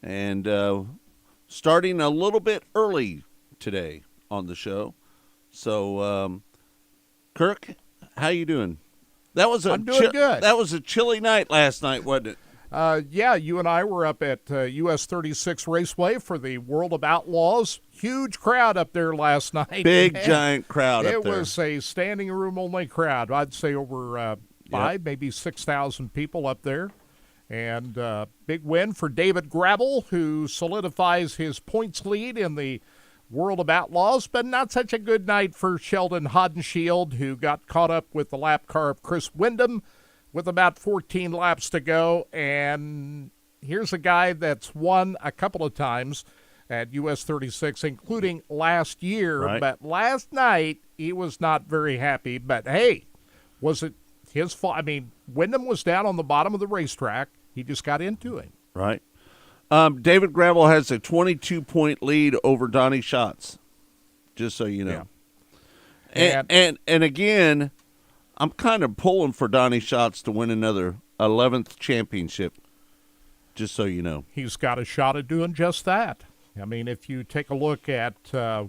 and starting a little bit early today on the show. So, Kirk, how you doing? I'm doing good. That was a chilly night last night, wasn't it? Yeah, you and I were up at US 36 Raceway for the World of Outlaws. Huge crowd up there last night. Big, Man, giant crowd up it there. was a standing room only crowd. I'd say over maybe 6,000 people up there. And big win for David Gravel, who solidifies his points lead in the World of Outlaws, but not such a good night for Sheldon Hodenshield, who got caught up with the lap car of Chris Wyndham with about 14 laps to go. And here's a guy that's won a couple of times at US 36, including last year. Right. But last night, he was not very happy. But, hey, was it his fault? I mean, Wyndham was down on the bottom of the racetrack. He just got into him. Right. David Gravel has a 22-point lead over Donnie Schatz, just so you know. Yeah. And again, I'm kind of pulling for Donnie Schatz to win another 11th championship, just so you know. He's got a shot at doing just that. I mean, if you take a look at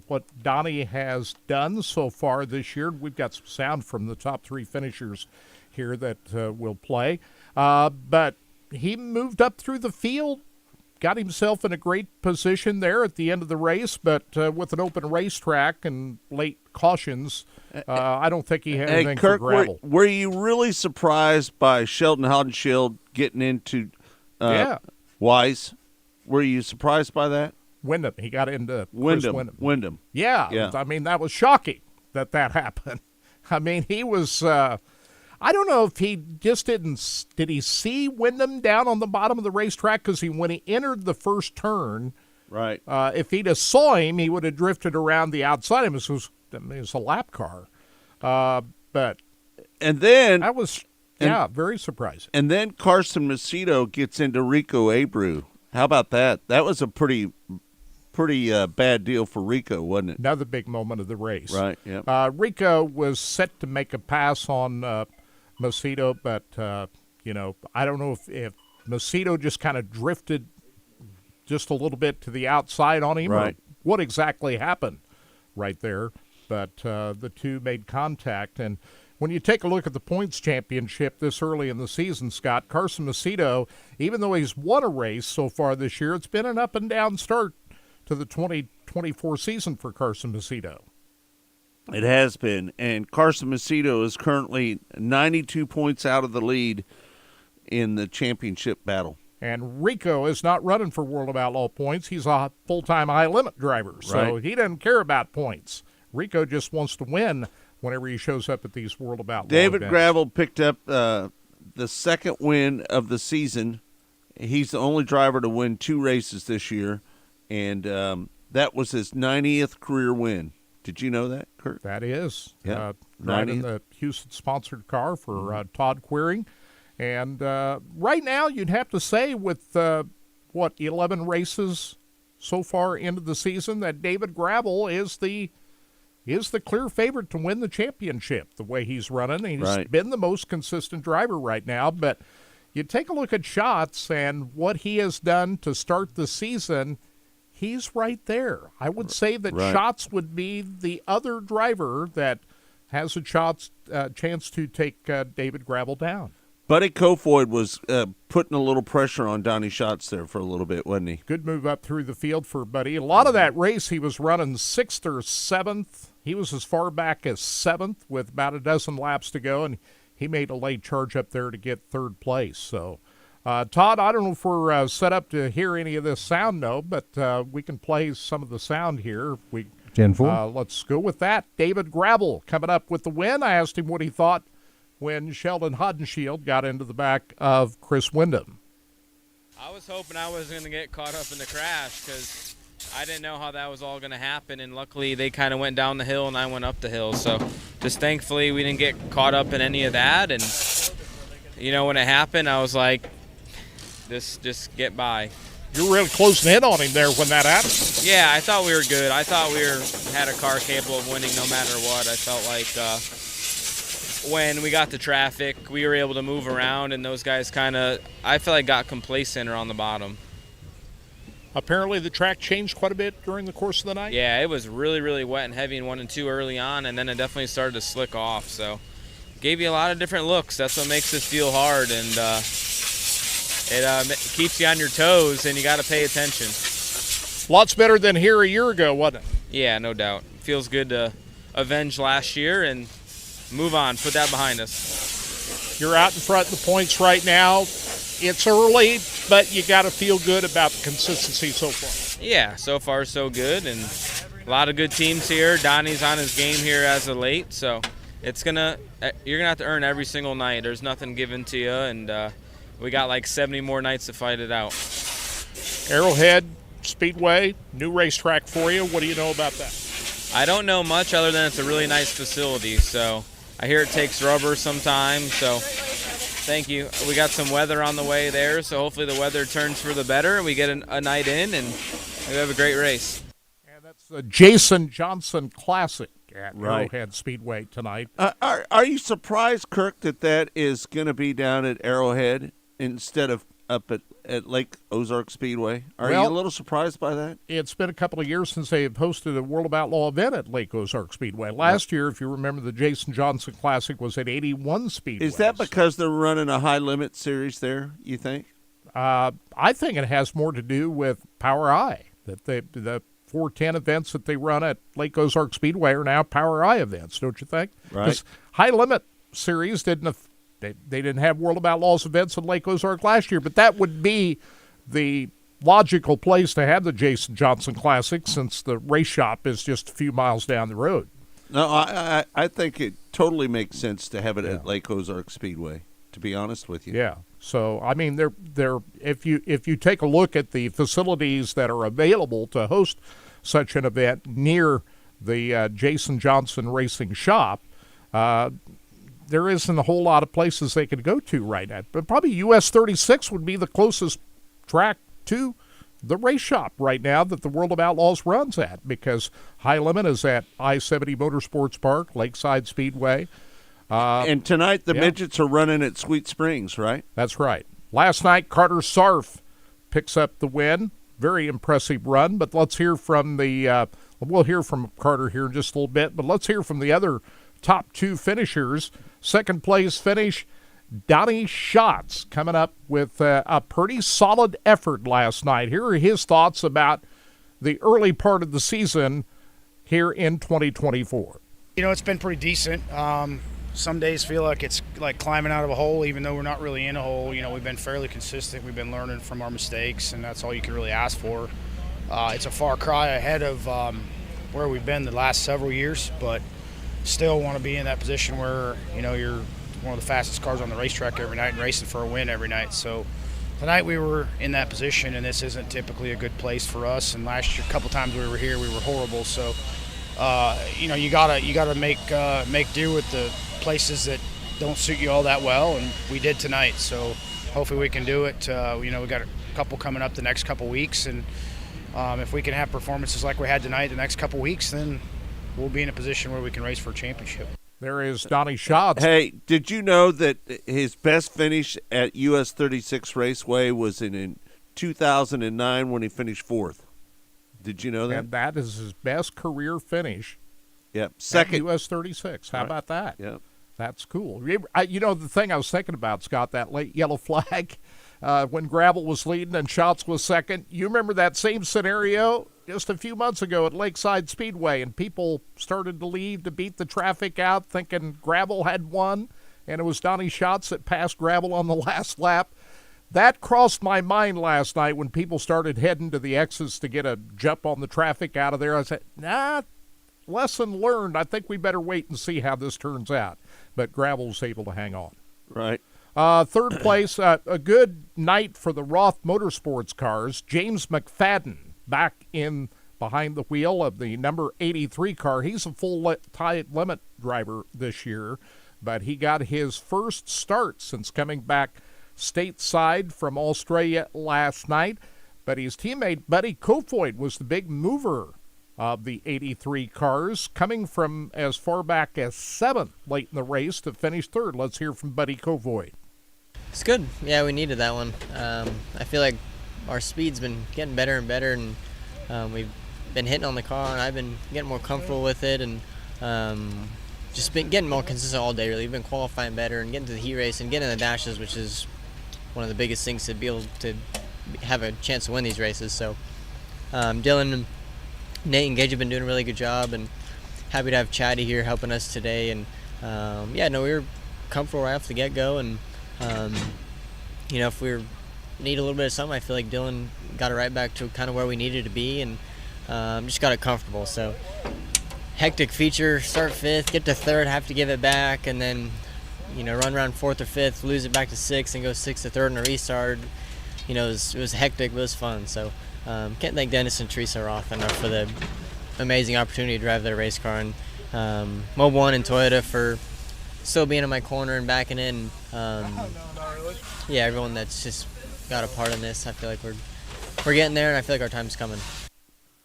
what Donnie has done so far this year, we've got some sound from the top three finishers here that will play. But he moved up through the field, got himself in a great position there at the end of the race, but with an open racetrack and late cautions, I don't think he had anything Kirk, for Gravel. were you really surprised by Sheldon Hodenshield getting into Wise? Were you surprised by that? Wyndham. He got into Chris Wyndham. Yeah. I mean, that was shocking that happened. I mean, he was I don't know if he just did he see Wyndham down on the bottom of the racetrack? Because when he entered the first turn, right? If he'd have saw him, he would have drifted around the outside of him. It was a lap car. But and then that was, very surprising. And then Carson Macedo gets into Rico Abreu. How about that? That was a pretty bad deal for Rico, wasn't it? Another big moment of the race. Right, yeah. Rico was set to make a pass on Macedo, but, I don't know if Macedo just kind of drifted just a little bit to the outside on him, right, or what exactly happened right there. But the two made contact. And when you take a look at the points championship this early in the season, Scott, Carson Macedo, even though he's won a race so far this year, it's been an up and down start to the 2024 season for Carson Macedo. It has been, and Carson Macedo is currently 92 points out of the lead in the championship battle. And Rico is not running for World of Outlaw points. He's a full-time high-limit driver, so right, he doesn't care about points. Rico just wants to win whenever he shows up at these World of Outlaw David events. Gravel picked up the second win of the season. He's the only driver to win 2 races this year, and that was his 90th career win. Did you know that, Kurt? That is. Yeah. Driving the Houston-sponsored car for Todd Quiring. And right now, you'd have to say with, 11 races so far into the season, that David Gravel is the clear favorite to win the championship the way he's running. He's right, been the most consistent driver right now. But you take a look at Schatz and what he has done to start the season, he's right there. I would say that right, Schatz would be the other driver that has a chance to take David Gravel down. Buddy Kofoid was putting a little pressure on Donnie Schatz there for a little bit, wasn't he? Good move up through the field for Buddy. A lot of that race, he was running 6th or 7th. He was as far back as 7th with about a dozen laps to go, and he made a late charge up there to get 3rd place. So, Todd, I don't know if we're set up to hear any of this sound, but we can play some of the sound here. Gen 4. Let's go with that. David Gravel coming up with the win. I asked him what he thought when Sheldon Hodenshield got into the back of Chris Wyndham. I was hoping I was going to get caught up in the crash because I didn't know how that was all going to happen, and luckily they kind of went down the hill and I went up the hill. So just thankfully we didn't get caught up in any of that. And, when it happened, I was like, just get by. You were really closing in on him there when that happened. Yeah, I thought we were good. I thought we had a car capable of winning no matter what. I felt like when we got the traffic, we were able to move around, and those guys I feel like got complacent or on the bottom. Apparently the track changed quite a bit during the course of the night. Yeah, it was really, really wet and heavy in 1 and 2 early on, and then it definitely started to slick off. So gave you a lot of different looks. That's what makes this feel hard, and it keeps you on your toes, and you got to pay attention. Lots better than here a year ago, wasn't it? Yeah, no doubt. Feels good to avenge last year and move on, put that behind us. You're out in front of the points right now. It's early, but you got to feel good about the consistency so far. Yeah, so far so good, and a lot of good teams here. Donnie's on his game here as of late, so you're gonna have to earn every single night. There's nothing given to you, and we got like 70 more nights to fight it out. Arrowhead Speedway, new racetrack for you. What do you know about that? I don't know much other than it's a really nice facility. So I hear it takes rubber sometimes. So thank you. We got some weather on the way there, so hopefully the weather turns for the better and we get a night in and we have a great race. And that's the Jason Johnson Classic at Right. Arrowhead Speedway tonight. Are you surprised, Kirk, that is going to be down at Arrowhead instead of up at Lake Ozark Speedway? Are you a little surprised by that? It's been a couple of years since they have hosted a World of Outlaw event at Lake Ozark Speedway. Last year, if you remember, the Jason Johnson Classic was at 81 Speedway. Is that because they're running a high limit series there, you think? I think it has more to do with Power I, that the 410 events that they run at Lake Ozark Speedway are now Power I events, don't you think? Right. 'Cause high limit series they didn't have World of Outlaws events in Lake Ozark last year, but that would be the logical place to have the Jason Johnson Classic since the race shop is just a few miles down the road. No, I think it totally makes sense to have it at Lake Ozark Speedway, to be honest with you. Yeah. So I mean, they're if you take a look at the facilities that are available to host such an event near the Jason Johnson Racing Shop, there isn't a whole lot of places they could go to right now. But probably US 36 would be the closest track to the race shop right now that the World of Outlaws runs at, because High Limit is at I-70 Motorsports Park, Lakeside Speedway. And tonight the midgets are running at Sweet Springs, right? That's right. Last night, Carter Sarf picks up the win. Very impressive run, but let's hear from we'll hear from Carter here in just a little bit, but let's hear from the other top two finishers. Second place finish, Donnie Schatz, coming up with a pretty solid effort last night. Here are his thoughts about the early part of the season here in 2024. You know, it's been pretty decent. Some days feel like it's like climbing out of a hole, even though we're not really in a hole. You know, we've been fairly consistent. We've been learning from our mistakes, and that's all you can really ask for. It's a far cry ahead of where we've been the last several years, but still want to be in that position where, you know, you're one of the fastest cars on the racetrack every night and racing for a win every night. So tonight we were in that position, and this isn't typically a good place for us. And last year, a couple times we were here, we were horrible. So, you know, you gotta make do with the places that don't suit you all that well, and we did tonight. So hopefully we can do it. You know, we got a couple coming up the next couple weeks, and if we can have performances like we had tonight the next couple weeks, then we'll be in a position where we can race for a championship. There is Donnie Schatz. Hey, did you know that his best finish at US 36 Raceway was in 2009 when he finished fourth? Did you know that? And that is his best career finish. Yep. At Second. US 36. How about that? Yep. That's cool. You know, the thing I was thinking about, Scott, that late yellow flag when Gravel was leading and Schatz was second. You remember that same scenario just a few months ago at Lakeside Speedway, and people started to leave to beat the traffic out thinking Gravel had won, and it was Donnie Schatz that passed Gravel on the last lap. That crossed my mind last night when people started heading to the exits to get a jump on the traffic out of there. I said, nah, lesson learned. I think we better wait and see how this turns out. But Gravel's able to hang on. Right. Third place, a good night for the Roth Motorsports cars. James McFadden back in behind the wheel of the number 83 car. He's a full tight limit driver this year, but he got his first start since coming back stateside from Australia last night. But his teammate Buddy Kofoid was the big mover of the 83 cars, coming from as far back as 7th late in the race to finish third. Let's hear from Buddy Kofoid. It's good. Yeah, we needed that one. I feel like our speed's been getting better and better, and we've been hitting on the car, and I've been getting more comfortable with it, and just been getting more consistent all day. Really, we've been qualifying better and getting to the heat race and getting in the dashes, which is one of the biggest things to be able to have a chance to win these races. So Dylan, Nate, and Gage have been doing a really good job, and happy to have Chatty here helping us today. And we were comfortable right off the get-go, and if we need a little bit of something, I feel like Dylan got it right back to kind of where we needed to be, and just got it comfortable. So hectic feature, start 5th, get to 3rd, have to give it back, and then run around 4th or 5th, lose it back to 6th, and go 6th to 3rd in a restart. It was hectic, but it was fun. So can't thank Dennis and Teresa Roth enough for the amazing opportunity to drive their race car, and Mobil 1 and Toyota for still being in my corner and backing in. Everyone that's just got a part in this. I feel like we're getting there, and I feel like our time's coming.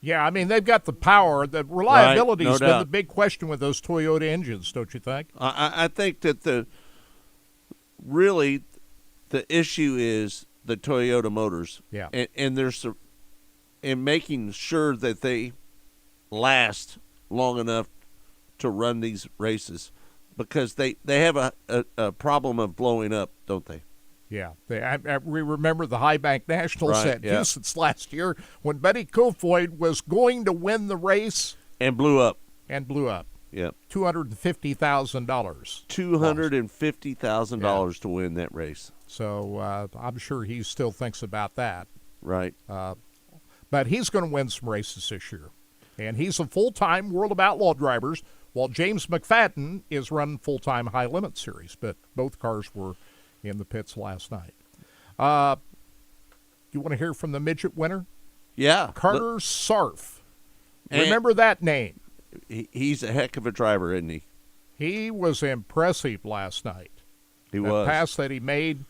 Yeah, I mean, they've got the power. The reliability has no been doubt. the big question with those Toyota engines, don't you think? I think that the issue is the Toyota motors. Yeah. And there's in making sure that they last long enough to run these races, because they have a problem of blowing up, don't they? Yeah, we remember the High Bank Nationals Right, at yeah. Houston's last year when Betty Kofoid was going to win the race And blew up. and blew up. Yep. $250,000. $250,000 to win that race. So I'm sure he still thinks about that. Right. But he's going to win some races this year. And he's a full-time World of Outlaw drivers, while James McFadden is running full-time High Limit Series. But both cars were in the pits last night. You want to hear from the midget winner? Yeah. Carter Sarf. And- Remember that name. He's a heck of a driver, isn't he? He was impressive last night. He That was. pass that he made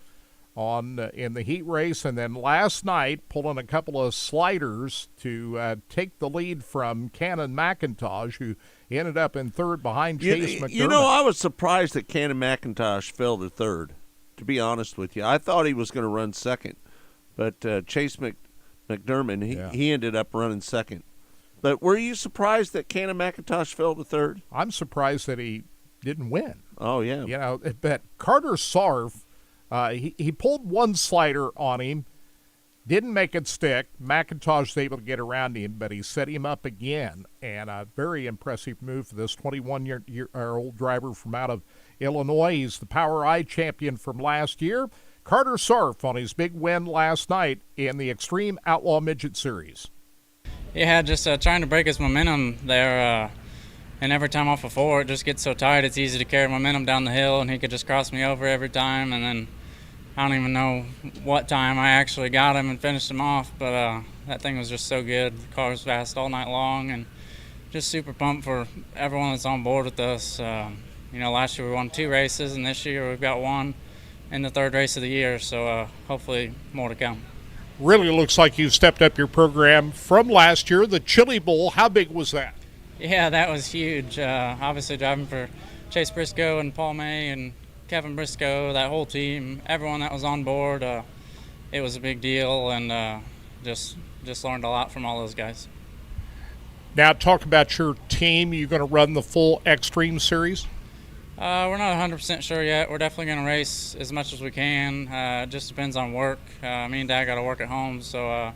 in the heat race, and then last night pulling a couple of sliders to take the lead from Cannon McIntosh, who ended up in 3rd behind Chase McDermott. I was surprised that Cannon McIntosh fell to 3rd, to be honest with you. I thought he was going to run 2nd, but Chase McDermott, he ended up running 2nd. But were you surprised that Cannon McIntosh fell to 3rd? I'm surprised that he didn't win. Oh, yeah. But Carter Sarf, he pulled one slider on him, didn't make it stick. McIntosh was able to get around him, but he set him up again. And a very impressive move for this 21-year-old driver from out of Illinois. He's the Power I champion from last year. Carter Sarf on his big win last night in the Extreme Outlaw Midget Series. Yeah, just trying to break his momentum there. And every time off of 4, it just gets so tight, it's easy to carry momentum down the hill, and he could just cross me over every time. And then I don't even know what time I actually got him and finished him off, but that thing was just so good. The car was fast all night long, and just super pumped for everyone that's on board with us. Last year we won 2 races, and this year we've got 1 in the 3rd race of the year, so hopefully more to come. Really looks like you've stepped up your program from last year. The Chili Bowl, how big was that? Yeah, that was huge. Obviously driving for Chase Briscoe and Paul May and Kevin Briscoe, that whole team, everyone that was on board, it was a big deal, and just learned a lot from all those guys. Now talk about your team. You're going to run the full Extreme Series? We're not 100% sure yet. We're definitely going to race as much as we can. It just depends on work. Me and Dad got to work at home, so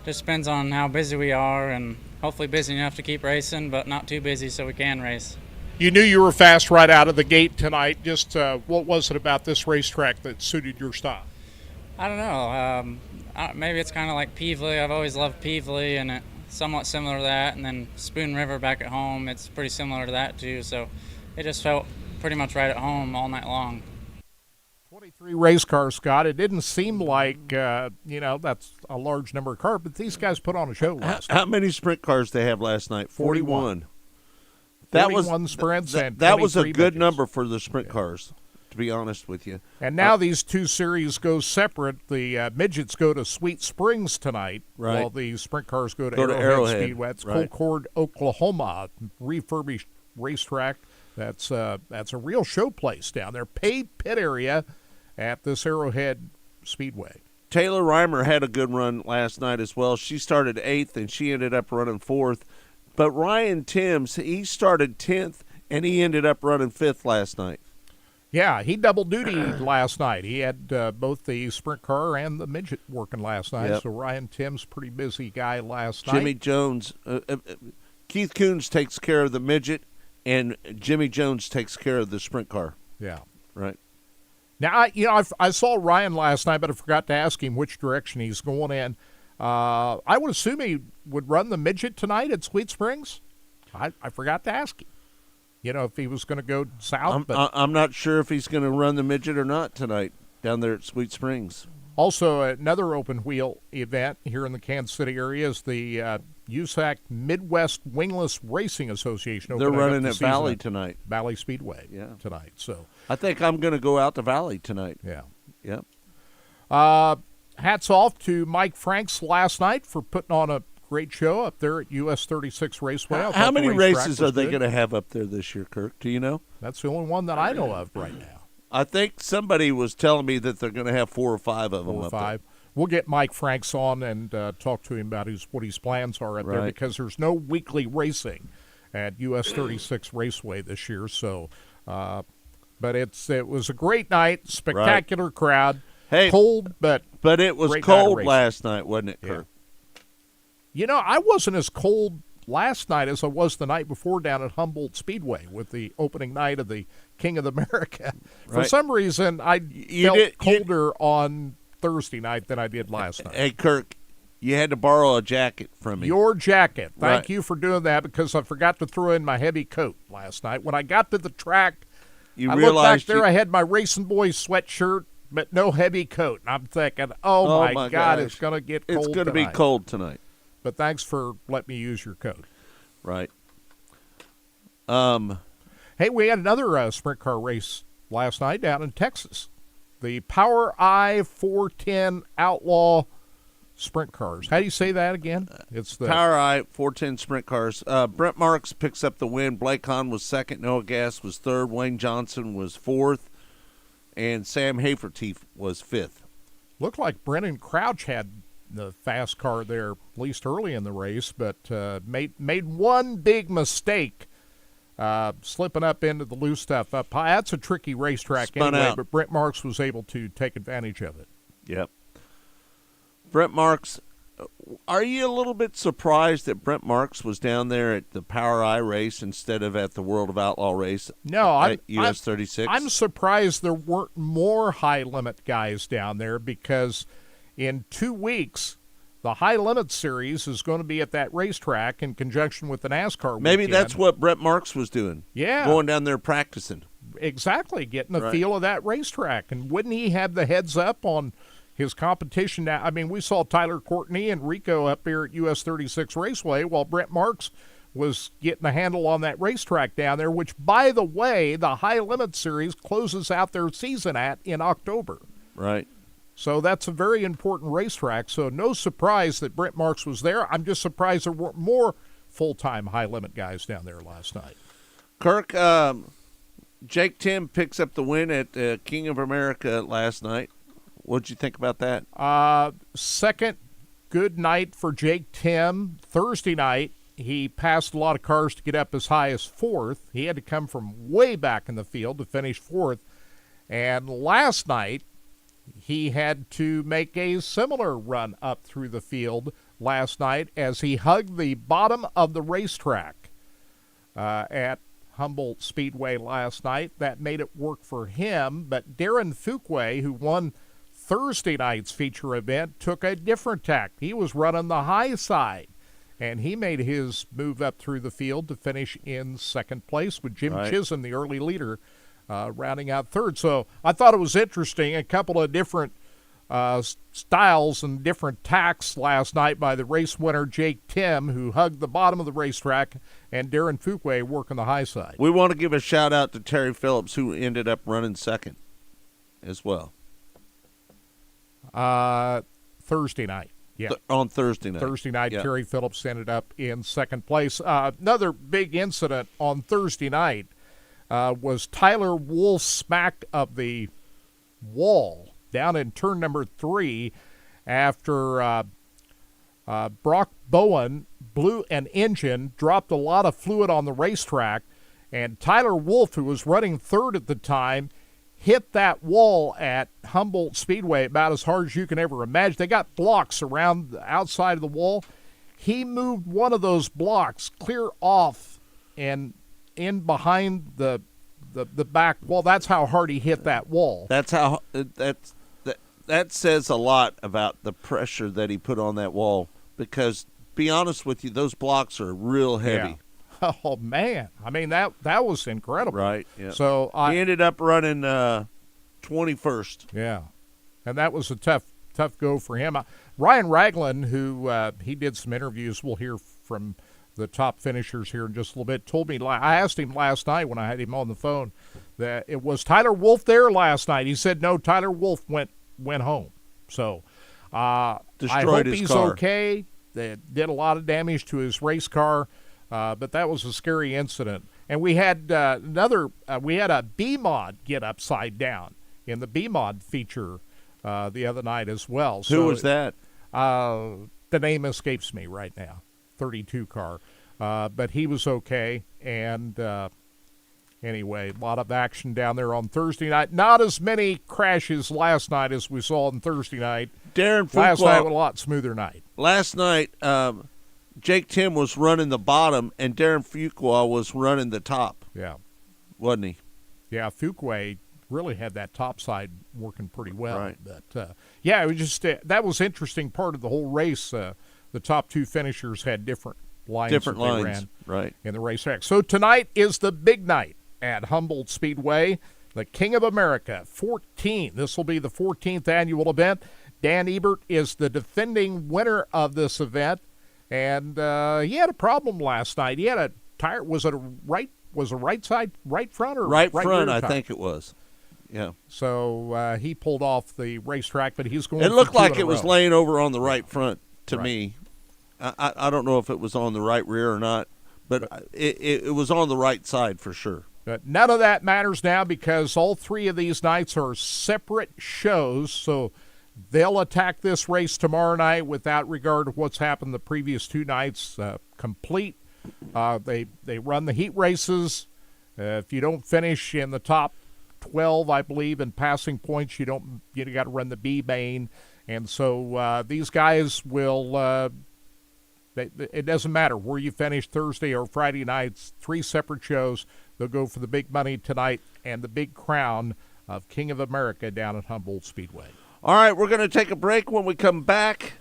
just depends on how busy we are, and hopefully busy enough to keep racing, but not too busy so we can race. You knew you were fast right out of the gate tonight. Just what was it about this racetrack that suited your style? I don't know. Maybe it's kind of like Peevely. I've always loved Peevely, and it's somewhat similar to that. And then Spoon River back at home, it's pretty similar to that too. So it just felt pretty much right at home all night long. 23 race cars, Scott. It didn't seem like, that's a large number of cars, but these guys put on a show last night. How many sprint cars they have last night? 41. 41 sprints and that was a 23 good midgets. number for the sprint cars, to be honest with you. And now these two series go separate. The midgets go to Sweet Springs tonight, Right. while the sprint cars go to Arrowhead. Arrowhead Speedway. It's Right. Concord, Oklahoma, refurbished racetrack. That's a real show place down there. Paid pit area at this Arrowhead Speedway. Taylor Reimer had a good run last night as well. She started 8th, and she ended up running 4th. But Ryan Timms, he started 10th, and he ended up running 5th last night. Yeah, he double dutied last night. He had both the sprint car and the midget working last night. Yep. So Ryan Timms, pretty busy guy last Jimmy night. Jones, Keith Coons takes care of the midget, and Jimmy Jones takes care of the sprint car. Yeah. Right. Now, I saw Ryan last night, but I forgot to ask him which direction he's going in. I would assume he would run the midget tonight at Sweet Springs. I forgot to ask him. If he was going to go south. I'm not sure if he's going to run the midget or not tonight down there at Sweet Springs. Also, another open wheel event here in the Kansas City area is the USAC Midwest Wingless Racing Association. They're running the at Valley season tonight. Valley Speedway Yeah. tonight. So I think I'm going to go out to Valley tonight. yeah. Yep. Hats off to Mike Franks last night for putting on a great show up there at US 36 Raceway. I How thought the many racetrack races was are they good. going to have up there this year, Kirk? Do you know? That's the only one that I know of right now. I think somebody was telling me that they're going to have 4 or 5 of them 4 or up 5. We'll get Mike Franks on and talk to him about what his plans are up there Right. because there's no weekly racing at US 36 Raceway this year. So, but it was a great night, spectacular crowd. Hey, cold, but it was great night of cold racing. last night, wasn't it, Kirk? I wasn't as cold last night as I was the night before down at Humboldt Speedway with the opening night of the King of America. For Right. some reason, I felt colder on Thursday night than I did last night. Hey, Kirk, you had to borrow a jacket from me. Your jacket. Thank Right. you for doing that because I forgot to throw in my heavy coat last night. When I got to the track, You I looked back realized there, I had my Racing Boys sweatshirt, but no heavy coat. And I'm thinking, oh my God, gosh. it's going to get cold It's going to be tonight. cold tonight. But thanks for letting me use your coat. Right. Hey, we had another sprint car race last night down in Texas. The Power I 410 Outlaw Sprint Cars. How do you say that again? It's the Power I 410 sprint cars. Brent Marks picks up the win. Blake Hahn was second. Noah Gass was third. Wayne Johnson was fourth. And Sam Haferteef was fifth. Looked like Brennan Crouch had the fast car there, at least early in the race, but made one big mistake, slipping up into the loose stuff up high. That's a tricky racetrack Spun anyway, out. but Brent Marks was able to take advantage of it. Yep. Brent Marks, are you a little bit surprised that Brent Marks was down there at the Power I race instead of at the World of Outlaw race No, at US 36? I'm surprised there weren't more high-limit guys down there because in 2 weeks, the high-limit series is going to be at that racetrack in conjunction with the NASCAR Maybe weekend. that's what Brent Marks was doing. Yeah. Going down there practicing. Exactly, getting a Right. feel of that racetrack. And wouldn't he have the heads up on his competition now? I mean, we saw Tyler Courtney and Rico up here at US 36 Raceway while Brent Marks was getting a handle on that racetrack down there, which, by the way, the High Limit Series closes out their season in October. Right. So that's a very important racetrack. So no surprise that Brent Marks was there. I'm just surprised there weren't more full-time high-limit guys down there last night. Kirk, Jake Tim picks up the win at King of America last night. What'd you think about that? Second good night for Jake Tim. Thursday night, he passed a lot of cars to get up as high as fourth. He had to come from way back in the field to finish fourth. And last night, he had to make a similar run up through the field last night as he hugged the bottom of the racetrack at Humboldt Speedway last night. That made it work for him. But Darren Fuqua, who won Thursday night's feature event, took a different tack. He was running the high side, and he made his move up through the field to finish in second place with Jim Right. Chisholm, the early leader, rounding out third. So I thought it was interesting, a couple of different styles and different tacks last night by the race winner Jake Tim, who hugged the bottom of the racetrack, and Darren Fuqua working the high side. We want to give a shout out to Terry Phillips, who ended up running second as well Thursday night. Yeah. on Thursday night. Thursday night, Yeah. Terry Phillips ended up in second place. Another big incident on Thursday night was Tyler Wolf's smack of the wall down in turn number 3. after Brock Bowen blew an engine, dropped a lot of fluid on the racetrack, and Tyler Wolff, who was running third at the time, hit that wall at Humboldt Speedway about as hard as you can ever imagine. They got blocks around the outside of the wall. He moved one of those blocks clear off and in behind the back wall. That's how hard he hit that wall. That says a lot about the pressure that he put on that wall, because, be honest with you, those blocks are real heavy. Yeah. Oh, man. I mean, that was incredible. Right, yeah. So he ended up running 21st. Yeah, and that was a tough go for him. Ryan Ragland, who he did some interviews, we'll hear from the top finishers here in just a little bit, told me, I asked him last night when I had him on the phone, that it was Tyler Wolff there last night. He said, no, Tyler Wolff went home. So I hope his he's car. Okay. They did a lot of damage to his race car, but that was a scary incident. And we had we had a B-Mod get upside down in the B-Mod feature the other night as well. Who was that? The name escapes me right now. 32 car. But he was okay. And anyway, a lot of action down there on Thursday night. Not as many crashes last night as we saw on Thursday night. Darren Fuqua. Last night was a lot smoother night. Last night, Jake Tim was running the bottom, and Darren Fuqua was running the top. Yeah. Wasn't he? Yeah, Fuqua really had that top side working pretty well. Right. But, yeah, it was just that was interesting part of the whole race. The top two finishers had different lines Different that they lines, ran right. in the racetrack. So tonight is the big night at Humboldt Speedway, the King of America 14. This will be the 14th annual event. Dan Ebert is the defending winner of this event, and he had a problem last night. He had a tire. Was it a right side, right front, or Right rear front, I tire? think it was. Yeah. So he pulled off the racetrack, but he's going. It for looked two in like a it was row. laying over on the right front to Right. me. I don't know if it was on the right rear or not, but it was on the right side for sure. But none of that matters now because all three of these nights are separate shows, so they'll attack this race tomorrow night without regard to what's happened the previous two nights. Complete. They run the heat races. If you don't finish in the top 12, I believe, in passing points, you got to run the B-Main. And so these guys will it doesn't matter where you finish Thursday or Friday nights, three separate shows. They'll go for the big money tonight and the big crown of King of America down at Humboldt Speedway. All right, we're going to take a break. When we come back,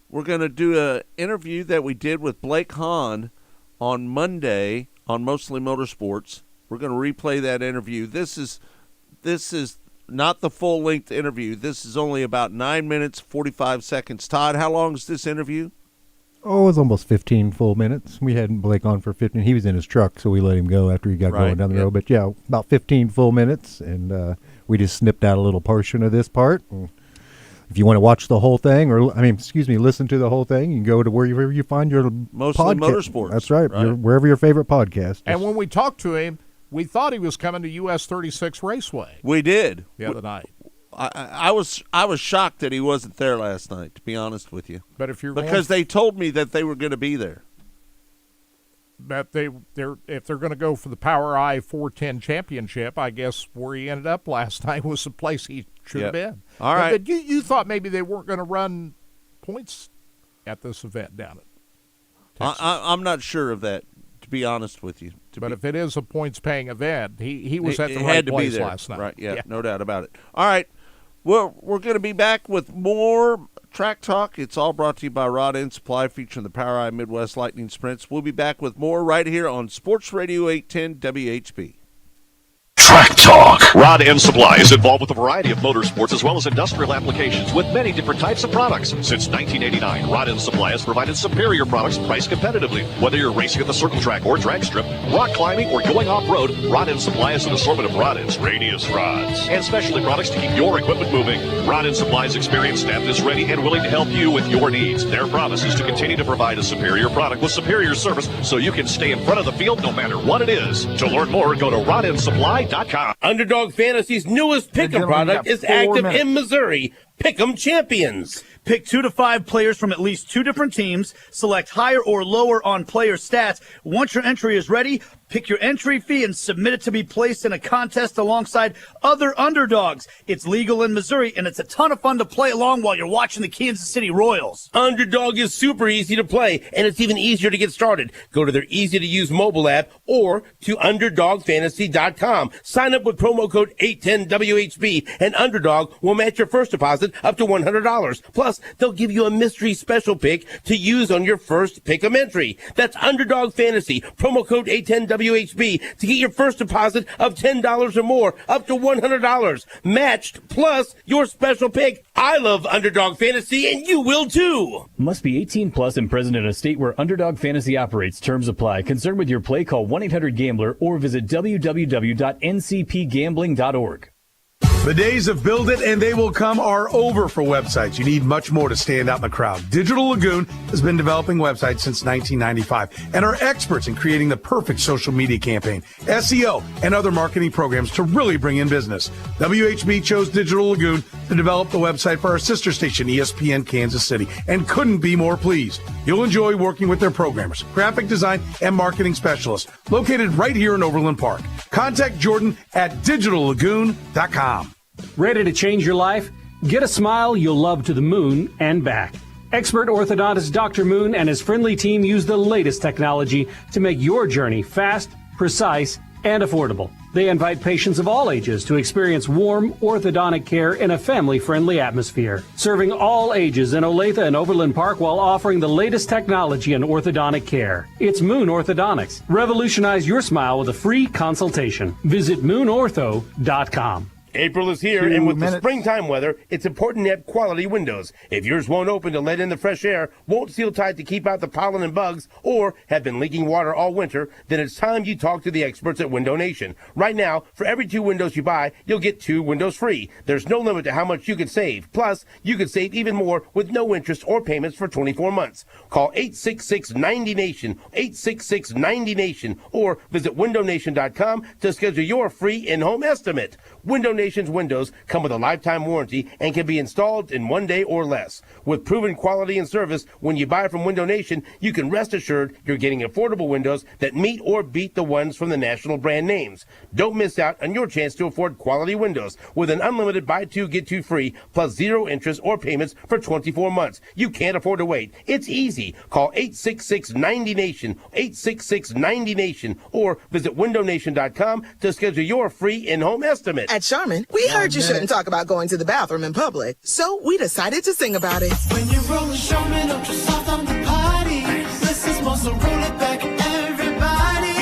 we're going to do an interview that we did with Blake Hahn on Monday on Mostly Motorsports. We're going to replay that interview. This is not the full-length interview. This is only about 9 minutes, 45 seconds. Todd, how long is this interview? Oh, it was almost 15 full minutes. We had Blake on for 15. He was in his truck, so we let him go after he got going down the road. But, yeah, about 15 full minutes, and we just snipped out a little portion of this part. And if you want to watch the whole thing, listen to the whole thing, you can go to wherever you find your Mostly podcast. Motorsports. That's right, wherever your favorite podcast is. And when we talked to him, we thought he was coming to US 36 Raceway We did. the other night. I was shocked that he wasn't there last night, to be honest with you. But if you're Because they told me that they were going to be there. if they're going to go for the Power I 410 championship, I guess where he ended up last night was the place he should have been. All right. But you thought maybe they weren't going to run points at this event down at Texas. I'm not sure of that, to be honest with you. But if it is a points-paying event, he was at the It right had to be place there. last night. Right, yeah, no doubt about it. All right, we're going to be back with more Track Talk. It's all brought to you by Rod End Supply, featuring the Power Eye Midwest Lightning Sprints. We'll be back with more right here on Sports Radio 810 WHB. Track Talk. Rod End Supply is involved with a variety of motorsports as well as industrial applications with many different types of products. Since 1989, Rod End Supply has provided superior products priced competitively. Whether you're racing at the circle track or drag strip, rock climbing, or going off-road, Rod End Supply has an assortment of rod ends, radius rods, and specialty products to keep your equipment moving. Rod End Supply's experienced staff is ready and willing to help you with your needs. Their promise is to continue to provide a superior product with superior service so you can stay in front of the field no matter what it is. To learn more, go to rodendsupply.com. Underdog Fantasy's newest pick'em product is active in Missouri. Pick'em Champions. Pick 2 to 5 players from at least 2 different teams. Select higher or lower on player stats. Once your entry is ready, pick your entry fee and submit it to be placed in a contest alongside other underdogs. It's legal in Missouri, and it's a ton of fun to play along while you're watching the Kansas City Royals. Underdog is super easy to play, and it's even easier to get started. Go to their easy-to-use mobile app or to UnderdogFantasy.com. Sign up with promo code 810WHB, and Underdog will match your first deposit up to $100. Plus, they'll give you a mystery special pick to use on your first pick-em entry. That's Underdog Fantasy, promo code 810WHB, to get your first deposit of $10 or more, up to $100. Matched, plus your special pick. I love Underdog Fantasy, and you will too. Must be 18 plus and present in a state where Underdog Fantasy operates. Terms apply. Concerned with your play, call 1-800-GAMBLER or visit www.ncpgambling.org. The days of build it and they will come are over for websites. You need much more to stand out in the crowd. Digital Lagoon has been developing websites since 1995 and are experts in creating the perfect social media campaign, SEO, and other marketing programs to really bring in business. WHB chose Digital Lagoon to develop the website for our sister station, ESPN Kansas City, and couldn't be more pleased. You'll enjoy working with their programmers, graphic design, and marketing specialists located right here in Overland Park. Contact Jordan at digitallagoon.com. Ready to change your life? Get a smile you'll love to the moon and back. Expert orthodontist Dr. Moon and his friendly team use the latest technology to make your journey fast, precise, and affordable. They invite patients of all ages to experience warm orthodontic care in a family-friendly atmosphere, serving all ages in Olathe and Overland Park while offering the latest technology in orthodontic care. It's Moon Orthodontics. Revolutionize your smile with a free consultation. Visit moonortho.com. April is here, and with the springtime weather, it's important to have quality windows. If yours won't open to let in the fresh air, won't seal tight to keep out the pollen and bugs, or have been leaking water all winter, then it's time you talk to the experts at Window Nation. Right now, for every 2 windows you buy, you'll get 2 windows free. There's no limit to how much you could save. Plus, you could save even more with no interest or payments for 24 months. Call 866-90-NATION, 866-90-NATION, or visit windownation.com to schedule your free in-home estimate. Window Nation's windows come with a lifetime warranty and can be installed in 1 day or less. With proven quality and service, when you buy from Window Nation, you can rest assured you're getting affordable windows that meet or beat the ones from the national brand names. Don't miss out on your chance to afford quality windows with an unlimited buy 2, get 2 free, plus 0 interest or payments for 24 months. You can't afford to wait. It's easy. Call 866-90-NATION, 866-90-NATION, or visit windownation.com to schedule your free in-home estimate. At Charmin, we heard you shouldn't talk about going to the bathroom in public, so we decided to sing about it. When you roll Charmin Ultra Soft on the party, this is more, so roll it back, everybody.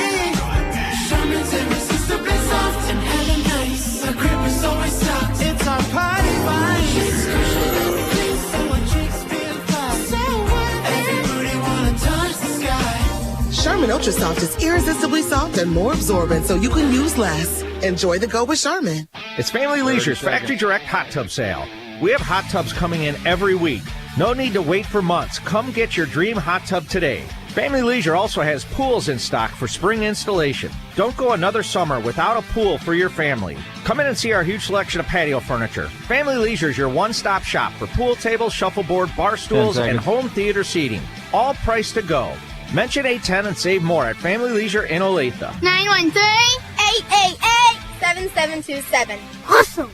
Charmin's irresistibly soft and hella nice. The grip is always soft. It's our party vibe. It's cushion and clean, so our cheeks feel fly. So what? Everybody wanna touch the sky. Charmin Ultra Soft is irresistibly soft and more absorbent, so you can use less. Enjoy the go with Charmin. It's Family Leisure's Factory Direct Hot Tub Sale. We have hot tubs coming in every week. No need to wait for months. Come get your dream hot tub today. Family Leisure also has pools in stock for spring installation. Don't go another summer without a pool for your family. Come in and see our huge selection of patio furniture. Family Leisure is your one-stop shop for pool tables, shuffleboard, bar stools, and home theater seating. All priced to go. Mention 810 and save more at Family Leisure in Olathe. 913-888-7727. Awesome!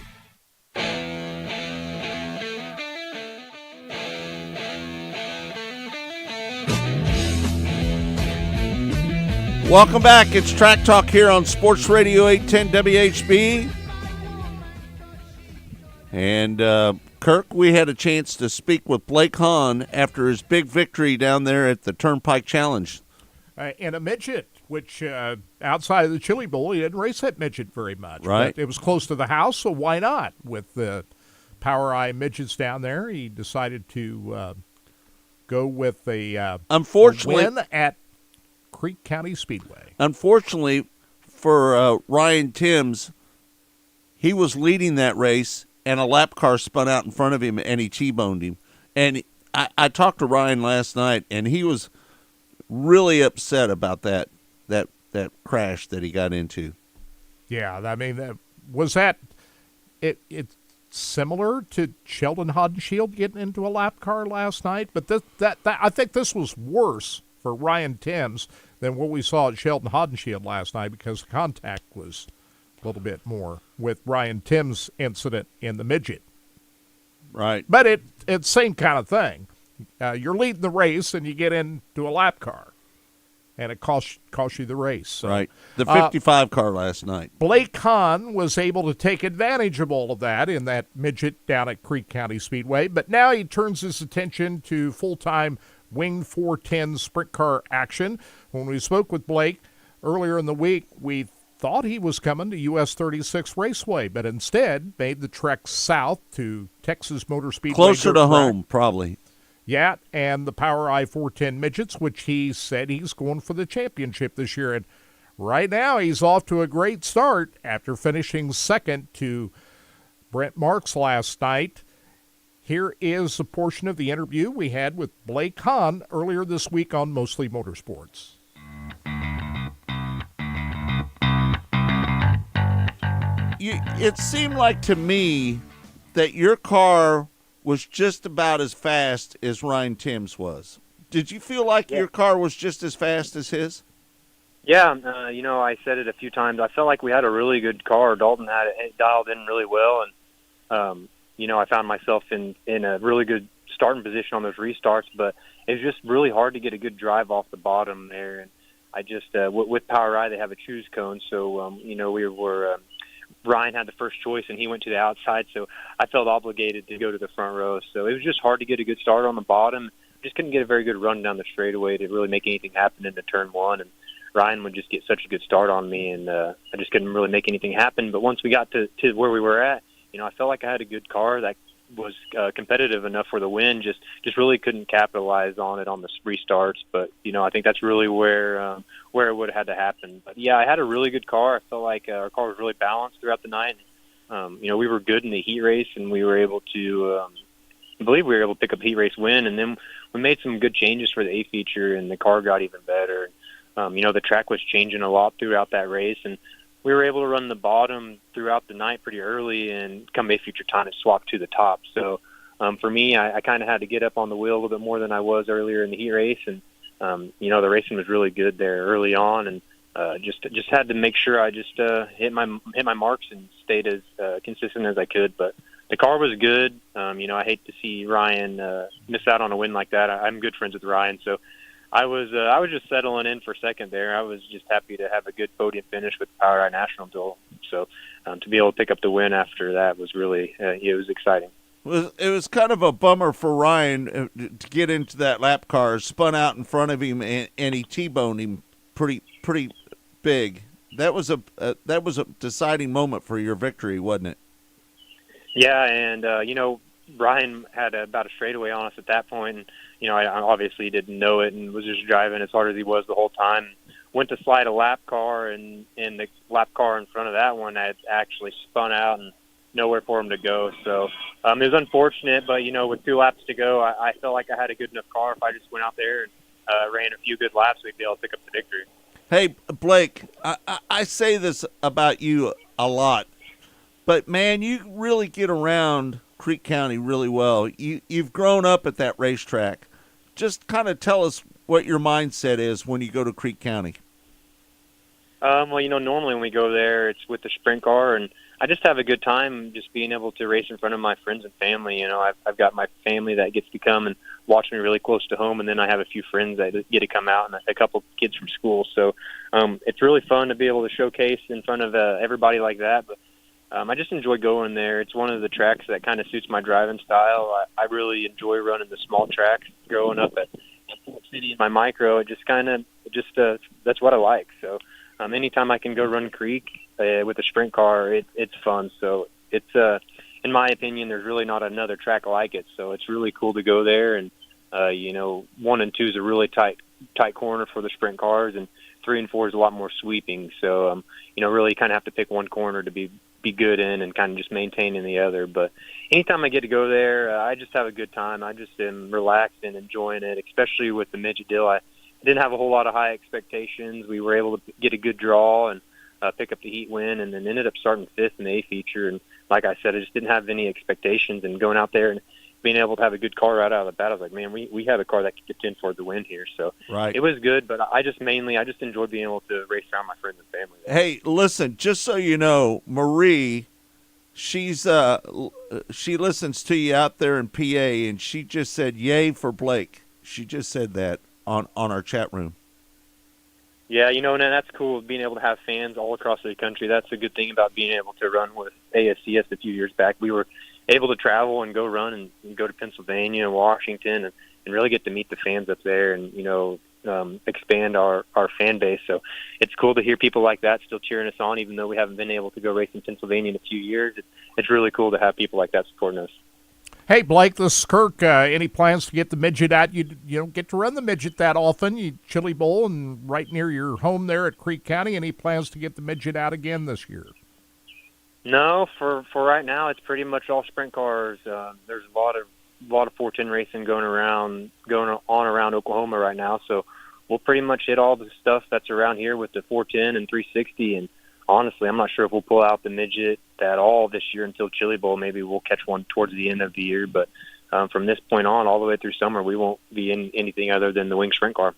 Welcome back. It's Track Talk here on Sports Radio 810 WHB. And Kirk, we had a chance to speak with Blake Hahn after his big victory down there at the Turnpike Challenge. And a midget, which outside of the Chili Bowl, he didn't race that midget very much. Right. But it was close to the house, so why not? With the Power Eye midgets down there, he decided to go with a win at Creek County Speedway. Unfortunately for Ryan Timms, he was leading that race, and a lap car spun out in front of him, and he T-boned him. And I talked to Ryan last night, and he was really upset about that crash that he got into. Yeah, I mean, it similar to Sheldon Haudenschild getting into a lap car last night, but I think this was worse for Ryan Timms than what we saw at Sheldon Haudenschild last night, because the contact was a little bit more with Ryan Timms' incident in the midget. Right. But it's same kind of thing. You're leading the race and you get into a lap car, and it costs you the race. So, right. The 55 car last night. Blake Hahn was able to take advantage of all of that in that midget down at Creek County Speedway, but now he turns his attention to full-time Wing 410 sprint car action. When we spoke with Blake earlier in the week, we thought he was coming to US 36 Raceway, but instead made the trek south to Texas Motor Speedway. Closer to home, probably. Yeah, and the Power I-410 midgets, which he said he's going for the championship this year. And right now he's off to a great start after finishing second to Brent Marks last night. Here is a portion of the interview we had with Blake Hahn earlier this week on Mostly Motorsports. It seemed like to me that your car was just about as fast as Ryan Timms was. Did you feel like your car was just as fast as his? Yeah, I said it a few times. I felt like we had a really good car. Dalton had it dialed in really well, and I found myself in a really good starting position on those restarts. But it was just really hard to get a good drive off the bottom there. And I just with Power I, they have a choose cone, so we were. Ryan had the first choice, and he went to the outside, so I felt obligated to go to the front row. So it was just hard to get a good start on the bottom. Just couldn't get a very good run down the straightaway to really make anything happen into turn one. And Ryan would just get such a good start on me, and I just couldn't really make anything happen. But once we got to where we were at, I felt like I had a good car that was competitive enough for the win. Just really couldn't capitalize on it on the restarts. But I think that's really where it would have had to happen. But yeah, I had a really good car. I felt like our car was really balanced throughout the night. We were good in the heat race, and we were able to. I believe we were able to pick up a heat race win, and then we made some good changes for the A feature, and the car got even better. The track was changing a lot throughout that race, and we were able to run the bottom throughout the night pretty early, and come A feature time and swap to the top. So for me, I kind of had to get up on the wheel a little bit more than I was earlier in the heat race, and the racing was really good there early on, and just had to make sure I just hit my marks and stayed as consistent as I could. But the car was good. I hate to see Ryan miss out on a win like that. I'm good friends with Ryan, so I was just settling in for second there. I was just happy to have a good podium finish with the Power I National Duel. So to be able to pick up the win after that was really it was exciting. It was kind of a bummer for Ryan to get into that lap car, spun out in front of him, and he T-boned him pretty big. That was a deciding moment for your victory, wasn't it? Yeah, and Ryan had about a straightaway on us at that point, and I obviously didn't know it and was just driving as hard as he was the whole time. Went to slide a lap car, and the lap car in front of that one had actually spun out and nowhere for him to go. So it was unfortunate, but with 2 laps to go, I felt like I had a good enough car. If I just went out there and ran a few good laps, we'd be able to pick up the victory. Hey, Blake, I say this about you a lot, but man, you really get around Creek County really well. You've grown up at that racetrack. Just kind of tell us what your mindset is when you go to Creek County. Normally when we go there, it's with the sprint car, and I just have a good time just being able to race in front of my friends and family. I've got my family that gets to come and watch me really close to home, and then I have a few friends that get to come out, and a couple kids from school. So it's really fun to be able to showcase in front of everybody like that. But I just enjoy going there. It's one of the tracks that kind of suits my driving style. I really enjoy running the small tracks. Growing up at City in my micro, it just that's what I like. So anytime I can go run Creek with a sprint car, it's fun. So it's in my opinion, there's really not another track like it. So it's really cool to go there. And 1 and 2 is a really tight corner for the sprint cars, and 3 and 4 is a lot more sweeping. So really kind of have to pick one corner to be good in and kind of just maintain in the other. But anytime I get to go there, I just have a good time. I just am relaxed and enjoying it, especially with the midget deal. I didn't have a whole lot of high expectations. We were able to get a good draw and pick up the heat win, and then ended up starting 5th in the A feature. And like I said, I just didn't have any expectations. And going out there and being able to have a good car right out of the bat, I was like, man, we have a car that could contend for the win here. So Right. it was good, but I just enjoyed being able to race around my friends and family. Hey, listen, just so you know, Marie, she listens to you out there in PA, and she just said, yay for Blake. She just said that on our chat room. Yeah, and that's cool, being able to have fans all across the country. That's a good thing about being able to run with ASCS a few years back. We were able to travel and go run and go to Pennsylvania and Washington and really get to meet the fans up there and, expand our fan base. So it's cool to hear people like that still cheering us on, even though we haven't been able to go race in Pennsylvania in a few years. It's really cool to have people like that supporting us. Hey, Blake, this is Kirk. Any plans to get the midget out? You don't get to run the midget that often. You Chili Bowl and right near your home there at Creek County. Any plans to get the midget out again this year? No, for right now, it's pretty much all sprint cars. There's a lot of 410 racing going on around Oklahoma right now. So we'll pretty much hit all the stuff that's around here with the 410 and 360. And honestly, I'm not sure if we'll pull out the midget at all this year until Chili Bowl. Maybe we'll catch one towards the end of the year. But from this point on, all the way through summer, we won't be in anything other than the wing sprint car.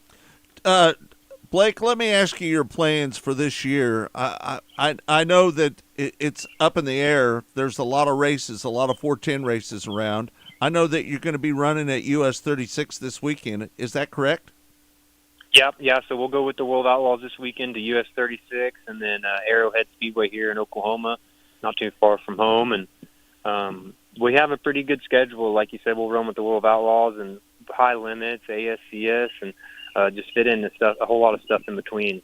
Blake, let me ask you your plans for this year. I know that it's up in the air. There's a lot of races, a lot of 410 races around. I know that you're going to be running at US 36 this weekend. Is that correct? Yeah. So we'll go with the World Outlaws this weekend to US 36 and then Arrowhead Speedway here in Oklahoma, not too far from home. And we have a pretty good schedule. Like you said, we'll run with the World Outlaws and high limits, ASCS, and just fit in a whole lot of stuff in between.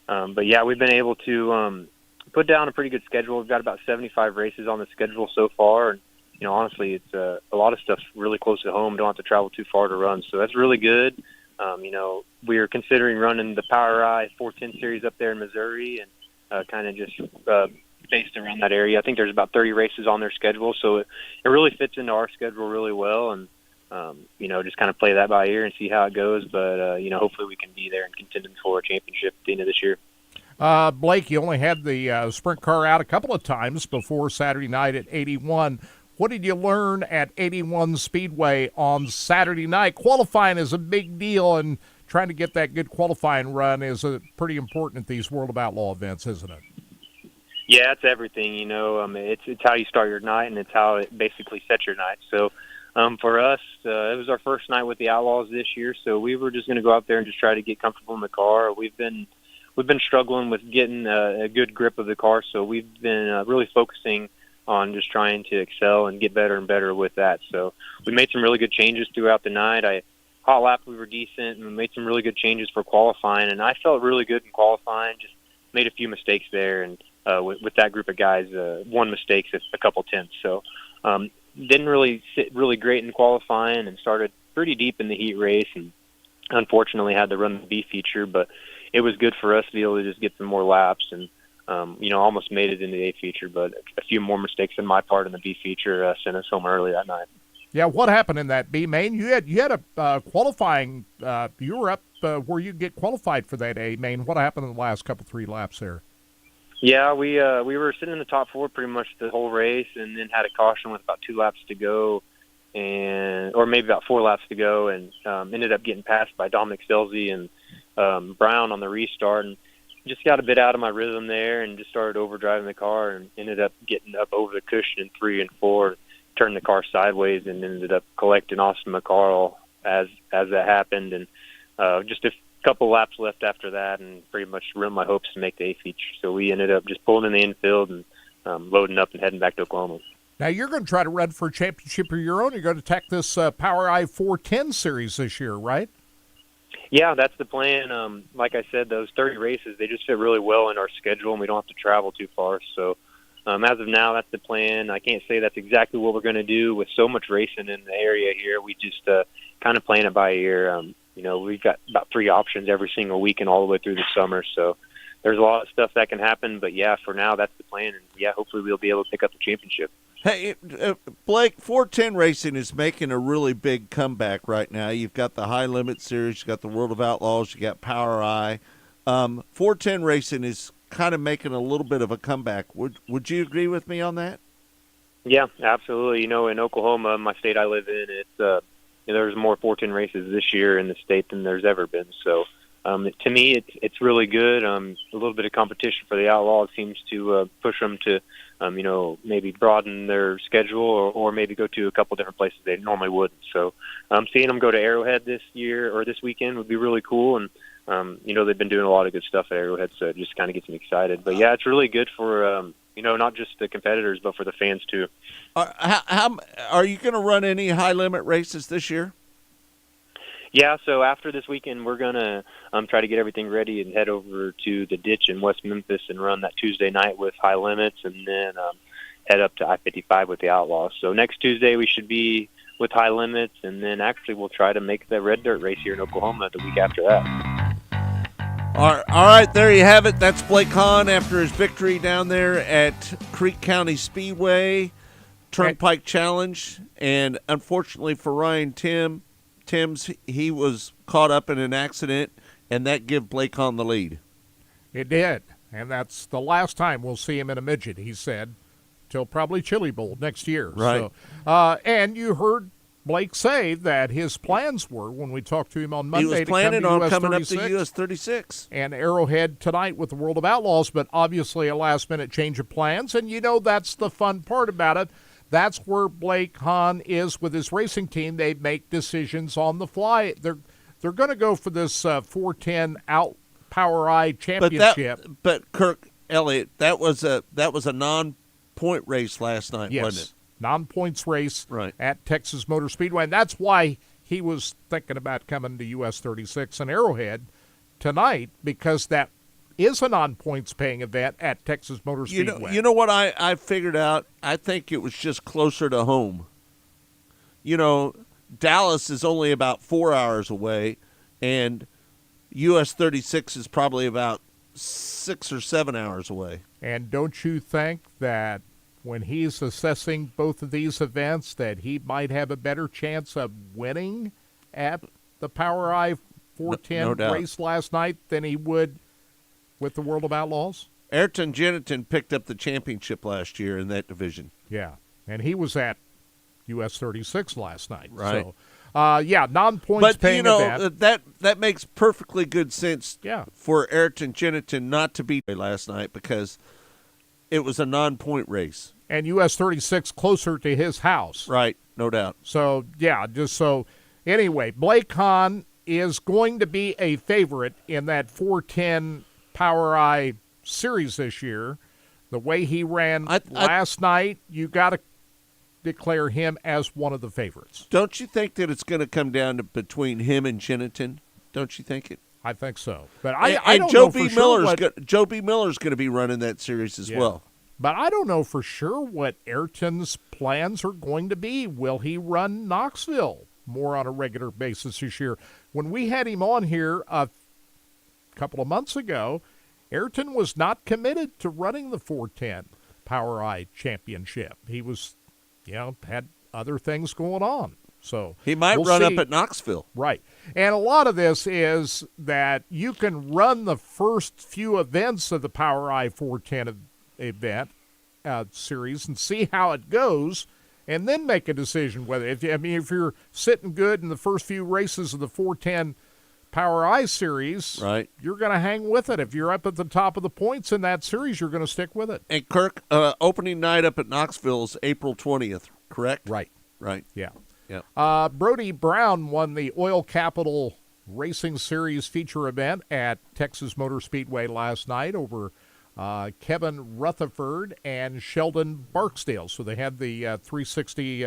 But yeah, we've been able to put down a pretty good schedule. We've got about 75 races on the schedule so far. And, honestly, it's a lot of stuff's really close to home. Don't have to travel too far to run. So that's really good. We're considering running the Power Eye 410 series up there in Missouri and kind of just based around that area. I think there's about 30 races on their schedule. So it really fits into our schedule really well. And, just kind of play that by ear and see how it goes. But, hopefully we can be there and contending for a championship at the end of this year. Blake, you only had the sprint car out a couple of times before Saturday night at 81. What did you learn at 81 Speedway on Saturday night? Qualifying is a big deal, and trying to get that good qualifying run is pretty important at these World of Outlaw events, isn't it? Yeah, it's everything, it's how you start your night, and it's how it basically sets your night. So for us, it was our first night with the Outlaws this year, so we were just going to go out there and just try to get comfortable in the car. We've been struggling with getting a good grip of the car, so we've been really focusing on just trying to excel and get better and better with that. So we made some really good changes throughout the night. Hot lap, we were decent, and we made some really good changes for qualifying, and I felt really good in qualifying, just made a few mistakes there, and with that group of guys, one mistake, a couple tenths. So didn't really sit really great in qualifying and started pretty deep in the heat race, and unfortunately had to run the B feature, but it was good for us to be able to just get some more laps and almost made it into the A feature, but a few more mistakes on my part in the B feature sent us home early that night. Yeah, what happened in that B main? You had a qualifying. You were up where you get qualified for that A main. What happened in the last three laps there? Yeah, we were sitting in the top four pretty much the whole race, and then had a caution with about 2 laps to go, or maybe about 4 laps to go, and ended up getting passed by Dominic Stelzy and Brown on the restart, and just got a bit out of my rhythm there and just started overdriving the car and ended up getting up over the cushion in 3 and 4, turned the car sideways and ended up collecting Austin McCarl as that happened. And just a couple laps left after that and pretty much ruined my hopes to make the A feature. So we ended up just pulling in the infield and loading up and heading back to Oklahoma. Now you're going to try to run for a championship of your own. You're going to attack this Power Eye 410 series this year, right? Yeah, that's the plan. Like I said, those 30 races, they just fit really well in our schedule, and we don't have to travel too far. So as of now, that's the plan. I can't say that's exactly what we're going to do with so much racing in the area here. We just kind of playing it by ear. We've got about 3 options every single week and all the way through the summer. So there's a lot of stuff that can happen. But, yeah, for now, that's the plan. And, yeah, hopefully we'll be able to pick up the championship. Hey, Blake, 410 Racing is making a really big comeback right now. You've got the High Limit Series, you've got the World of Outlaws, you got Power Eye. 410 Racing is kind of making a little bit of a comeback. Would you agree with me on that? Yeah, absolutely. In Oklahoma, my state I live in, it's there's more 410 races this year in the state than there's ever been. So to me, it's really good. A little bit of competition for the Outlaws seems to push them to maybe broaden their schedule or maybe go to a couple different places they normally wouldn't. So seeing them go to Arrowhead this year or this weekend would be really cool. And they've been doing a lot of good stuff at Arrowhead, so it just kind of gets me excited. But yeah, it's really good for not just the competitors, but for the fans too. How are you going to run any high limit races this year? Yeah, so after this weekend, we're going to try to get everything ready and head over to the ditch in West Memphis and run that Tuesday night with high limits, and then head up to I-55 with the Outlaws. So next Tuesday we should be with high limits, and then actually we'll try to make the red dirt race here in Oklahoma the week after that. All right, there you have it. That's Blake Hahn after his victory down there at Creek County Speedway, Turnpike Challenge. And unfortunately for Ryan Timms, he was caught up in an accident, and that gave Blake Hahn the lead. It did, and that's the last time we'll see him in a midget, he said, till probably Chili Bowl next year. Right. So, and you heard Blake say that his plans were, when we talked to him on Monday, he was planning to come to on US coming 36 up to US 36 and Arrowhead tonight with the World of Outlaws, but obviously a last-minute change of plans, and that's the fun part about it. That's where Blake Hahn is with his racing team. They make decisions on the fly. They're going to go for this 410 out Power I championship. But Kirk Elliott, that was a non-point race last night, yes. wasn't it? Non-points race right. at Texas Motor Speedway, and that's why he was thinking about coming to US 36 and Arrowhead tonight, because that is a non-points paying event at Texas Motor Speedway. You know what I figured out? I think it was just closer to home. Dallas is only about 4 hours away, and US 36 is probably about 6 or 7 hours away. And don't you think that when he's assessing both of these events that he might have a better chance of winning at the Power I 410 no race last night than he would with the World of Outlaws? Ayrton Gennington picked up the championship last year in that division. Yeah, and he was at US 36 last night. Right. So, non-points paying event. That makes perfectly good sense for Ayrton Gennington not to be last night because it was a non-point race. And US 36 closer to his house. Right, no doubt. So, anyway, Blake Hahn is going to be a favorite in that 410 Power I series this year. The way he ran last night, you got to declare him as one of the favorites. Don't you think that it's going to come down to between him and Gennington? Don't you think it? I think so. But I don't know for sure. Joe B. Miller's going to be running that series as well. But I don't know for sure what Ayrton's plans are going to be. Will he run Knoxville more on a regular basis this year? When we had him on here a couple of months ago, Ayrton was not committed to running the 410 Power I championship. He was, had other things going on. So he might run up at Knoxville. Right. And a lot of this is that you can run the first few events of the Power I 410 event series and see how it goes, and then make a decision whether if you're sitting good in the first few races of the 410 Power I series, right, you're going to hang with it. If you're up at the top of the points in that series, you're going to stick with it. And Kirk, opening night up at Knoxville is April 20th, correct? Right. Yeah. Brody Brown won the Oil Capital Racing Series feature event at Texas Motor Speedway last night over Kevin Rutherford and Sheldon Barksdale. So they had the 360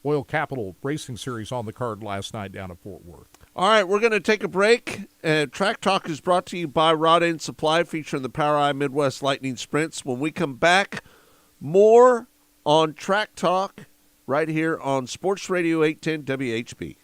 Oil Capital Racing Series on the card last night down at Fort Worth. All right, we're going to take a break. Track Talk is brought to you by Rod End Supply, featuring the Power I Midwest Lightning Sprints. When we come back, more on Track Talk right here on Sports Radio 810 WHB.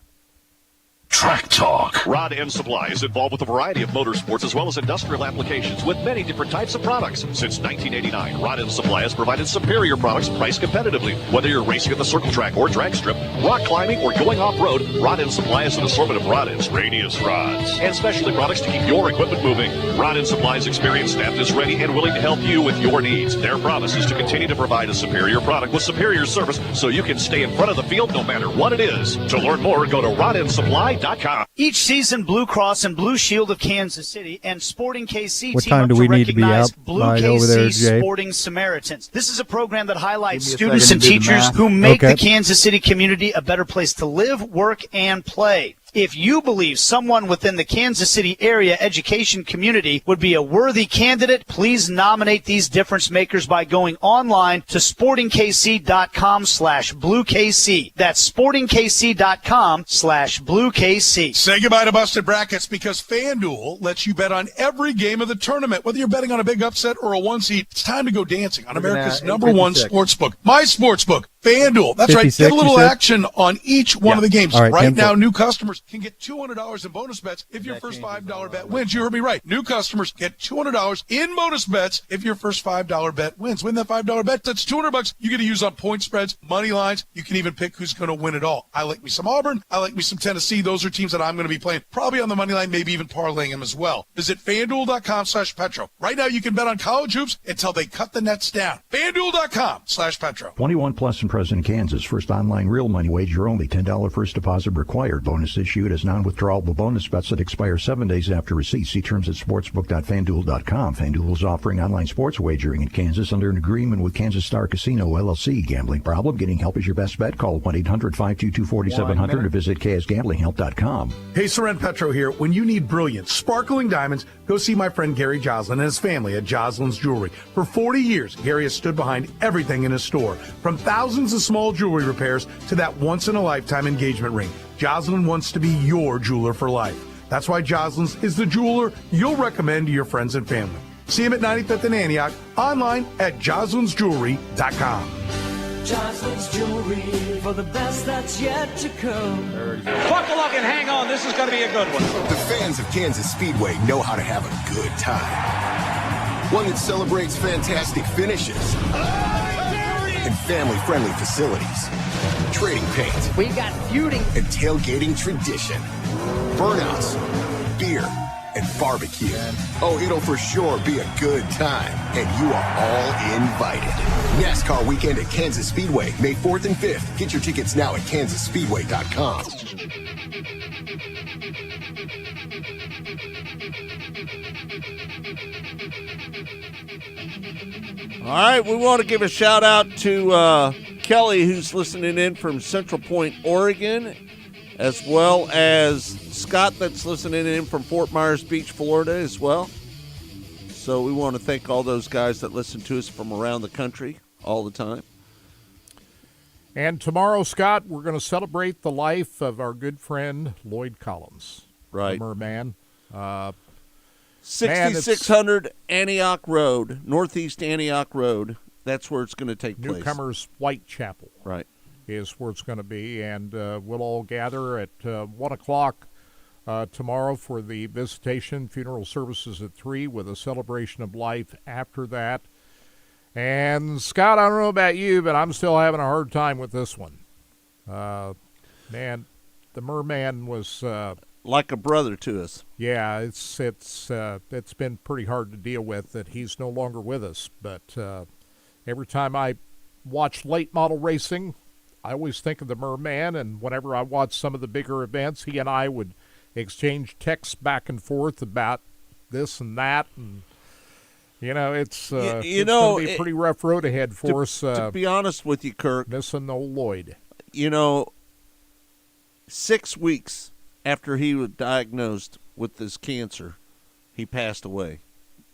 Track Talk. Rod End Supply is involved with a variety of motorsports as well as industrial applications with many different types of products. Since 1989, Rod End Supply has provided superior products priced competitively. Whether you're racing at the circle track or drag strip, rock climbing, or going off-road, Rod End Supply has an assortment of rod ends, radius rods, and specialty products to keep your equipment moving. Rod End Supply's experienced staff is ready and willing to help you with your needs. Their promise is to continue to provide a superior product with superior service so you can stay in front of the field no matter what it is. To learn more, go to rodendsupply.com. Each season, Blue Cross and Blue Shield of Kansas City and Sporting KC What team time up do to we need to be recognize out Blue by KC over there, Jay? Sporting Samaritans. This is a program that highlights Give me a students second and to do the teachers math. who make Okay. the Kansas City community a better place to live, work, and play. If you believe someone within the Kansas City area education community would be a worthy candidate, please nominate these difference makers by going online to sportingkc.com/bluekc. That's sportingkc.com/bluekc. Say goodbye to busted brackets because FanDuel lets you bet on every game of the tournament. Whether you're betting on a big upset or a one seed, it's time to go dancing on America's number one sportsbook, my sportsbook, FanDuel. That's right. 56, Get a little you said? action on each one of the games. All right, Right 10 now, foot. new customers can get $200 in bonus bets if your first $5 bet wins. You heard me right. New customers get $200 in bonus bets if your first $5 bet wins. Win that $5 bet, that's $200 you get to use on point spreads, money lines. You can even pick who's going to win it all. I like me some Auburn. I like me some Tennessee. Those are teams that I'm going to be playing, probably on the money line, maybe even parlaying them as well. Visit FanDuel.com/Petro. Right now, you can bet on college hoops until they cut the nets down. FanDuel.com/Petro. 21 plus and present in Kansas. First online real money wager only. $10 first deposit required. Bonus issued as non-withdrawable bonus bets that expire 7 days after receipt. See terms at sportsbook.fanduel.com. FanDuel is offering online sports wagering in Kansas under an agreement with Kansas Star Casino, LLC. Gambling problem? Getting help is your best bet. Call 1-800-522-4700 or visit ksgamblinghelp.com. Hey, Soren Petro here. When you need brilliant, sparkling diamonds, go see my friend Gary Joslin and his family at Joslin's Jewelry. For 40 years, Gary has stood behind everything in his store, from thousands of small jewelry repairs to that once-in-a-lifetime engagement ring. Joslin wants to be your jeweler for life. That's why Joslin's is the jeweler you'll recommend to your friends and family. See him at 95th and Antioch, online at joslinsjewelry.com. Joslin's Jewelry for the best that's yet to come. Buckle up and hang on. This is going to be a good one. The fans of Kansas Speedway know how to have a good time. One that celebrates fantastic finishes and family-friendly facilities. Trading paint. We got feuding and tailgating tradition. Burnouts, beer, and barbecue. Oh, it'll for sure be a good time, and you are all invited. NASCAR weekend at Kansas Speedway, May 4th and 5th. Get your tickets now at kansasspeedway.com. All right, we want to give a shout out to Kelly, who's listening in from Central Point, Oregon, as well as Scott, that's listening in from Fort Myers Beach, Florida, as well. So we want to thank all those guys that listen to us from around the country all the time. And tomorrow, Scott, we're going to celebrate the life of our good friend Lloyd Collins, right? The Merman. 6600 Antioch Road, Northeast Antioch Road. That's where it's going to take place. Newcomers Whitechapel. Right. Is where it's going to be. And we'll all gather at 1 o'clock tomorrow for the visitation, funeral services at 3 with a celebration of life after that. And, Scott, I don't know about you, but I'm still having a hard time with this one. Man, the Merman was... like a brother to us. Yeah, it's been pretty hard to deal with that he's no longer with us. But every time I watch late model racing, I always think of the Merman. And whenever I watch some of the bigger events, he and I would exchange texts back and forth about this and that. And you know, it's going to be a pretty rough road ahead for us. To be honest with you, Kirk, missing old Lloyd. You know, 6 weeks after he was diagnosed with this cancer, he passed away.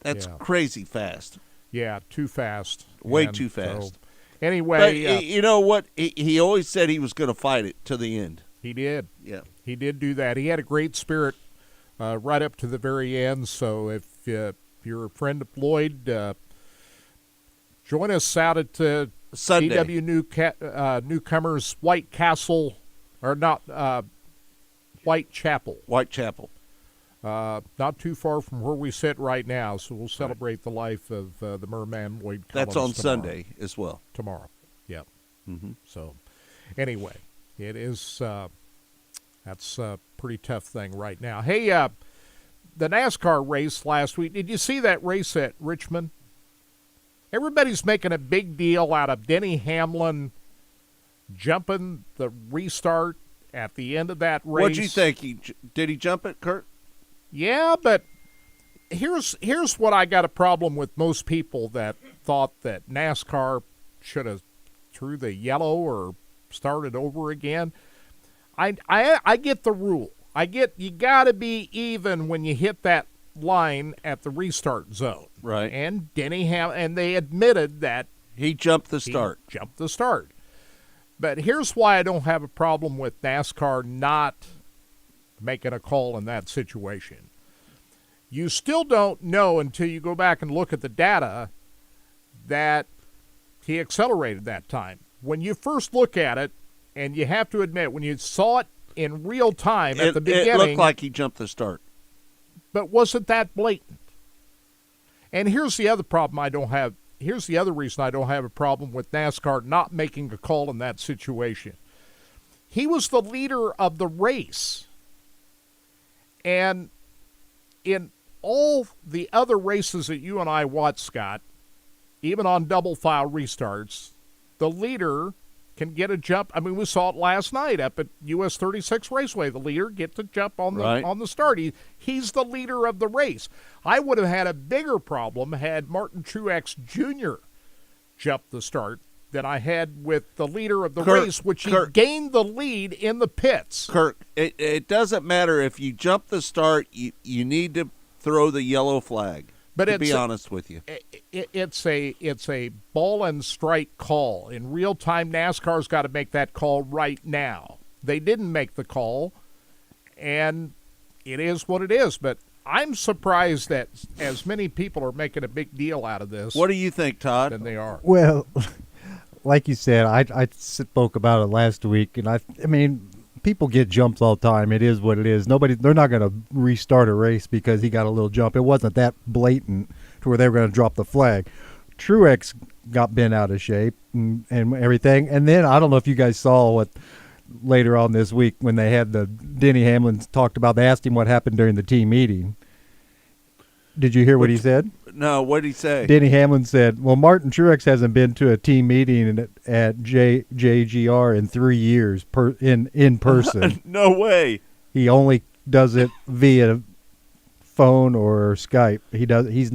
That's crazy fast. Yeah, too fast. Way too fast. So, anyway. But you know what? He always said he was going to fight it to the end. He did. Yeah. He did do that. He had a great spirit right up to the very end. So if you're a friend of Lloyd, join us out at Sunday. DW Newcomers White Castle, or not... Whitechapel. Whitechapel. Not too far from where we sit right now, so we'll celebrate the life of the Merman Lloyd Collins. That's on tomorrow. Sunday as well. Tomorrow, yep. Mm-hmm. So, anyway, it is that's a pretty tough thing right now. Hey, the NASCAR race last week, did you see that race at Richmond? Everybody's making a big deal out of Denny Hamlin jumping the restart at the end of that race. What'd you think? Did he jump it, Kurt? Yeah, but here's what I got a problem with most people that thought that NASCAR should have threw the yellow or started over again. I get the rule. I get you got to be even when you hit that line at the restart zone. Right. And Denny and they admitted that he jumped the start. But here's why I don't have a problem with NASCAR not making a call in that situation. You still don't know until you go back and look at the data that he accelerated that time. When you first look at it, and you have to admit, when you saw it in real time at the beginning, it looked like he jumped the start. But wasn't that blatant? And here's the other problem I don't have. Here's the other reason I don't have a problem with NASCAR not making a call in that situation. He was the leader of the race. And in all the other races that you and I watch, Scott, even on double file restarts, the leader can get a jump. I mean, we saw it last night up at US 36 Raceway. The leader gets a jump on the start. He's the leader of the race. I would have had a bigger problem had Martin Truex Jr. jumped the start than I had with the leader of the race, which he gained the lead in the pits. Kirk, it doesn't matter if you jump the start. You need to throw the yellow flag. But to be honest with you, it's a ball and strike call. In real time, NASCAR's got to make that call right now. They didn't make the call, and it is what it is. But I'm surprised that as many people are making a big deal out of this. What do you think, Todd? Than they are. Well, like you said, I spoke about it last week, and I mean, people get jumps all the time. It is what it is. They're not going to restart a race because he got a little jump. It wasn't that blatant to where they were going to drop the flag. Truex got bent out of shape and everything. And then I don't know if you guys saw what later on this week when they had the Denny Hamlin talked about. They asked him what happened during the team meeting. Did you hear what he said? No, what did he say? Denny Hamlin said, well, Martin Truex hasn't been to a team meeting at JGR in 3 years in person. No way. He only does it via phone or Skype. He's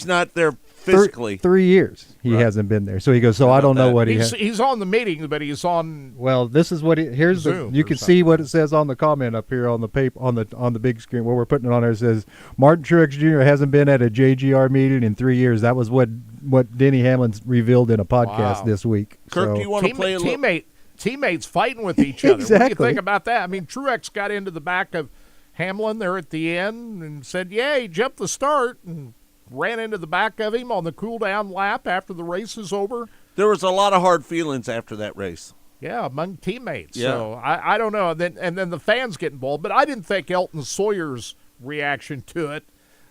not there physically. 3 years he hasn't been there. So he goes, so I don't know what he's on the meetings, but he's on. Well, this is what here's Zoom you can see what it says on the comment up here on the paper on the big screen where we're putting it on there. It says Martin Truex Jr. hasn't been at a JGR meeting in 3 years. That was what Denny Hamlin revealed in a podcast this week. Kirk, do you want to play a little? Teammates fighting with each other. Exactly. What do you think about that? I mean, Truex got into the back of Hamlin there at the end and said, yeah, he jumped the start and ran into the back of him on the cool-down lap after the race is over. There was a lot of hard feelings after that race. Yeah, among teammates. Yeah. So I don't know. And then the fans get involved. But I didn't think Elton Sawyer's reaction to it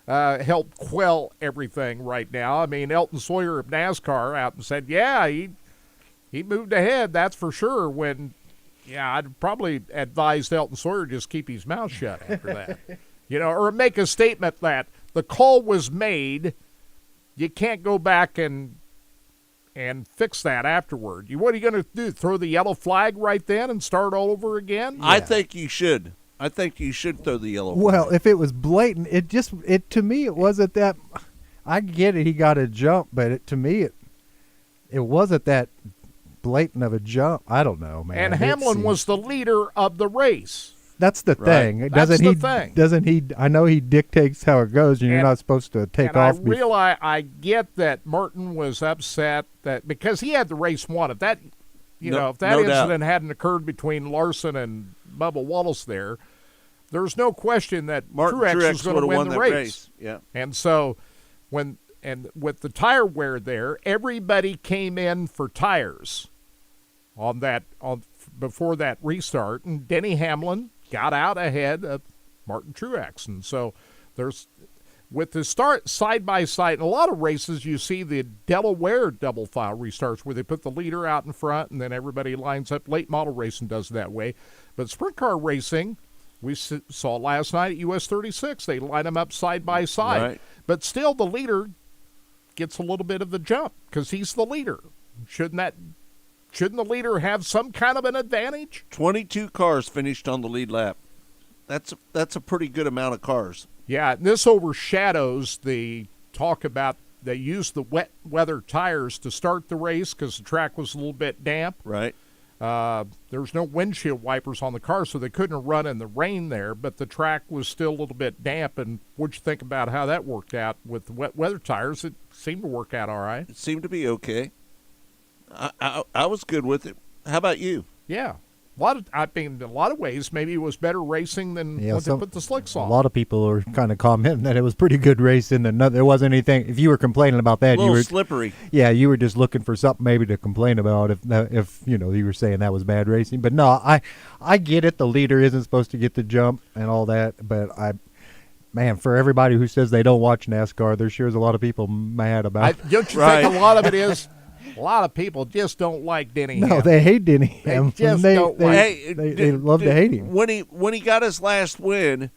helped quell everything right now. I mean, Elton Sawyer of NASCAR out and said, yeah, he moved ahead, that's for sure, when, I'd probably advise Elton Sawyer just keep his mouth shut after that. Or make a statement that the call was made. You can't go back and fix that afterward. What are you going to do? Throw the yellow flag right then and start all over again? I think you should. I think you should throw the yellow flag. Well, if it was blatant, to me it wasn't that. I get it, he got a jump, but to me it wasn't that blatant of a jump. I don't know, man. And Hamlin was the leader of the race. That's the thing. That's Doesn't the he? thing. Doesn't he? I know he dictates how it goes, and you're not supposed to take off. I get that Martin was upset that because he had the race won. If that, if that incident hadn't occurred between Larson and Bubba Wallace there's no question that Truex was going to win the race. Yeah. And so with the tire wear there, everybody came in for tires before that restart, and Denny Hamlin got out ahead of Martin Truex. And so there's, with the start side by side, in a lot of races you see the Delaware double file restarts where they put the leader out in front and then everybody lines up. Late model racing does that way. But sprint car racing, we saw last night at US 36, they line them up side by side. Right. But still the leader gets a little bit of the jump because he's the leader. Shouldn't the leader have some kind of an advantage? 22 cars finished on the lead lap. That's a pretty good amount of cars. Yeah, and this overshadows the talk about they used the wet weather tires to start the race because the track was a little bit damp. Right. There was no windshield wipers on the car, so they couldn't run in the rain there, but the track was still a little bit damp. And what'd you think about how that worked out with the wet weather tires? It seemed to work out all right. It seemed to be okay. I was good with it. How about you? Yeah. In a lot of ways, maybe it was better racing than when they put the slicks on. A lot of people are kind of commenting that it was pretty good racing, and there wasn't anything. If you were complaining about that, A you little were slippery. Yeah, you were just looking for something maybe to complain about if you were saying that was bad racing. But no, I get it. The leader isn't supposed to get the jump and all that, but man, for everybody who says they don't watch NASCAR, there sure is a lot of people mad about it. Don't you think a lot of it is? A lot of people just don't like Denny No, Hamlin. they hate Denny They Hamlin. just They love to hate him. When he got his last win,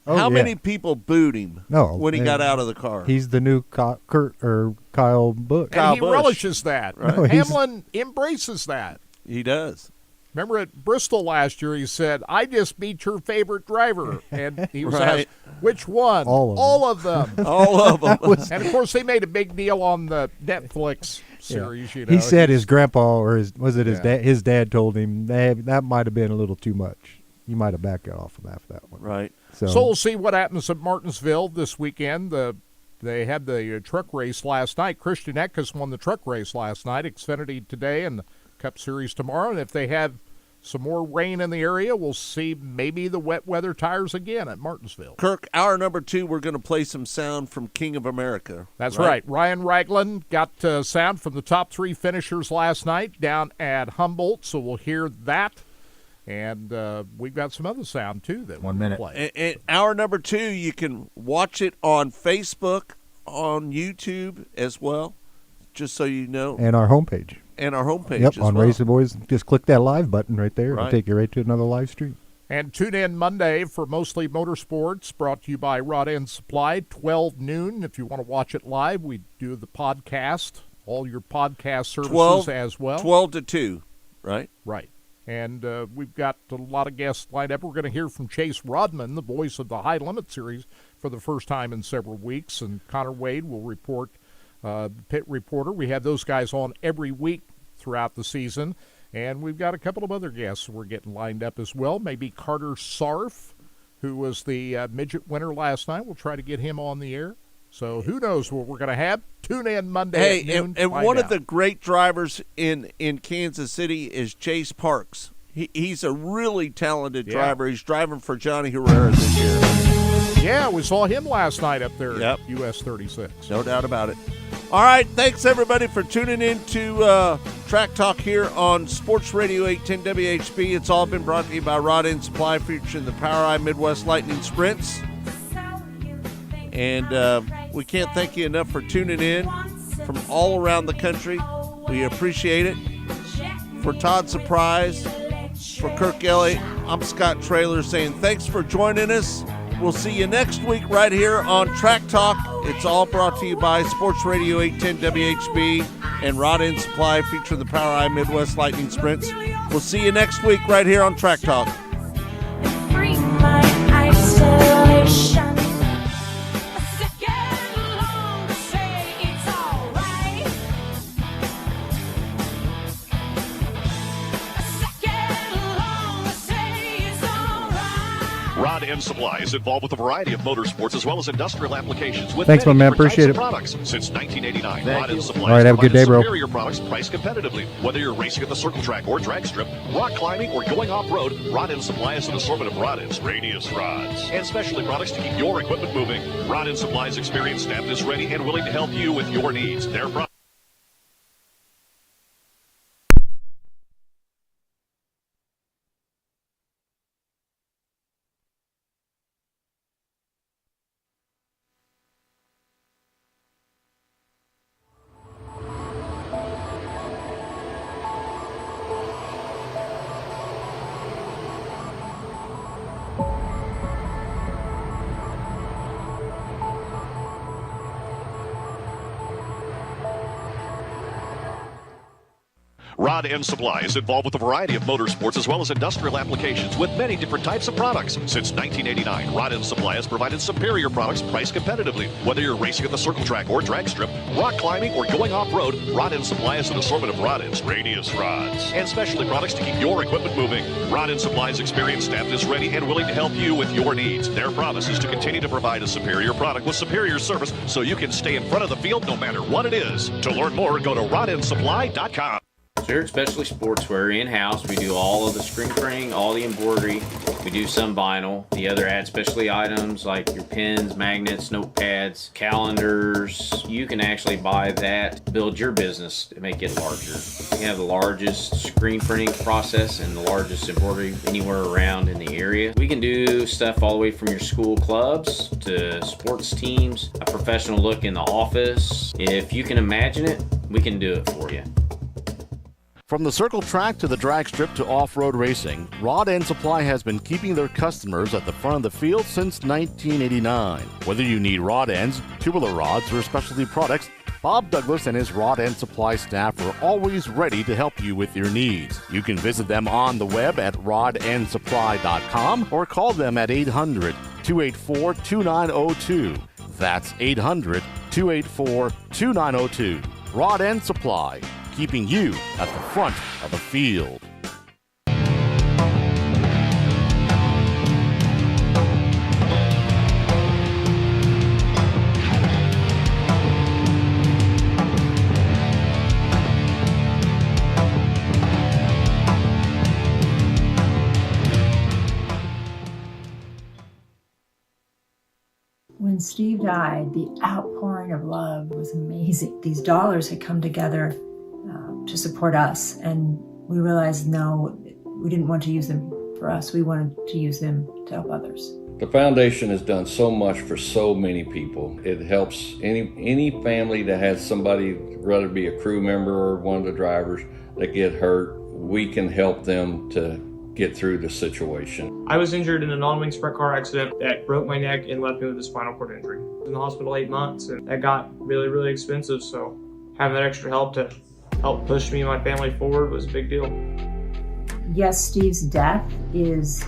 Oh, how yeah. many people booed him when he and got out of the car? He's the new Kyle Busch. And he relishes that. Right. No, he's- Hamlin embraces that. He does. Remember at Bristol last year, he said, "I just beat your favorite driver," and he was Right. asked, "Which one?" All of them. All of them. And of course, they made a big deal on the Netflix series. He said his grandpa or his Yeah. dad. His dad told him that might have been a little too much. You might have backed off from after that one. Right. So we'll see what happens at Martinsville this weekend. They had the truck race last night. Christian Eckes won the truck race last night. Xfinity today and the Cup Series tomorrow. And if they have some more rain in the area, we'll see maybe the wet weather tires again at Martinsville. Kirk, hour number 2, we're going to play some sound from King of America. That's right. Ryan Ragland got sound from the top 3 finishers last night down at Humboldt, so we'll hear that. And we've got some other sound, too, that we're going to play. And hour number 2, you can watch it on Facebook, on YouTube as well, just so you know. And our homepage. And our homepage Yep, as on well. Race the Boys. Just click that live button right there. Right. It'll take you right to another live stream. And tune in Monday for Mostly Motorsports, brought to you by Rod End Supply, 12 noon. If you want to watch it live, we do the podcast, all your podcast services as well. 12 to 2, right? Right. And we've got a lot of guests lined up. We're going to hear from Chase Rodman, the voice of the High Limit Series, for the first time in several weeks. And Connor Wade will report, the pit reporter. We have those guys on every week throughout the season. And we've got a couple of other guests we're getting lined up as well. Maybe Carter Sarf, who was the midget winner last night. We'll try to get him on the air. So who knows what we're going to have. Tune in Monday at noon. and one of the great drivers in Kansas City is Chase Parks. He's a really talented driver. He's driving for Johnny Herrera this year. Yeah, we saw him last night up there at US 36. No doubt about it. All right, thanks everybody for tuning in to Track Talk here on Sports Radio 810 WHB. It's all been brought to you by Rod End Supply, featuring the POWRi Midwest Lightning Sprints. And we can't thank you enough for tuning in from all around the country. We appreciate it. For Todd Surprise, for Kirk Elliott, I'm Scott Traylor saying thanks for joining us. We'll see you next week right here on Track Talk. It's all brought to you by Sports Radio 810 WHB and Rod End Supply, featuring the POWRi Midwest Lightning Sprints. We'll see you next week right here on Track Talk. Free my isolation. Rod End Supply is involved with a variety of motorsports as well as industrial applications with Thanks, many my man. different Appreciate types it. of products. Since 1989, Thank Rod you. End Supply All right, have a good day, bro. superior products priced competitively. Whether you're racing at the circle track or drag strip, rock climbing, or going off-road, Rod End Supply is an assortment of rod ends, radius rods, and specialty products to keep your equipment moving. Rod End Supply's experienced staff is ready and willing to help you with your needs. Their products Rod End Supply is involved with a variety of motorsports as well as industrial applications with many different types of products. Since 1989, Rod End Supply has provided superior products priced competitively. Whether you're racing at the circle track or drag strip, rock climbing, or going off-road, Rod End Supply has an assortment of rod ends, radius rods, and specialty products to keep your equipment moving. Rod End Supply's experienced staff is ready and willing to help you with your needs. Their promise is to continue to provide a superior product with superior service so you can stay in front of the field no matter what it is. To learn more, go to rodendsupply.com. Spirit Specialty Sportswear in-house. We do all of the screen printing, all the embroidery. We do some vinyl. The other add specialty items like your pens, magnets, notepads, calendars. You can actually buy that, build your business to make it larger. We have the largest screen printing process and the largest embroidery anywhere around in the area. We can do stuff all the way from your school clubs to sports teams, a professional look in the office. If you can imagine it, we can do it for you. From the circle track to the drag strip to off-road racing, Rod End Supply has been keeping their customers at the front of the field since 1989. Whether you need rod ends, tubular rods, or specialty products, Bob Douglas and his Rod End Supply staff are always ready to help you with your needs. You can visit them on the web at rodendsupply.com or call them at 800-284-2902. That's 800-284-2902. Rod End Supply, keeping you at the front of the field. When Steve died, the outpouring of love was amazing. These dollars had come together to support us, and we realized, no, we didn't want to use them for us. We wanted to use them to help others. The foundation has done so much for so many people. It helps any family that has somebody, whether it be a crew member or one of the drivers, that get hurt. We can help them to get through the situation. I was injured in a non-wing sprint car accident that broke my neck and left me with a spinal cord injury. I was in the hospital 8 months, and that got really, really expensive, so having that extra help to help push me and my family forward was a big deal. Yes, Steve's death is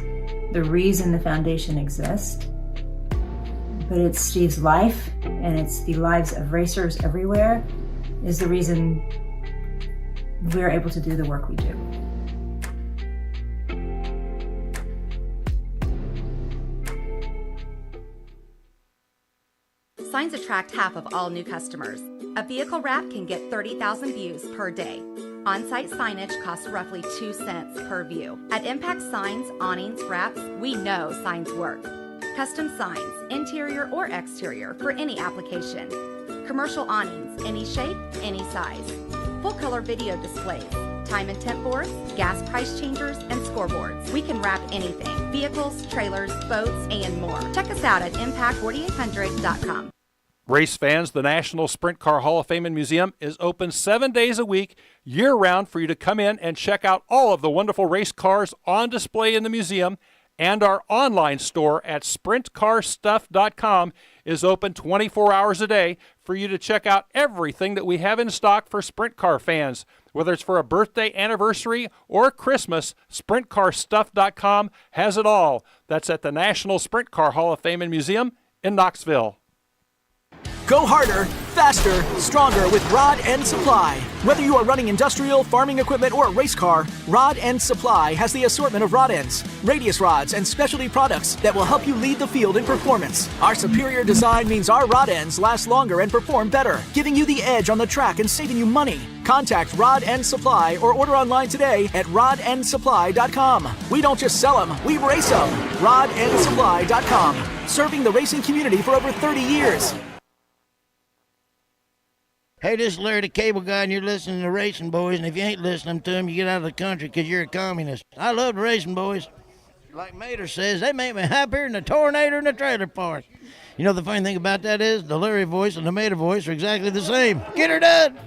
the reason the foundation exists, but it's Steve's life, and it's the lives of racers everywhere, is the reason we're able to do the work we do. Signs attract half of all new customers. A vehicle wrap can get 30,000 views per day. On-site signage costs roughly 2 cents per view. At Impact Signs, Awnings, Wraps, we know signs work. Custom signs, interior or exterior, for any application. Commercial awnings, any shape, any size. Full-color video displays, time and temp boards, gas price changers, and scoreboards. We can wrap anything, vehicles, trailers, boats, and more. Check us out at impact4800.com. Race fans, the National Sprint Car Hall of Fame and Museum is open 7 days a week, year-round, for you to come in and check out all of the wonderful race cars on display in the museum, and our online store at sprintcarstuff.com is open 24 hours a day for you to check out everything that we have in stock for sprint car fans. Whether it's for a birthday, anniversary, or Christmas, sprintcarstuff.com has it all. That's at the National Sprint Car Hall of Fame and Museum in Knoxville. Go harder, faster, stronger with Rod End Supply. Whether you are running industrial, farming equipment, or a race car, Rod End Supply has the assortment of rod ends, radius rods, and specialty products that will help you lead the field in performance. Our superior design means our rod ends last longer and perform better, giving you the edge on the track and saving you money. Contact Rod End Supply or order online today at rodendsupply.com. We don't just sell them, we race them. rodendsupply.com. Serving the racing community for over 30 years. Hey, this is Larry the Cable Guy, and you're listening to Racing Boys, and if you ain't listening to them, you get out of the country because you're a communist. I love the Racing Boys. Like Mater says, they make me happier than a tornado in a trailer park. You know, the funny thing about that is the Larry voice and the Mater voice are exactly the same. Get her done!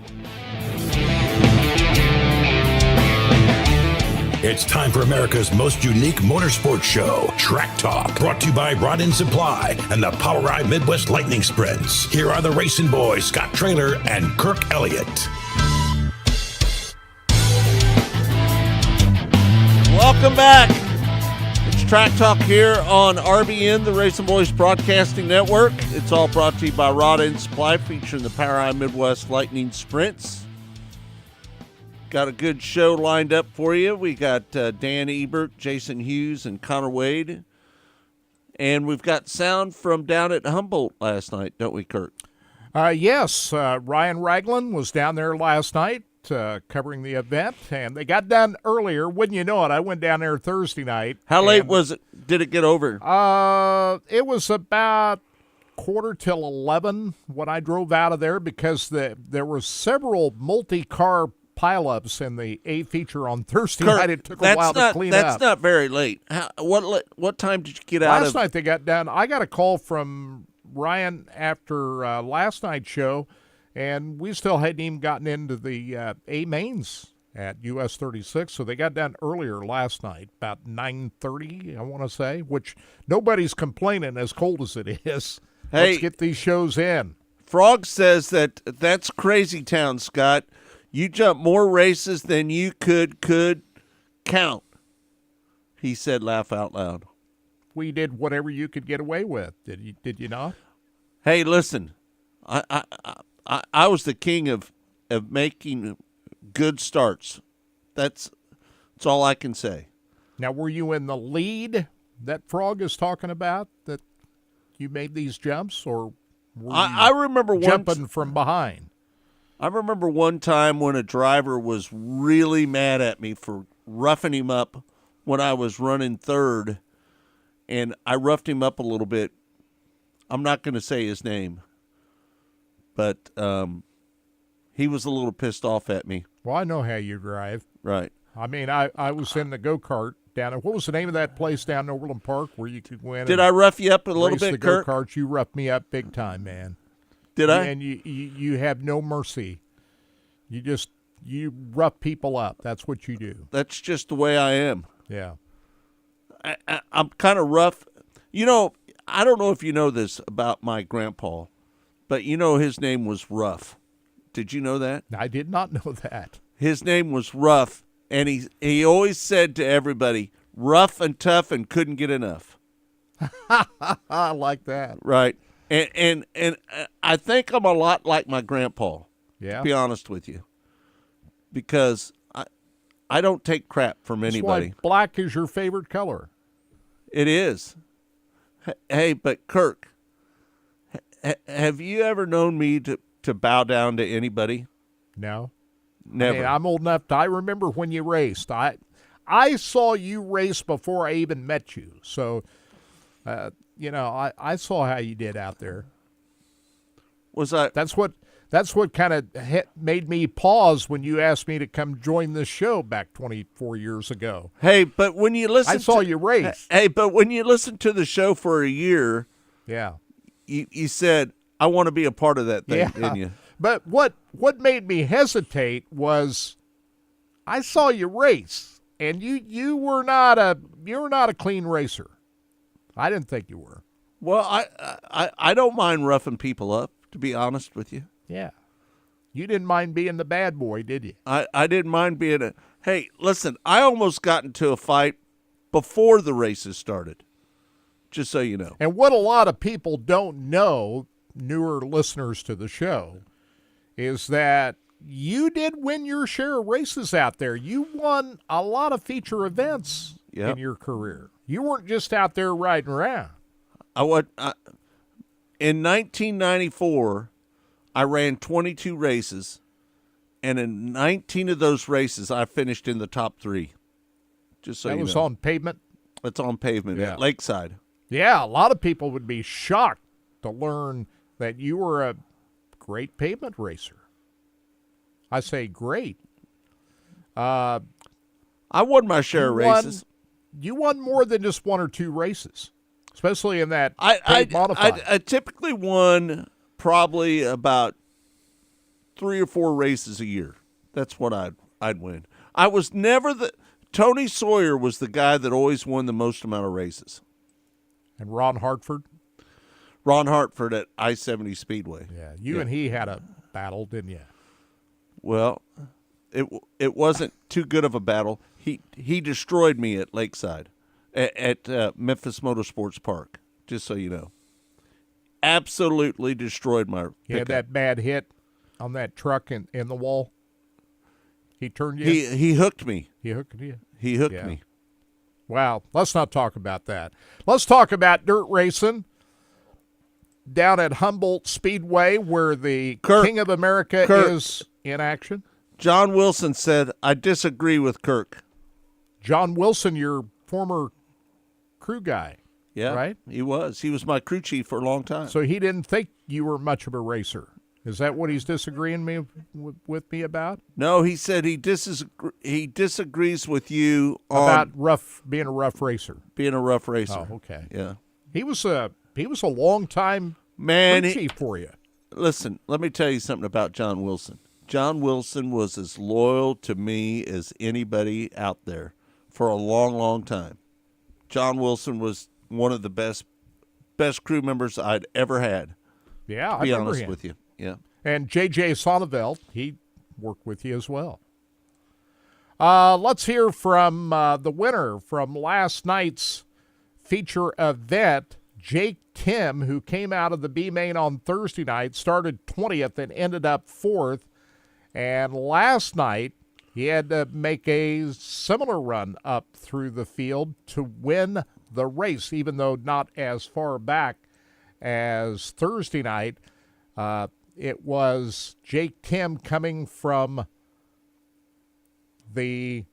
It's time for America's most unique motorsports show, Track Talk, brought to you by Rod End Supply and the Power Ride Midwest Lightning Sprints. Here are the Racing Boys, Scott Traylor and Kirk Elliott. Welcome back. It's Track Talk here on RBN, the Racing Boys Broadcasting Network. It's all brought to you by Rod End Supply, featuring the POWRi Midwest Lightning Sprints. Got a good show lined up for you. We got Dan Ebert, Jason Hughes, and Connor Wade. And we've got sound from down at Humboldt last night, don't we, Kirk? Yes. Ryan Ragland was down there last night covering the event, and they got done earlier. Wouldn't you know it, I went down there Thursday night. How late was it? Did it get over? It was about 11:45 when I drove out of there, because there were several multi-car pileups in the A feature on Thursday Kirk, night. It took a while to clean up. That's not very late. What time did you get out of? Last night they got done. I got a call from Ryan after last night's show, and we still hadn't even gotten into the A mains at US 36, so they got done earlier last night, about 9:30, I want to say, which nobody's complaining as cold as it is. Hey, let's get these shows in. Frog says that's crazy town, Scott. You jumped more races than you could count. He said, laugh out loud. We did whatever you could get away with. Did you not? Hey, listen, I was the king of making good starts. That's all I can say. Now, were you in the lead that Frog is talking about, that you made these jumps, or were I remember jumping from behind? I remember one time when a driver was really mad at me for roughing him up when I was running third, and I roughed him up a little bit. I'm not going to say his name, but he was a little pissed off at me. Well, I know how you drive. Right. I mean, I was in the go-kart down at, what was the name of that place down in Overland Park where you could win? Did I rough you up a little bit, the Kirk? Go-karts, you roughed me up big time, man. Did I? And you have no mercy. You rough people up. That's what you do. That's just the way I am. Yeah. I'm kind of rough. You know, I don't know if you know this about my grandpa, but you know his name was Rough. Did you know that? I did not know that. His name was Rough, and he always said to everybody, rough and tough and couldn't get enough. I like that. Right. And I think I'm a lot like my grandpa, yeah, to be honest with you, because I don't take crap from anybody. That's why black is your favorite color. It is. Hey, but Kirk, have you ever known me to bow down to anybody? No. Never. I mean, I'm old enough I remember when you raced. I saw you race before I even met you. So, I saw how you did out there. That's what kind of made me pause when you asked me to come join this show back 24 years ago. Hey, but when you listen, I saw you race. Hey, but when you listened to the show for a year, yeah, you said, I want to be a part of that thing, didn't you? But what made me hesitate was I saw you race, and you were not a clean racer. I didn't think you were. Well, I don't mind roughing people up, to be honest with you. Yeah. You didn't mind being the bad boy, did you? I didn't mind being hey, listen, I almost got into a fight before the races started, just so you know. And what a lot of people don't know, newer listeners to the show, is that you did win your share of races out there. You won a lot of feature events in your career. You weren't just out there riding around. In 1994, I ran 22 races, and in 19 of those races, I finished in the top 3. Just so you know. That was on pavement? It's on pavement at Lakeside. Yeah, a lot of people would be shocked to learn that you were a great pavement racer. I say great. I won my share of races. You won more than just one or two races, especially in that modified. I typically won probably about 3 or 4 races a year. That's what I'd win. I was never Tony Sawyer was the guy that always won the most amount of races. And Ron Hartford? Ron Hartford at I-70 Speedway. Yeah, you and he had a battle, didn't you? Well, it wasn't too good of a battle. He destroyed me at Lakeside, at Memphis Motorsports Park. Just so you know, absolutely destroyed my. He had that bad hit on that truck in the wall. He turned you. He hooked me. He hooked you. He hooked me. Wow. Let's not talk about that. Let's talk about dirt racing down at Humboldt Speedway, where the King of America is in action. John Wilson said, "I disagree with Kirk." John Wilson, your former crew guy. Yeah, right? He was. He was my crew chief for a long time. So he didn't think you were much of a racer. Is that what he's disagreeing with me about? No, he said he disagrees with you on about being a rough racer. Being a rough racer. Oh, okay. Yeah. He was a long time crew chief for you. Listen, let me tell you something about John Wilson. John Wilson was as loyal to me as anybody out there for a long, long time. John Wilson was one of the best crew members I'd ever had. Yeah, to be I remember honest him. with you. Yeah. And J.J. Sonneveld, he worked with you as well. Let's hear from the winner from last night's feature event, Jake Tim, who came out of the B main on Thursday night, started 20th and ended up 4th. And last night, he had to make a similar run up through the field to win the race, even though not as far back as Thursday night. It was Jake Tim coming from the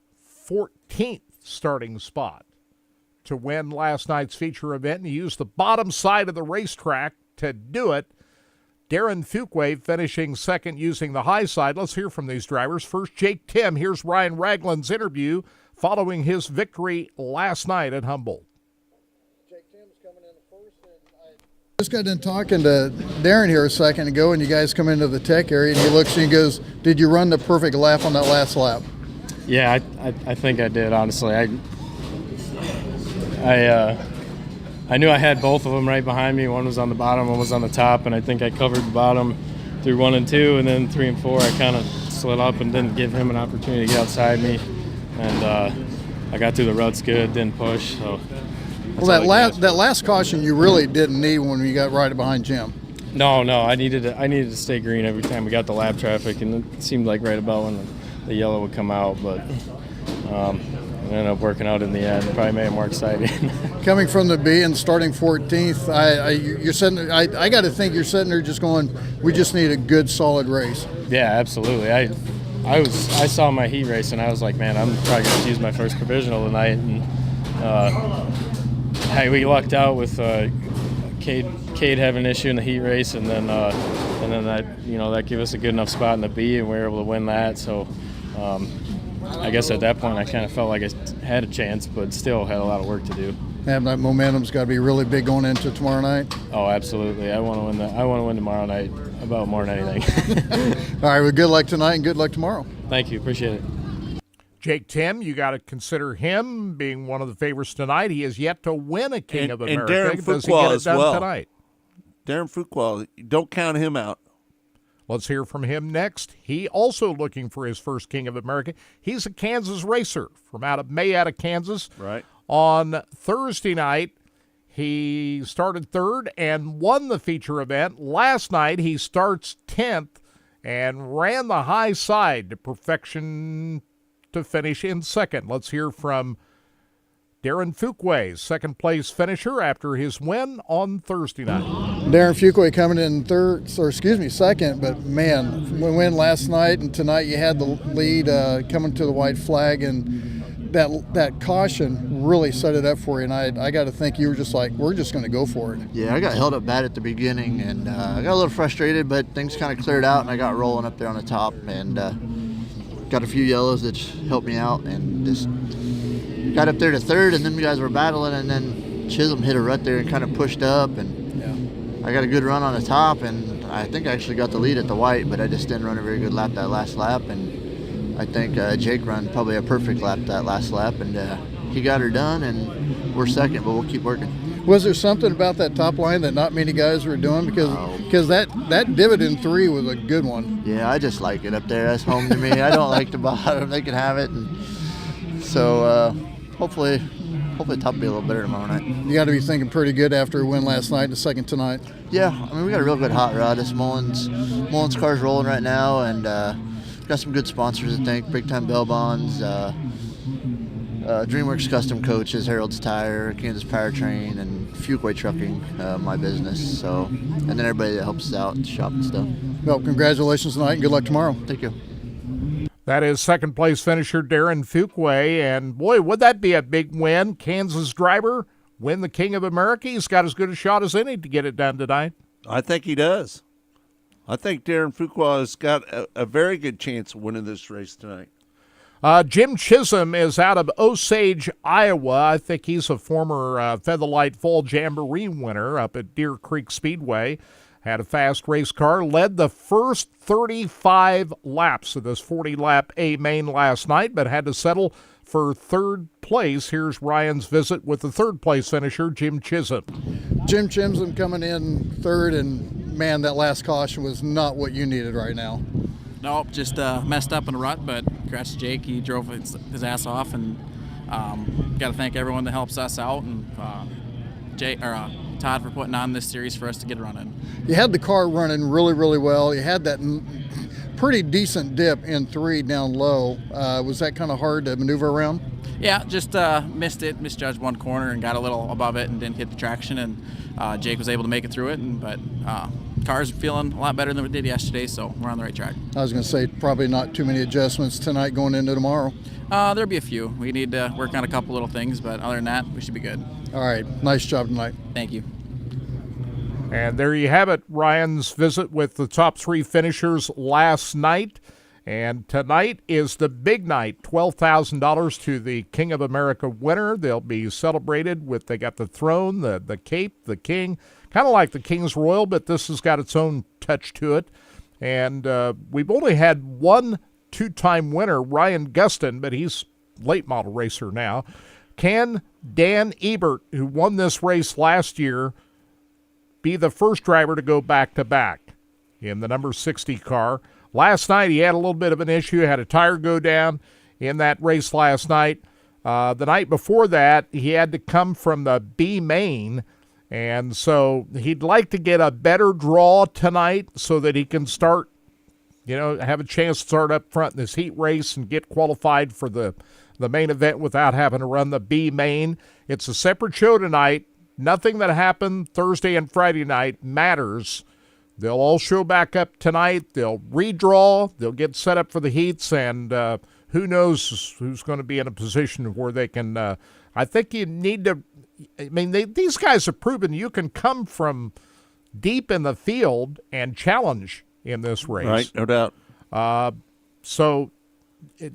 14th starting spot to win last night's feature event, and he used the bottom side of the racetrack to do it. Darren Fuqua finishing second using the high side. Let's hear from these drivers. First, Jake Tim. Here's Ryan Ragland's interview following his victory last night at Humboldt. Just got done talking to Darren here a second ago, and you guys come into the tech area, and he looks and he goes, "Did you run the perfect lap on that last lap?" Yeah, I think I did, honestly. I knew I had both of them right behind me. One was on the bottom, one was on the top, and I think I covered the bottom through 1 and 2, and then 3 and 4 I kind of slid up and didn't give him an opportunity to get outside me. And I got through the ruts good, didn't push, so... Well, that last caution you really didn't need when you got right behind Jim. No, I needed to stay green every time we got the lap traffic, and it seemed like right about when the yellow would come out, but it ended up working out in the end. Probably made it more exciting. Coming from the B and starting 14th, you're sitting. I got to think you're sitting there just going, "We just need a good, solid race." Yeah, absolutely. I saw my heat race and I was like, man, I'm probably going to use my first provisional tonight, and we lucked out with Cade having an issue in the heat race, and then that gave us a good enough spot in the B, and we were able to win that. So I guess at that point I kind of felt like I had a chance, but still had a lot of work to do. And that momentum's got to be really big going into tomorrow night. Oh, absolutely. I want to win I want to win tomorrow night about more than anything. All right, well, good luck tonight and good luck tomorrow. Thank you. Appreciate it. Jake Tim, you got to consider him being one of the favorites tonight. He has yet to win a King of America. And Darren Does he get it as done well. tonight? Darren Fuqua, don't count him out. Let's hear from him next. He also looking for his first King of America. He's a Kansas racer from out of Kansas. Right. On Thursday night, he started third and won the feature event. Last night, he starts 10th and ran the high side to perfection to finish in second. Let's hear from Darren Fuqua, second place finisher after his win on Thursday night. Darren Fuqua coming in second, but man, we win last night, and tonight you had the lead coming to the white flag, and that caution really set it up for you. And I got to think you were just like, we're just going to go for it. Yeah, I got held up bad at the beginning, and I got a little frustrated, but things kind of cleared out, and I got rolling up there on the top, and got a few yellows that helped me out, and just got up there to third, and then you guys were battling, and then Chisholm hit a rut there and kind of pushed up, and I got a good run on the top, and I think I actually got the lead at the white, but I just didn't run a very good lap that last lap, and I think Jake ran probably a perfect lap that last lap, and he got her done, and we're second, but we'll keep working. Was there something about that top line that not many guys were doing? Because that divot in 3 was a good one. Yeah, I just like it up there. That's home to me. I don't like the bottom. They can have it. And so hopefully top will be a little better tomorrow night. You got to be thinking pretty good after a win last night and the second tonight. Yeah, I mean, we got a real good hot rod. This Mullins car's rolling right now, and got some good sponsors, I think. Big Time Bell Bonds, DreamWorks Custom Coaches, Harold's Tire, Kansas Powertrain, and Fuquay Trucking, my business. So, and then everybody that helps us out, shop and stuff. Well, congratulations tonight and good luck tomorrow. Thank you. That is second place finisher Darren Fuquay, and boy, would that be a big win. Kansas driver win the King of America. He's got as good a shot as any to get it done tonight. I think he does. I think Darren Fuqua has got a very good chance of winning this race tonight. Jim Chisholm is out of Osage, Iowa. I think he's a former Featherlight Fall Jamboree winner up at Deer Creek Speedway. Had a fast race car, led the first 35 laps of this 40-lap A main last night, but had to settle for third place. Here's Ryan's visit with the third-place finisher, Jim Chisholm. Jim Chisholm coming in third, and, man, that last caution was not what you needed right now. Nope, just messed up in a rut, but congrats to Jake. He drove his ass off, and got to thank everyone that helps us out, and Todd for putting on this series for us to get running. You had the car running really, really well. You had that pretty decent dip in 3 down low. Was that kind of hard to maneuver around? Yeah, just misjudged one corner and got a little above it and didn't hit the traction, and Jake was able to make it through it, but car's feeling a lot better than we did yesterday, so we're on the right track. I was going to say probably not too many adjustments tonight going into tomorrow. There'll be a few. We need to work on a couple little things, but other than that, we should be good. All right, nice job tonight. Thank you. And there you have it, Ryan's visit with the top 3 finishers last night. And tonight is the big night, $12,000 to the King of America winner. They'll be celebrated with, they got the throne, the cape, the king, kind of like the King's Royal, but this has got its own touch to it. And we've only had one 2-time winner, Ryan Gustin, but he's late model racer now. Can Dan Ebert, who won this race last year, be the first driver to go back-to-back in the number 60 car? Last night he had a little bit of an issue, had a tire go down in that race last night. The night before that, he had to come from the B main, and so he'd like to get a better draw tonight so that he can start, have a chance to start up front in this heat race and get qualified for the main event without having to run the B main. It's a separate show tonight. Nothing that happened Thursday and Friday night matters. They'll all show back up tonight. They'll redraw. They'll get set up for the heats, and who knows who's going to be in a position where they can. I think you need to. I mean, these guys have proven you can come from deep in the field and challenge in this race. Right, no doubt. So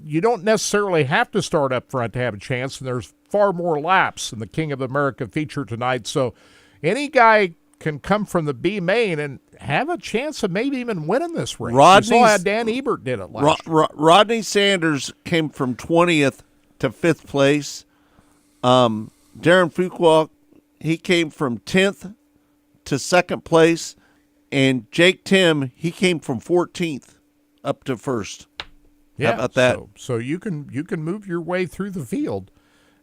you don't necessarily have to start up front to have a chance, and there's far more laps in the King of America feature tonight. So any guy can come from the B main and have a chance of maybe even winning this race. You saw how Dan Ebert did it last year. Rodney Sanders came from 20th to 5th place. Darren Fuqua, he came from 10th to 2nd place. And Jake Tim, he came from 14th up to 1st. Yeah, how about that? So you can move your way through the field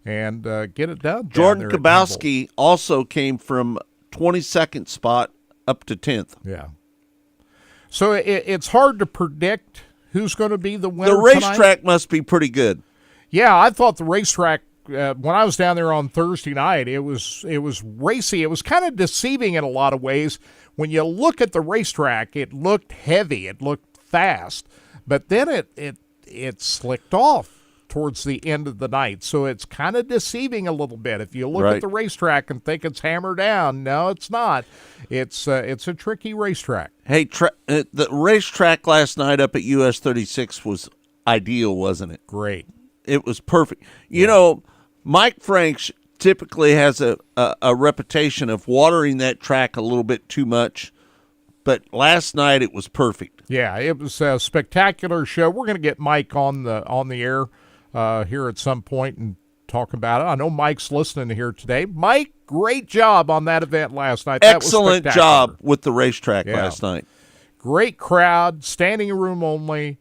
and get it done. Jordan Kabowski also came from 22nd spot up to 10th. Yeah. So it's hard to predict who's going to be the winner. The racetrack must be pretty good. Yeah, I thought the racetrack, when I was down there on Thursday night, it was racy. It was kind of deceiving in a lot of ways. When you look at the racetrack, it looked heavy. It looked fast. But then it slicked off towards the end of the night. So it's kind of deceiving a little bit. If you look at the racetrack and think it's hammered down, no, it's not. It's a tricky racetrack. Hey, the racetrack last night up at US 36 was ideal, wasn't it? Great. It was perfect. You know, Mike Franks typically has a reputation of watering that track a little bit too much, but last night it was perfect. Yeah, it was a spectacular show. We're going to get Mike on the air here at some point and talk about it. I know Mike's listening here today. Mike, great job on that event last night. That was Excellent spectacular. job with the racetrack last night. Great crowd, standing room only.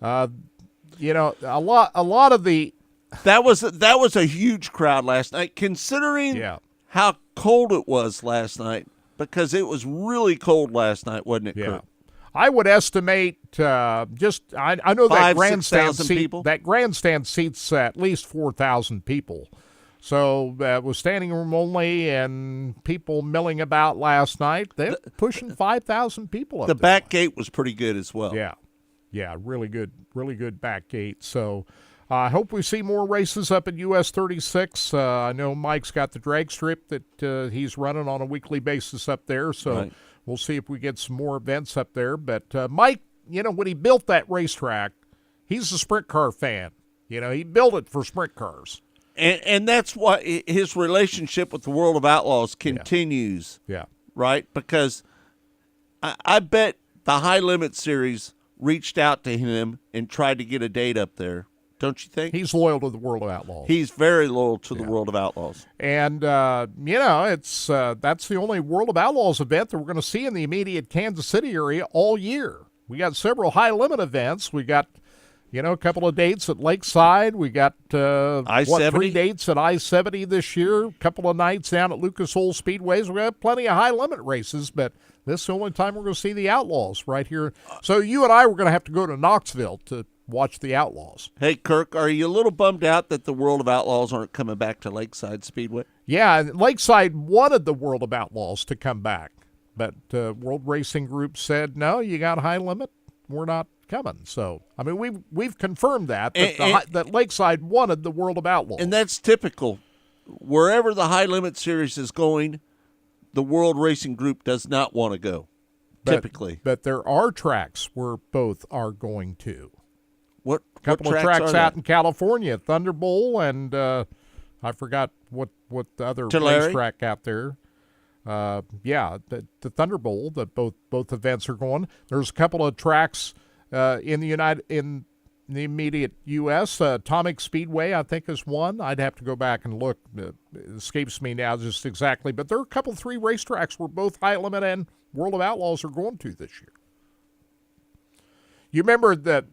You know, a lot of the that was a huge crowd last night, considering how cold it was last night. Because it was really cold last night, wasn't it, Kurt? I would estimate I know that 5,000-6,000 that grandstand seats at least 4,000 people. So it was standing room only and people milling about last night. They're pushing 5,000 people up The there. back gate was pretty good as well. Yeah, really good back gate. So I hope we see more races up at US 36. I know Mike's got the drag strip that he's running on a weekly basis up there, so we'll see if we get some more events up there. But Mike, you know, when he built that racetrack, he's a sprint car fan. You know, he built it for sprint cars. And that's why his relationship with the World of Outlaws continues. Yeah. Right? Because I bet the High Limit Series reached out to him and tried to get a date up there. Don't you think? He's loyal to the World of Outlaws. He's very loyal to the World of Outlaws. And, you know, it's that's the only World of Outlaws event that we're going to see in the immediate Kansas City area all year. We got several high-limit events. We got, you know, a couple of dates at Lakeside. We got, I-70? 3 dates at I-70 this year, a couple of nights down at Lucas Oil Speedways. We got plenty of high-limit races, but this is the only time we're going to see the Outlaws right here. So you and I were going to have to go to Knoxville to watch the Outlaws. Hey, Kirk, are you a little bummed out that the World of Outlaws aren't coming back to Lakeside Speedway? Yeah, and Lakeside wanted the World of Outlaws to come back, but World Racing Group said, no, you got a high limit, we're not coming. So, I mean, we've confirmed that that Lakeside wanted the World of Outlaws. And that's typical. Wherever the High Limit Series is going, the World Racing Group does not want to go, typically. But there are tracks where both are going to. What couple of tracks out in California, Thunder Bowl, and I forgot what the other Tulare? racetrack out there. The Thunder Bowl that both events are going. There's a couple of tracks in the immediate U.S. Atomic Speedway, I think, is one. I'd have to go back and look. It escapes me now just exactly, but there are a couple 3 racetracks where both High Limit and World of Outlaws are going to this year. You remember that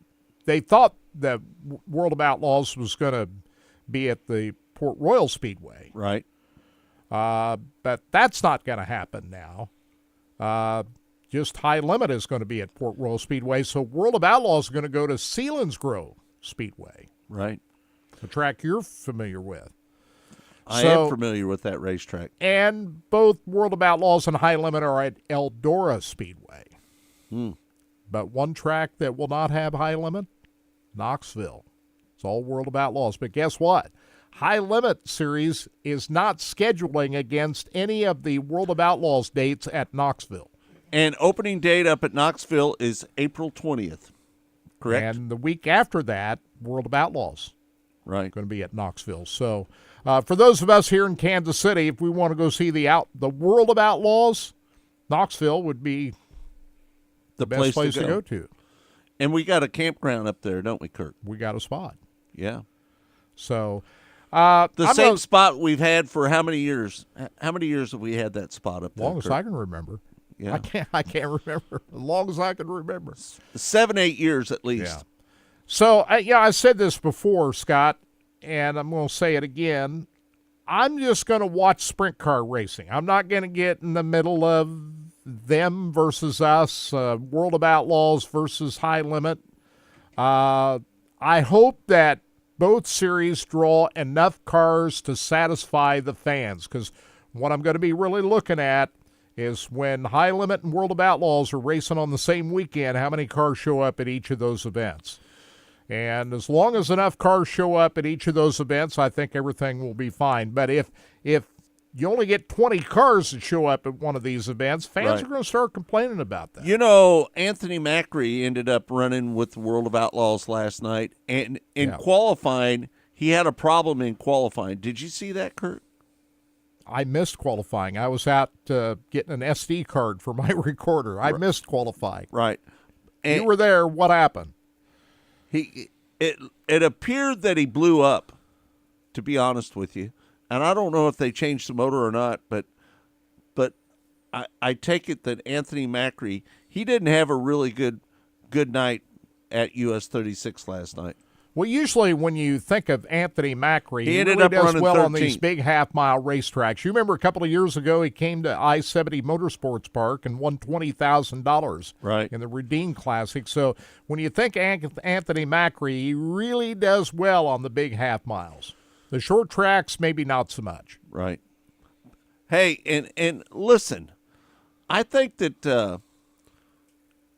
they thought that World of Outlaws was going to be at the Port Royal Speedway. Right. But that's not going to happen now. Just High Limit is going to be at Port Royal Speedway, so World of Outlaws is going to go to Selinsgrove Speedway. Right. A track you're familiar with. I am familiar with that racetrack. And both World of Outlaws and High Limit are at Eldora Speedway. But one track that will not have High Limit, Knoxville. It's all World of Outlaws. But guess what? High Limit Series is not scheduling against any of the World of Outlaws dates at Knoxville. And opening date up at Knoxville is April 20th, correct? And the week after that, World of Outlaws. Right. Going to be at Knoxville. So for those of us here in Kansas City, if we want to go see the World of Outlaws, Knoxville would be the best place to go to. And we got a campground up there, don't we, Kirk? We got a spot. Yeah. So the same spot we've had for how many years? How many years have we had that spot up there? As long as I can remember. Yeah. I can't remember. As long as I can remember. 7-8 years at least. Yeah. So, I said this before, Scott, and I'm going to say it again. I'm just going to watch sprint car racing. I'm not going to get in the middle of them versus us, World of Outlaws versus High Limit. I hope that both series draw enough cars to satisfy the fans, because what I'm going to be really looking at is when High Limit and World of Outlaws are racing on the same weekend, how many cars show up at each of those events. And as long as enough cars show up at each of those events, I think everything will be fine. But if you only get 20 cars that show up at one of these events, fans are going to start complaining about that. You know, Anthony Macri ended up running with the World of Outlaws last night, and in qualifying, he had a problem in qualifying. Did you see that, Kurt? I missed qualifying. I was out getting an SD card for my recorder. I missed qualifying. Right. And you were there. What happened? It appeared that he blew up to be honest with you. And I don't know if they changed the motor or not, but I take it that Anthony Macri, he didn't have a really good night at US 36 last night. Well, usually when you think of Anthony Macri, He he ended really up does running well on these 13th. big half-mile racetracks. You remember a couple of years ago he came to I-70 Motorsports Park and won $20,000 right in the Redeem Classic. So when you think Anthony Macri, he really does well on the big half-miles. The short tracks, maybe not so much. Right. Hey, and listen, I think that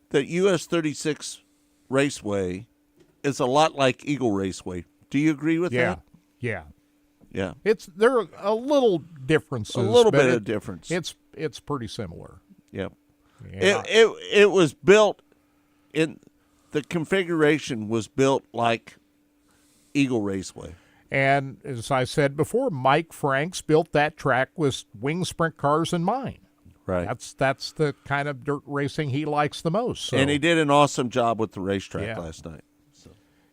that US 36 Raceway is a lot like Eagle Raceway. Do you agree with that? Yeah. Yeah. There are a little differences. A little but bit of difference. It's pretty similar. Yep. Yeah. It was built in the configuration was built like Eagle Raceway. And as I said before, Mike Franks built that track with wing sprint cars in mind. Right. That's the kind of dirt racing he likes the most. So. And he did an awesome job with the racetrack last night.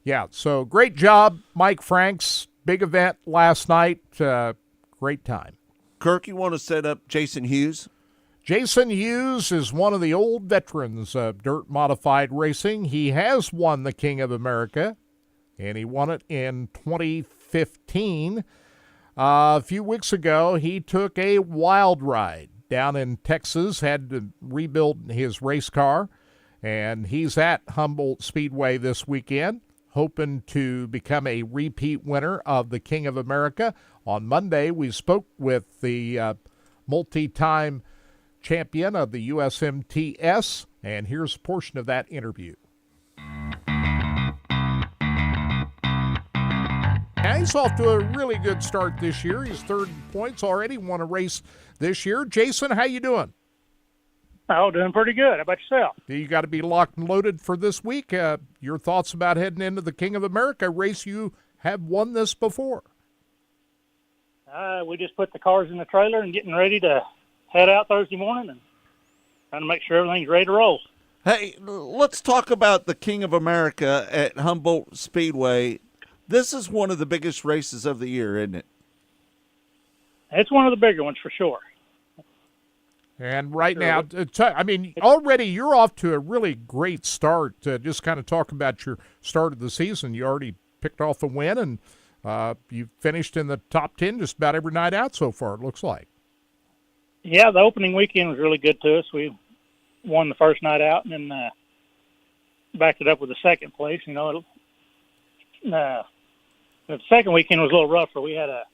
Yeah, so great job, Mike Franks. Big event last night. Great time. Kirk, you want to set up Jason Hughes? Jason Hughes is one of the old veterans of dirt modified racing. He has won the King of America, and he won it in 2015. A few weeks ago, he took a wild ride down in Texas, had to rebuild his race car, and he's at Humboldt Speedway this weekend, hoping to become a repeat winner of the King of America. On Monday, we spoke with the multi-time champion of the USMTS, and here's a portion of that interview. Yeah, he's off to a really good start this year. He's third in points already, won a race this year. Jason, how you doing? Oh, doing pretty good. How about yourself? You got to be locked and loaded for this week. Your thoughts about heading into the King of America race? You have won this before. We just put the cars in the trailer and getting ready to head out Thursday morning and trying to make sure everything's ready to roll. Hey, let's talk about the King of America at Humboldt Speedway. This is one of the biggest races of the year, isn't it? It's one of the bigger ones for sure. And right now, already you're off to a really great start. Just kind of talk about your start of the season. You already picked off a win, and you finished in the top 10 just about every night out so far, it looks like. Yeah, the opening weekend was really good to us. We won the first night out and then backed it up with the second place. You know, the second weekend was a little rougher. We had a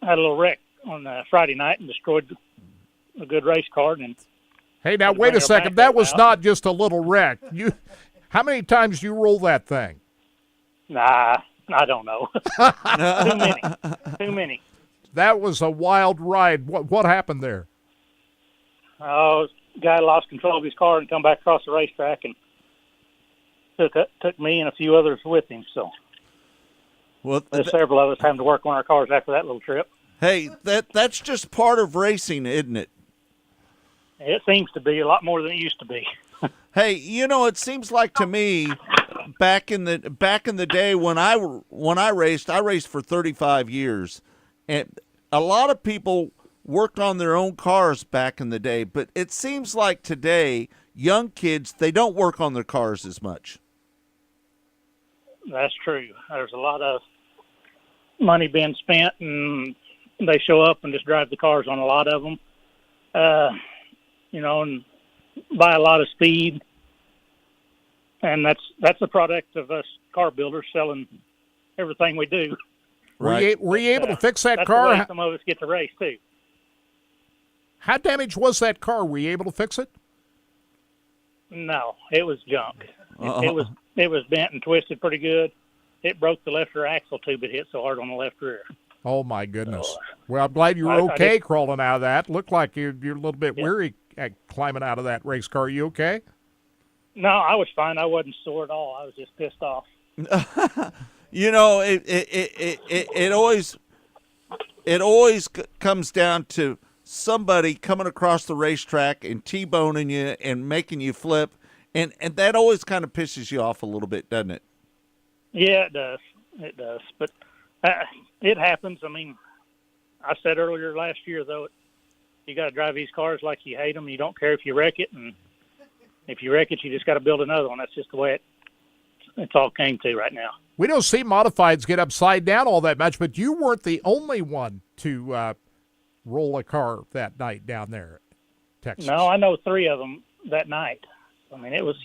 little wreck on Friday night and destroyed a good race car. And hey, now wait a second. That was not just a little wreck. How many times you roll that thing? Nah, I don't know. Too many. That was a wild ride. What happened there? Oh, guy lost control of his car and come back across the racetrack and took me and a few others with him. So, there's several of us having to work on our cars after that little trip. Hey, that's just part of racing, isn't it? It seems to be a lot more than it used to be. Hey, it seems like to me, back in the day when I raced for 35 years, and a lot of people worked on their own cars back in the day, but it seems like today, young kids, they don't work on their cars as much. That's true. There's a lot of money being spent, and they show up and just drive the cars on a lot of them, and buy a lot of speed. And that's a product of us car builders selling everything we do. Right. Were you able to fix that that's car? The way some of us get to race too. How damaged was that car? Were you able to fix it? No, it was junk. It was bent and twisted pretty good. It broke the left rear axle tube. It hit so hard on the left rear. Oh my goodness! Well, I'm glad you were okay crawling out of that. Looked like you're a little bit weary climbing out of that race car. You okay? No, I was fine. I wasn't sore at all. I was just pissed off. It always comes down to somebody coming across the racetrack and T-boning you and making you flip, and that always kind of pisses you off a little bit, doesn't it? Yeah, it does. It does. But It happens. I mean, I said earlier last year, though, you got to drive these cars like you hate them. You don't care if you wreck it, and if you wreck it, you just got to build another one. That's just the way it's all came to right now. We don't see modifieds get upside down all that much, but you weren't the only one to roll a car that night down there in Texas. No, I know 3 of them that night. I mean, it was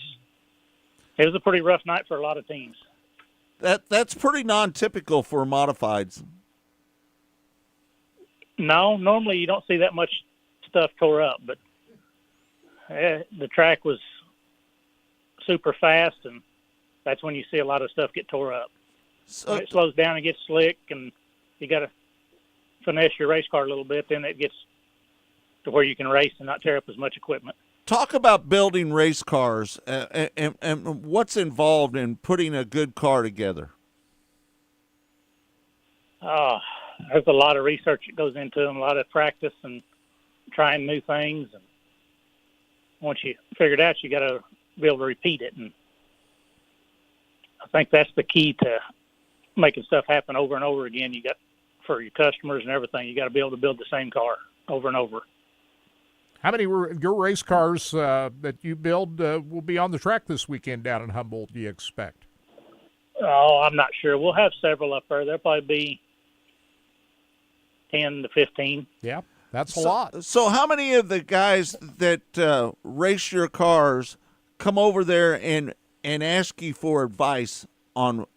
a pretty rough night for a lot of teams. That's pretty non-typical for modifieds. No, normally you don't see that much stuff tore up, but the track was super fast, and that's when you see a lot of stuff get tore up. So, when it slows down and gets slick, and you got to finesse your race car a little bit, then it gets to where you can race and not tear up as much equipment. talk about building race cars and what's involved in putting a good car together. There's a lot of research that goes into them, a lot of practice and trying new things. And once you figure it out, you got to be able to repeat it. And I think that's the key to making stuff happen over and over again. You got, for your customers and everything, you got to be able to build the same car over and over. How many of your race cars that you build will be on the track this weekend down in Humboldt, do you expect? Oh, I'm not sure. We'll have several up there. There'll probably be 10 to 15. Yeah, that's a lot. So how many of the guys that race your cars come over there and ask you for advice on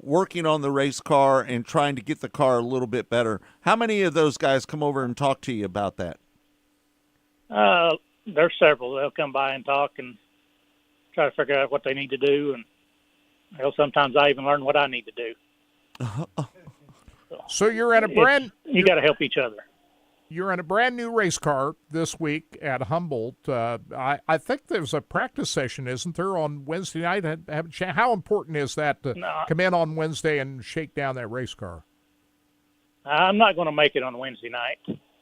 working on the race car and trying to get the car a little bit better? How many of those guys come over and talk to you about that? There's several. They'll come by and talk and try to figure out what they need to do, and sometimes I even learn what I need to do. So you're in a you got to help each other. You're in a brand new race car this week at Humboldt. I think there's a practice session, isn't there, on Wednesday night? How important is that to come in on Wednesday and shake down that race car? I'm not going to make it on Wednesday night.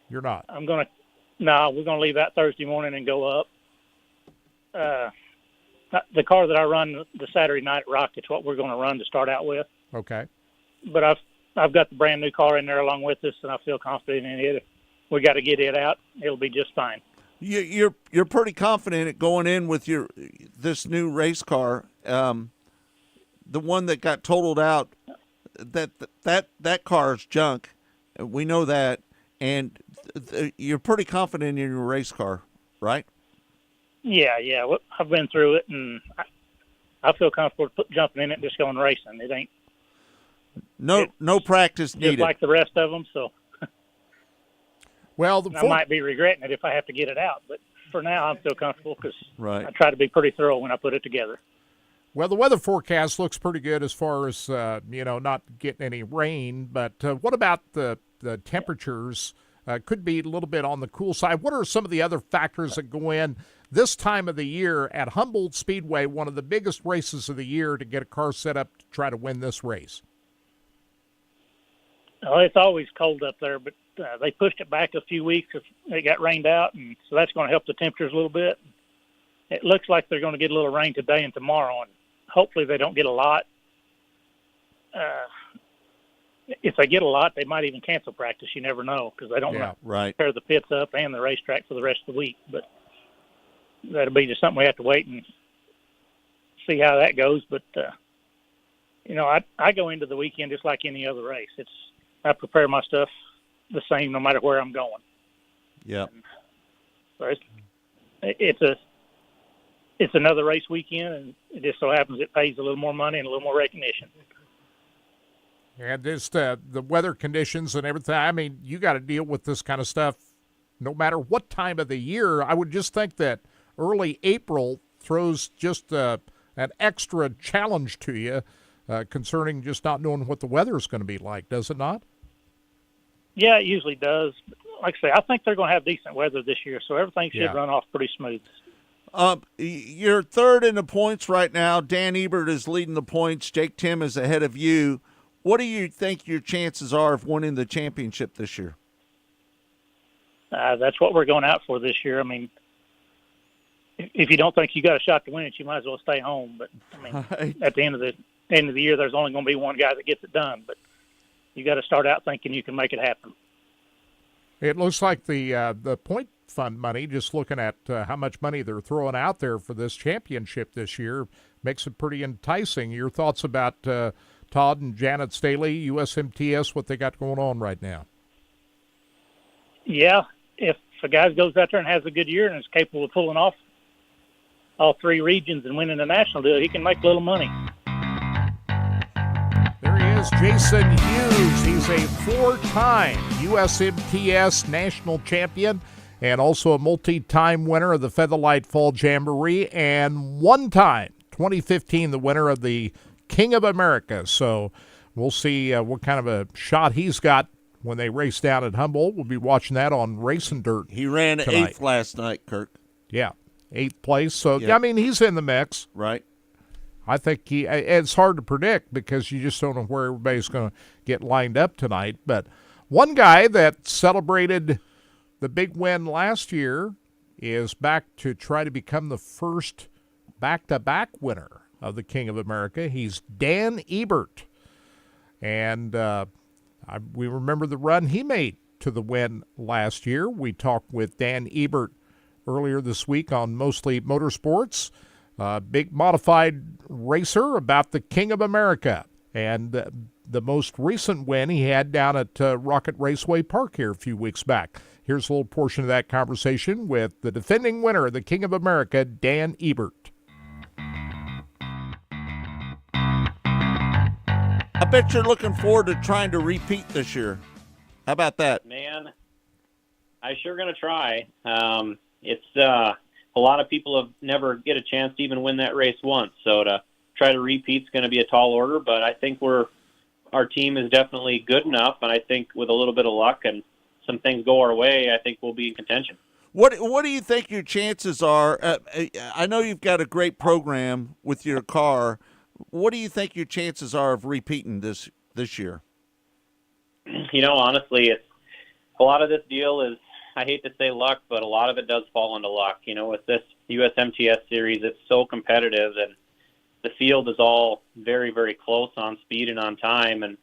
You're not? No, we're going to leave out Thursday morning and go up. The car that I run the Saturday night at Rocket's what we're going to run to start out with. Okay. But I've got the brand new car in there along with us, and I feel confident in it. If we got to get it out, it'll be just fine. You're pretty confident at going in with this new race car, the one that got totaled out. That car's junk. We know that, and you're pretty confident in your race car, right? Yeah. I've been through it, and I feel comfortable jumping in it and just going racing. It ain't no practice needed. Just like the rest of them, so. Well, I might be regretting it if I have to get it out, but for now I feel comfortable because right. I try to be pretty thorough when I put it together. Well, the weather forecast looks pretty good as far as not getting any rain. But what about the temperatures? Could be a little bit on the cool side. What are some of the other factors that go in this time of the year at Humboldt Speedway, one of the biggest races of the year, to get a car set up to try to win this race? Well, it's always cold up there, but they pushed it back a few weeks. It got rained out, and so that's going to help the temperatures a little bit. It looks like they're going to get a little rain today and tomorrow, and hopefully they don't get a lot. If they get a lot, they might even cancel practice. You never know because they don't want to tear the pits up and the racetrack for the rest of the week. But that'll be just something we have to wait and see how that goes. But, I go into the weekend just like any other race. I prepare my stuff the same no matter where I'm going. Yeah. So it's another race weekend, and it just so happens it pays a little more money and a little more recognition. And just the weather conditions and everything. I mean, you got to deal with this kind of stuff no matter what time of the year. I would just think that early April throws just an extra challenge to you concerning just not knowing what the weather is going to be like, does it not? Yeah, it usually does. Like I say, I think they're going to have decent weather this year, so everything should run off pretty smooth. You're third in the points right now. Dan Ebert is leading the points. Jake Tim is ahead of you. What do you think your chances are of winning the championship this year? That's what we're going out for this year. I mean, if you don't think you got a shot to win it, you might as well stay home. But I mean, at the end of the year, there's only going to be one guy that gets it done. But you got to start out thinking you can make it happen. It looks like the point fund money, just looking at how much money they're throwing out there for this championship this year, makes it pretty enticing. Your thoughts about Todd and Janet Staley, USMTS, what they got going on right now? Yeah, if a guy goes out there and has a good year and is capable of pulling off all three regions and winning the national deal, he can make a little money. There he is, Jason Hughes. He's a four-time USMTS national champion and also a multi-time winner of the Featherlight Fall Jamboree, and one-time, 2015, the winner of the King of America. So we'll see what kind of a shot he's got when they race down at Humboldt. We'll be watching that on Racing Dirt. He ran tonight. 8th last night, Kirk. Yeah, 8th place. So, Yeah. I mean, he's in the mix. Right. I think it's hard to predict because you just don't know where everybody's going to get lined up tonight. But one guy that celebrated the big win last year is back to try to become the first back-to-back winner of the King of America. He's Dan Ebert. And we remember the run he made to the win last year. We talked with Dan Ebert earlier this week on Mostly Motorsports. Big modified racer about the King of America. And the most recent win he had down at Rocket Raceway Park here a few weeks back. Here's a little portion of that conversation with the defending winner of the King of America, Dan Ebert. I bet you're looking forward to trying to repeat this year. How about that? Man, I sure going to try. It's a lot of people have never get a chance to even win that race once, so to try to repeat is going to be a tall order, but I think our team is definitely good enough, and I think with a little bit of luck and some things go our way, I think we'll be in contention. What do you think your chances are? I know you've got a great program with your car. What do you think your chances are of repeating this year? You know, honestly, it's a lot of this deal is, I hate to say luck, but a lot of it does fall into luck. You know, with this USMTS series, it's so competitive, and the field is all very, very close on speed and on time. And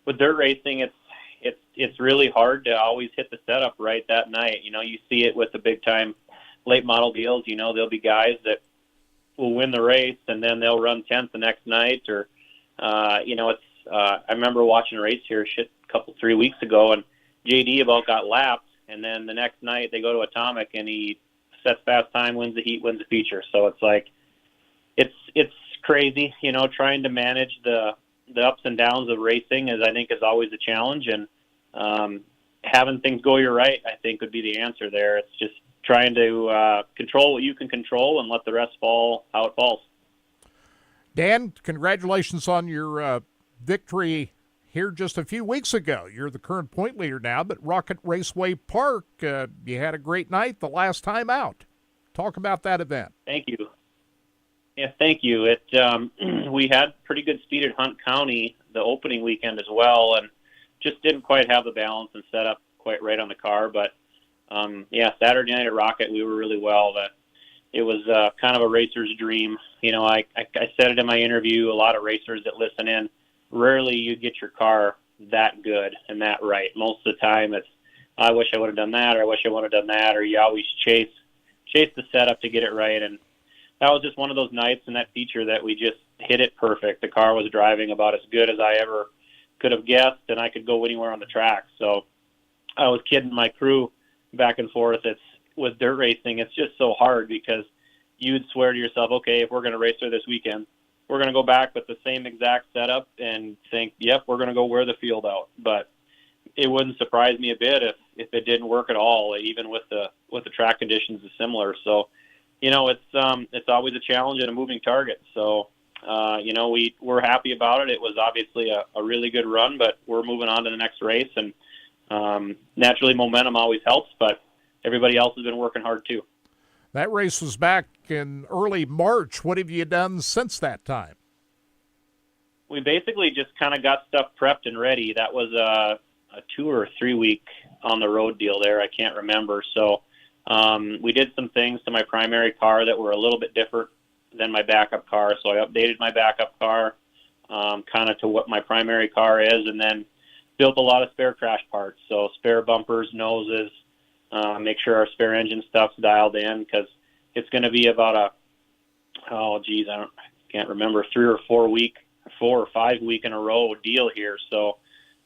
with dirt racing, it's really hard to always hit the setup right that night. You know, you see it with the big time late model deals. You know, there'll be guys that will win the race and then they'll run 10th the next night, or you know, it's I remember watching a race here 3 weeks ago, and JD about got lapped, and then the next night they go to Atomic and he sets fast time, wins the heat, wins the feature. So it's like it's crazy, you know, trying to manage the ups and downs of racing I think is always a challenge, and having things go your right, I think, would be the answer there. It's just trying to control what you can control and let the rest fall how it falls. Dan, congratulations on your victory here just a few weeks ago. You're the current point leader now, but Rocket Raceway Park, you had a great night the last time out. Talk about that event. Thank you. Yeah, thank you. We had pretty good speed at Hunt County the opening weekend as well, and just didn't quite have the balance and set up quite right on the car. But yeah, Saturday night at Rocket, we were really well. It was kind of a racer's dream. You know, I said it in my interview. A lot of racers that listen in, rarely you get your car that good and that right. Most of the time, it's I wish I would have done that, or I wish I would have done that, or you always chase the setup to get it right. And that was just one of those nights in that feature that we just hit it perfect. The car was driving about as good as I ever could have guessed, and I could go anywhere on the track. So I was kidding my crew back and forth. With dirt racing, it's just so hard because you'd swear to yourself, okay, if we're going to race there this weekend, we're going to go back with the same exact setup and think, yep, we're going to go wear the field out. But it wouldn't surprise me a bit if it didn't work at all, even with the track conditions is similar. So, you know, it's always a challenge and a moving target. So, you know, we're happy about it. It was obviously a really good run, but we're moving on to the next race, and naturally momentum always helps, but everybody else has been working hard too. That race was back in early March. What have you done since that time? We basically just kind of got stuff prepped and ready. That was a 2 or 3 week on the road deal there. I can't remember. So we did some things to my primary car that were a little bit different than my backup car. So I updated my backup car kind of to what my primary car is, and then built a lot of spare crash parts, so spare bumpers, noses, make sure our spare engine stuff's dialed in, because it's going to be about I can't remember, 3 or 4 or 5 week in a row deal here. So,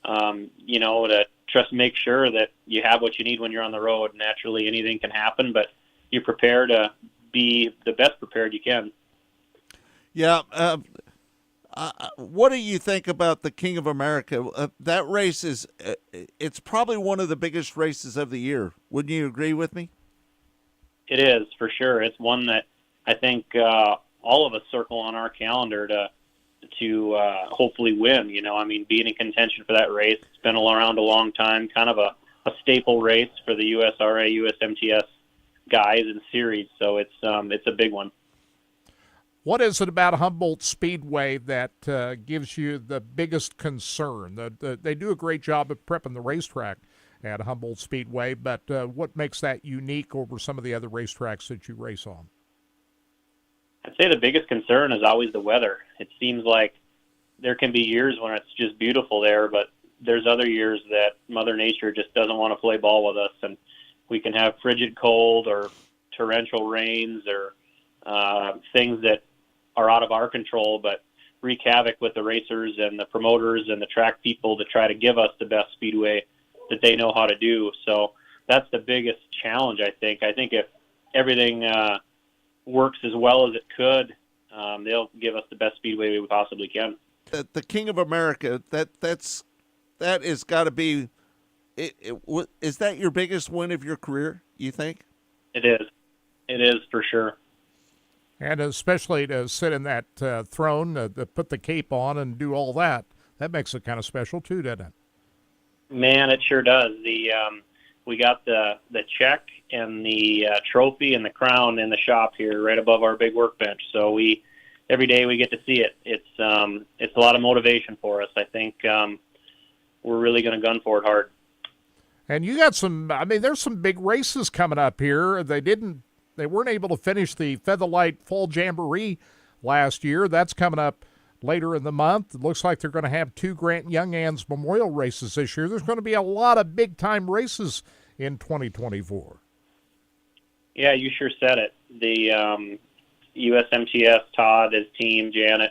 to just make sure that you have what you need when you're on the road. Naturally, anything can happen, but you prepare to be the best prepared you can. Yeah. What do you think about the King of America? That race it's probably one of the biggest races of the year. Wouldn't you agree with me? It is, for sure. It's one that I think all of us circle on our calendar to hopefully win. Being in contention for that race. It's been around a long time, kind of a staple race for the USRA, USMTS guys and series. So it's a big one. What is it about Humboldt Speedway that gives you the biggest concern? They do a great job of prepping the racetrack at Humboldt Speedway, but what makes that unique over some of the other racetracks that you race on? I'd say the biggest concern is always the weather. It seems like there can be years when it's just beautiful there, but there's other years that Mother Nature just doesn't want to play ball with us, and we can have frigid cold or torrential rains or things that are out of our control, but wreak havoc with the racers and the promoters and the track people to try to give us the best speedway that they know how to do. So that's the biggest challenge, I think. I think if everything works as well as it could, they'll give us the best speedway we possibly can. The King of America, that has got to be. Is that your biggest win of your career, you think? It is. It is, for sure. And especially to sit in that throne, to put the cape on and do all that, that makes it kind of special too, doesn't it? Man, it sure does. We got the check and the trophy and the crown in the shop here right above our big workbench. So every day we get to see it. It's a lot of motivation for us. I think we're really going to gun for it hard. And you got there's some big races coming up here. They weren't able to finish the Featherlight Fall Jamboree last year. That's coming up later in the month. It looks like they're going to have 2 Grant Young Ann's Memorial races this year. There's going to be a lot of big-time races in 2024. Yeah, you sure said it. The USMTS, Todd, his team, Janet,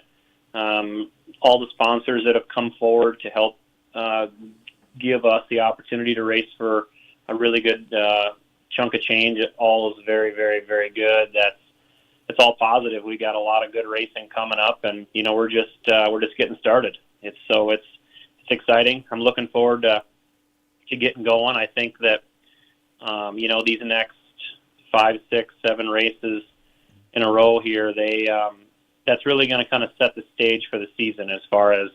all the sponsors that have come forward to help give us the opportunity to race for a really good chunk of change. It all is very, very, very good. It's all positive. We got a lot of good racing coming up, and we're just getting started. It's exciting. I'm looking forward to getting going. I think that these next 5, 6, 7 races in a row here, that's really going to kind of set the stage for the season as far as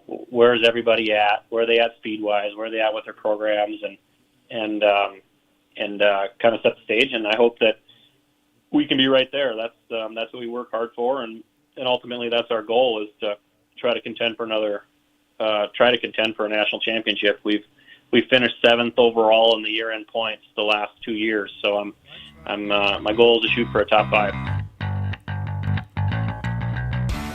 where's everybody at, where are they at speed-wise, where are they at with their programs, and kind of set the stage. And I hope that we can be right there. That's what we work hard for, and ultimately that's our goal, is to try to contend for a national championship. We've finished 7th overall in the year-end points the last 2 years, so my goal is to shoot for a top 5.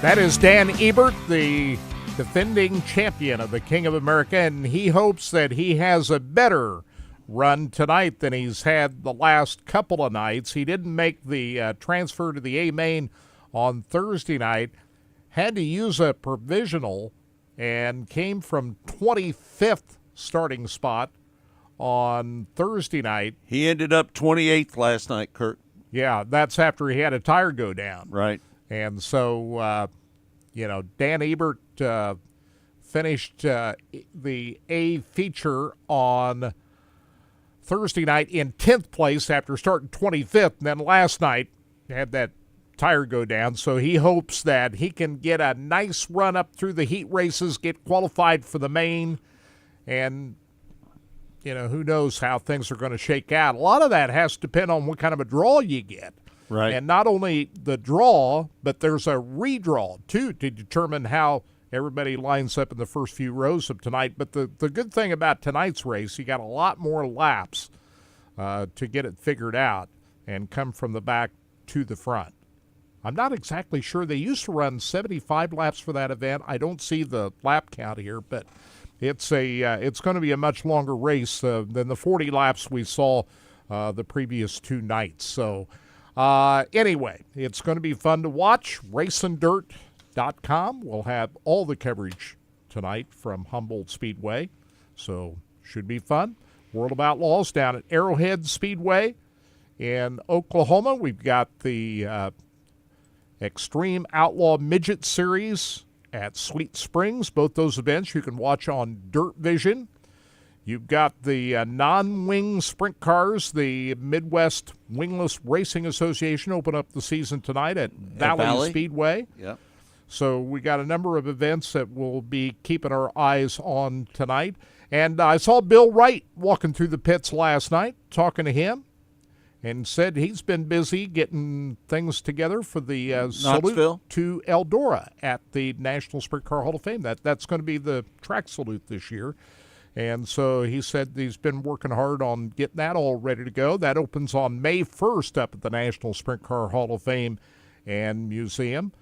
That is Dan Ebert, the defending champion of the King of America, and he hopes that he has a better run tonight than he's had the last couple of nights. He didn't make the transfer to the A-Main on Thursday night, had to use a provisional, and came from 25th starting spot on Thursday night. He ended up 28th last night, Kurt. Yeah, that's after he had a tire go down. Right. And so, Dan Ebert finished the A feature on Thursday night in 10th place after starting 25th, and then last night had that tire go down. So he hopes that he can get a nice run up through the heat races, get qualified for the main, and who knows how things are going to shake out. A lot of that has to depend on what kind of a draw you get. Right. And not only the draw, but there's a redraw, too, to determine how everybody lines up in the first few rows of tonight. But the good thing about tonight's race, you got a lot more laps to get it figured out and come from the back to the front. I'm not exactly sure. They used to run 75 laps for that event. I don't see the lap count here, but It's going to be a much longer race than the 40 laps we saw the previous 2 nights. So anyway, it's going to be fun to watch. RacingDirt.com will have all the coverage tonight from Humboldt Speedway, so should be fun. World of Outlaws down at Arrowhead Speedway in Oklahoma. We've got the Extreme Outlaw Midget Series at Sweet Springs. Both those events you can watch on Dirt Vision. You've got the non-wing sprint cars. The Midwest Wingless Racing Association open up the season tonight at Valley Speedway. Yep. So we got a number of events that we'll be keeping our eyes on tonight. And I saw Bill Wright walking through the pits last night, talking to him, and said he's been busy getting things together for the salute to Eldora at the National Sprint Car Hall of Fame. That's going to be the track salute this year. And so he said he's been working hard on getting that all ready to go. That opens on May 1st up at the National Sprint Car Hall of Fame and Museum.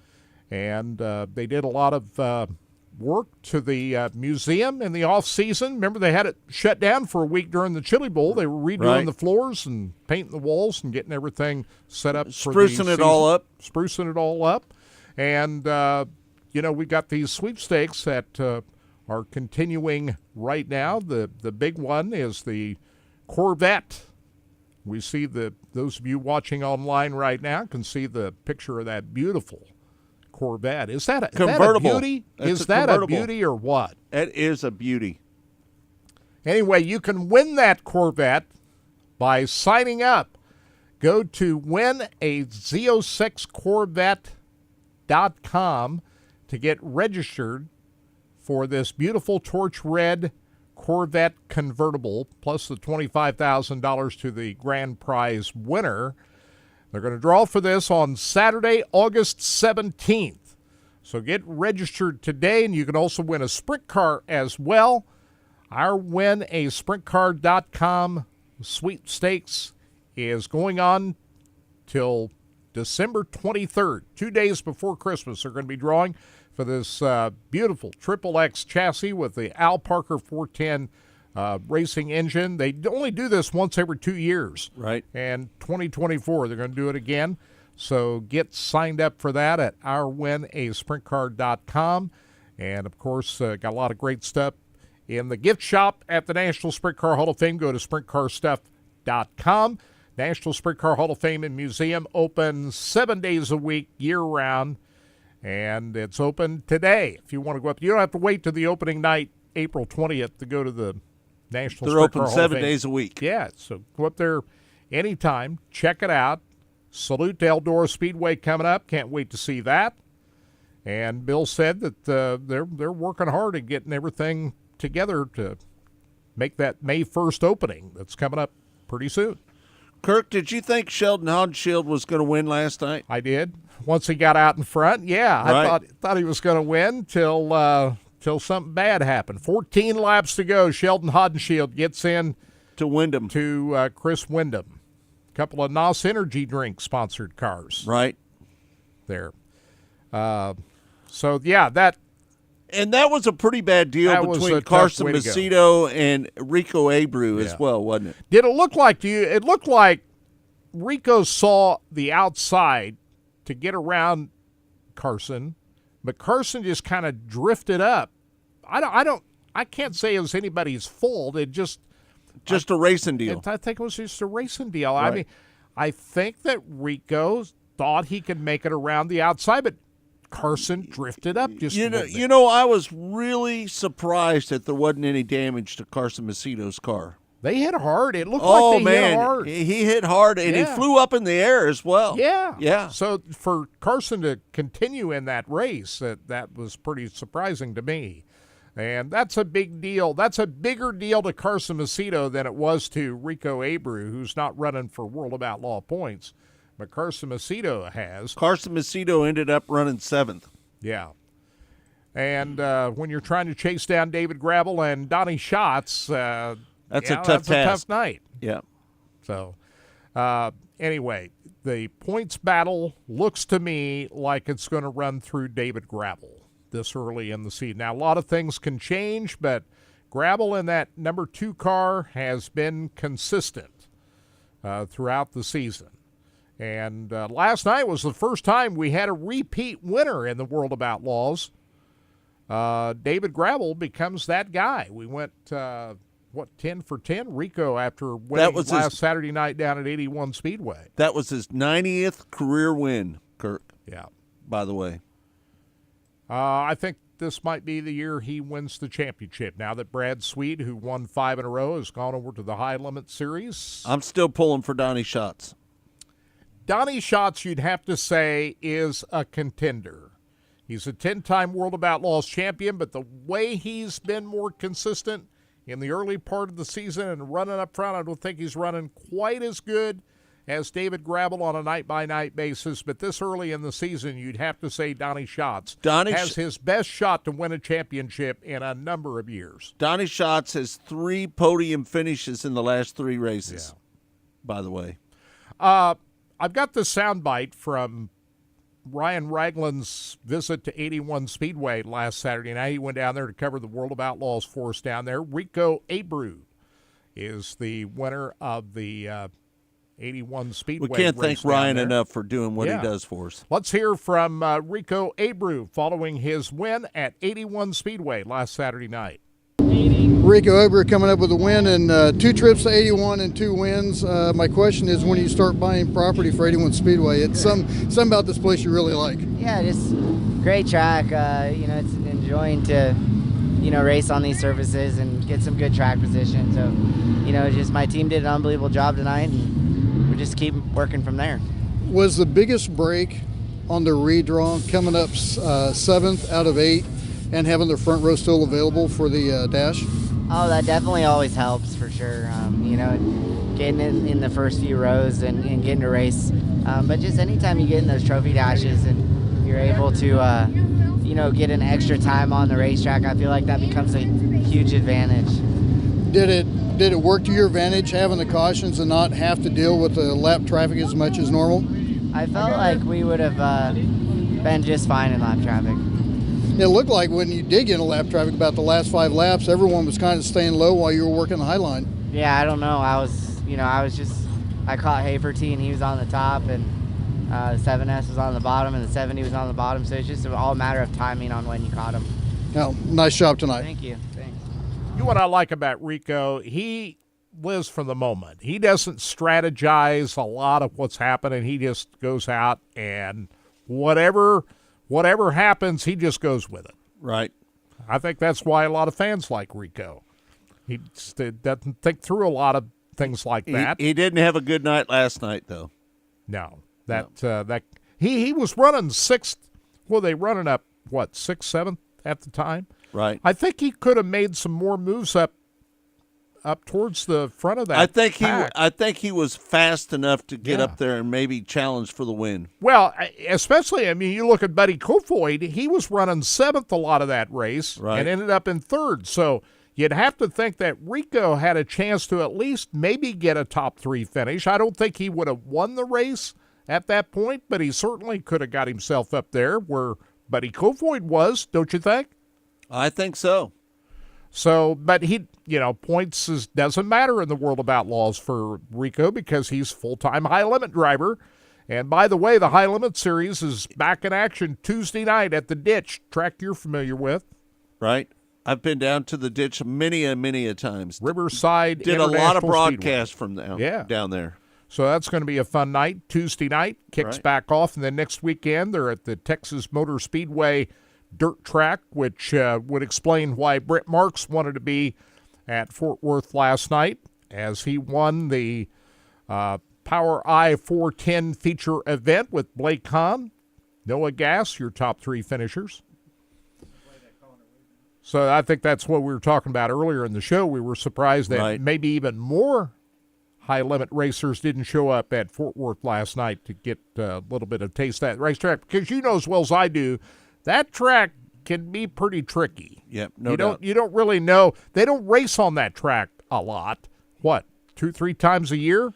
And they did a lot of work to the museum in the off-season. Remember, they had it shut down for a week during the Chili Bowl. They were redoing the floors and painting the walls and getting everything set up for the season. Sprucing it all up. Sprucing it all up. And, we got these sweepstakes that are continuing right now. The big one is the Corvette. We see those of you watching online right now can see the picture of that beautiful Corvette. Is that a beauty? Is that a beauty or what? It is a beauty. Anyway, you can win that Corvette by signing up. Go to winazo6corvette.com to get registered for this beautiful torch red Corvette convertible, plus the $25,000 to the grand prize winner. They're going to draw for this on Saturday, August 17th. So get registered today, and you can also win a sprint car as well. Our WinASprintCar.com sweepstakes is going on till December 23rd, 2 days before Christmas. They're going to be drawing for this beautiful Triple X chassis with the Al Parker 410 racing engine. They only do this once every 2 years. Right. And 2024, they're going to do it again. So get signed up for that at ourwinasprintcar.com. And, of course, got a lot of great stuff in the gift shop at the National Sprint Car Hall of Fame. Go to sprintcarstuff.com. National Sprint Car Hall of Fame and Museum open 7 days a week, year-round. And it's open today. If you want to go up, you don't have to wait to the opening night, April 20th, to go to the National They're Sprint open Car Hall 7 of Fame. days a week. Yeah, so go up there anytime. Check it out. Salute to Eldora Speedway coming up. Can't wait to see that. And Bill said that they're working hard at getting everything together to make that May 1st opening that's coming up pretty soon. Kirk, did you think Sheldon Haudenschild was going to win last night? I did. Once he got out in front, yeah. Right. I thought he was going to win till something bad happened. 14 laps to go. Sheldon Haudenschild gets in to Wyndham. To Chris Wyndham. A couple of NOS Energy Drink sponsored cars. Right. There. So, yeah, that. And that was a pretty bad deal between Carson Macedo and Rico Abreu as well, wasn't it? Did it look like to you? It looked like Rico saw the outside to get around Carson, but Carson just kind of drifted up. I can't say it was anybody's fault. It just a racing deal. I think it was just a racing deal. Right. I mean, I think that Rico thought he could make it around the outside, but Carson drifted up just a little bit. You know, I was really surprised that there wasn't any damage to Carson Macedo's car. They hit hard. It looked like they hit hard. He hit hard, and he flew up in the air as well. Yeah. Yeah. So for Carson to continue in that race, that was pretty surprising to me. And that's a big deal. That's a bigger deal to Carson Macedo than it was to Rico Abreu, who's not running for World of Outlaw points. But Carson Macedo has. Carson Macedo ended up running 7th. Yeah. And when you're trying to chase down David Gravel and Donnie Schatz, that's a tough that's task. a tough night. Yeah. So, anyway, the points battle looks to me like it's going to run through David Gravel this early in the season. Now, a lot of things can change, but Gravel in that number 2 car has been consistent throughout the season. And last night was the first time we had a repeat winner in the World of Outlaws. David Gravel becomes that guy. We went, 10 for 10? Rico after winning last Saturday night down at 81 Speedway. That was his 90th career win, Kirk. Yeah. By the way. I think this might be the year he wins the championship. Now that Brad Sweet, who won 5 in a row, has gone over to the High Limit Series. I'm still pulling for Donnie Schatz. Donnie Schatz, you'd have to say, is a contender. He's a 10-time World of Outlaws champion, but the way he's been more consistent in the early part of the season and running up front, I don't think he's running quite as good as David Gravel on a night-by-night basis. But this early in the season, you'd have to say Donnie Schatz has his best shot to win a championship in a number of years. Donnie Schatz has 3 podium finishes in the last 3 races, by the way. I've got the soundbite from Ryan Ragland's visit to 81 Speedway last Saturday night. He went down there to cover the World of Outlaws for us down there. Rico Abreu is the winner of the 81 Speedway. We can't thank Ryan enough for doing what he does for us. Let's hear from Rico Abreu following his win at 81 Speedway last Saturday night. Rico Abreu coming up with a win and 2 trips to 81 and 2 wins. My question is, when you start buying property for 81 Speedway, it's something about this place you really like. Yeah, just great track. It's enjoying to, race on these surfaces and get some good track position. So, just my team did an unbelievable job tonight, and we just keep working from there. Was the biggest break on the redraw coming up 7th out of 8 and having the front row still available for the dash? Oh, that definitely always helps for sure. Getting in the first few rows and getting to race. But just anytime you get in those trophy dashes and you're able to, get an extra time on the racetrack, I feel like that becomes a huge advantage. Did it work to your advantage having the cautions and not have to deal with the lap traffic as much as normal? I felt like we would have been just fine in lap traffic. It looked like when you did get in a lap traffic about the last 5 laps, everyone was kind of staying low while you were working the high line. Yeah, I don't know. I caught Haferty and he was on the top, and the 7S was on the bottom and the 70 was on the bottom. So it's just all a matter of timing on when you caught him. Well, nice job tonight. Thank you. Thanks. You know what I like about Rico? He lives for the moment. He doesn't strategize a lot of what's happening. He just goes out and whatever happens, he just goes with it. Right. I think that's why a lot of fans like Rico. He doesn't think through a lot of things like that. He didn't have a good night last night, though. No. He was running 6th. Well, they running up, 6th, 7th at the time? Right. I think he could have made some more moves up towards the front of that. I think he was fast enough to get up there and maybe challenge for the win. Well, especially, you look at Buddy Kofoid, he was running 7th a lot of that race and ended up in 3rd. So you'd have to think that Rico had a chance to at least maybe get a top 3 finish. I don't think he would have won the race at that point, but he certainly could have got himself up there where Buddy Kofoid was, don't you think? I think so. So, but points doesn't matter in the World of Outlaws for Rico because he's full-time high limit driver. And by the way, the High Limit Series is back in action Tuesday night at the Ditch, track you're familiar with. Right. I've been down to the Ditch many a times. Riverside did a lot of broadcasts from down there. So that's going to be a fun night. Tuesday night kicks back off, and then next weekend they're at the Texas Motor Speedway dirt track, which would explain why Brett Marks wanted to be at Fort Worth last night as he won the Power I 410 feature event with Blake Hahn, Noah Gass, your top 3 finishers. So I think that's what we were talking about earlier in the show. We were surprised that maybe even more high-limit racers didn't show up at Fort Worth last night to get a little bit of taste of that racetrack, because you know as well as I do, that track can be pretty tricky. Yep, no doubt. You don't really know. They don't race on that track a lot. 2-3 times a year?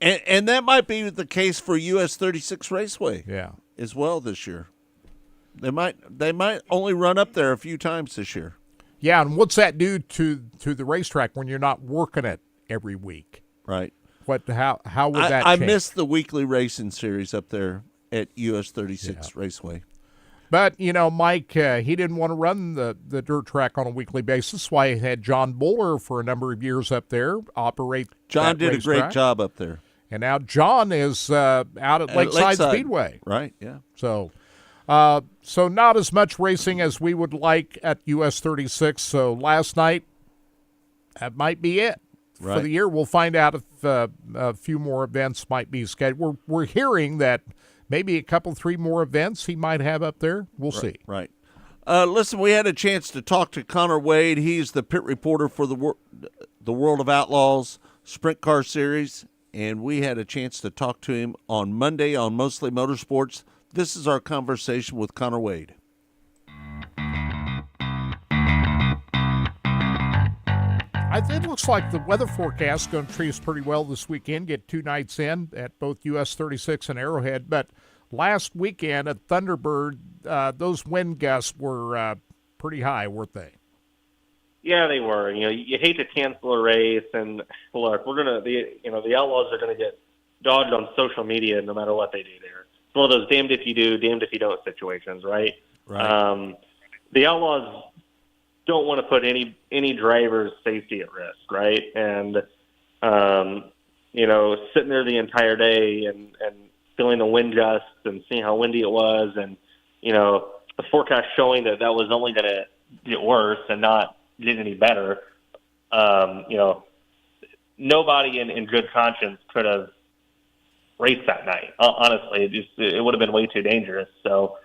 And that might be the case for US 36 Raceway as well this year. They might only run up there a few times this year. Yeah, and what's that do to the racetrack when you're not working it every week? Right. How would that I change? missed the weekly racing series up there at US 36 Raceway. But, Mike, he didn't want to run the dirt track on a weekly basis. Why he had John Buller for a number of years up there operate John that did a great racetrack. job up there. And now John is out at Lakeside Speedway. Right, yeah. So not as much racing as we would like at US 36. So last night, that might be it for the year. We'll find out if a few more events might be scheduled. We're hearing that maybe a couple, 3 more events he might have up there. We'll see. Right. Listen, we had a chance to talk to Connor Wade. He's the pit reporter for the World of Outlaws Sprint Car Series, and we had a chance to talk to him on Monday on Mostly Motorsports. This is our conversation with Connor Wade. It looks like the weather forecast is going to treat us pretty well this weekend. Get 2 nights in at both US 36 and Arrowhead. But last weekend at Thunderbird, those wind gusts were pretty high, weren't they? Yeah, they were. You hate to cancel a race, and look, the Outlaws are gonna get dogged on social media no matter what they do there. It's one of those damned if you do, damned if you don't situations, right? Right. The Outlaws don't want to put any driver's safety at risk, right? And sitting there the entire day and feeling the wind gusts and seeing how windy it was, and the forecast showing that was only going to get worse and not get any better. Nobody in good conscience could have raced that night. Honestly, it would have been way too dangerous. So.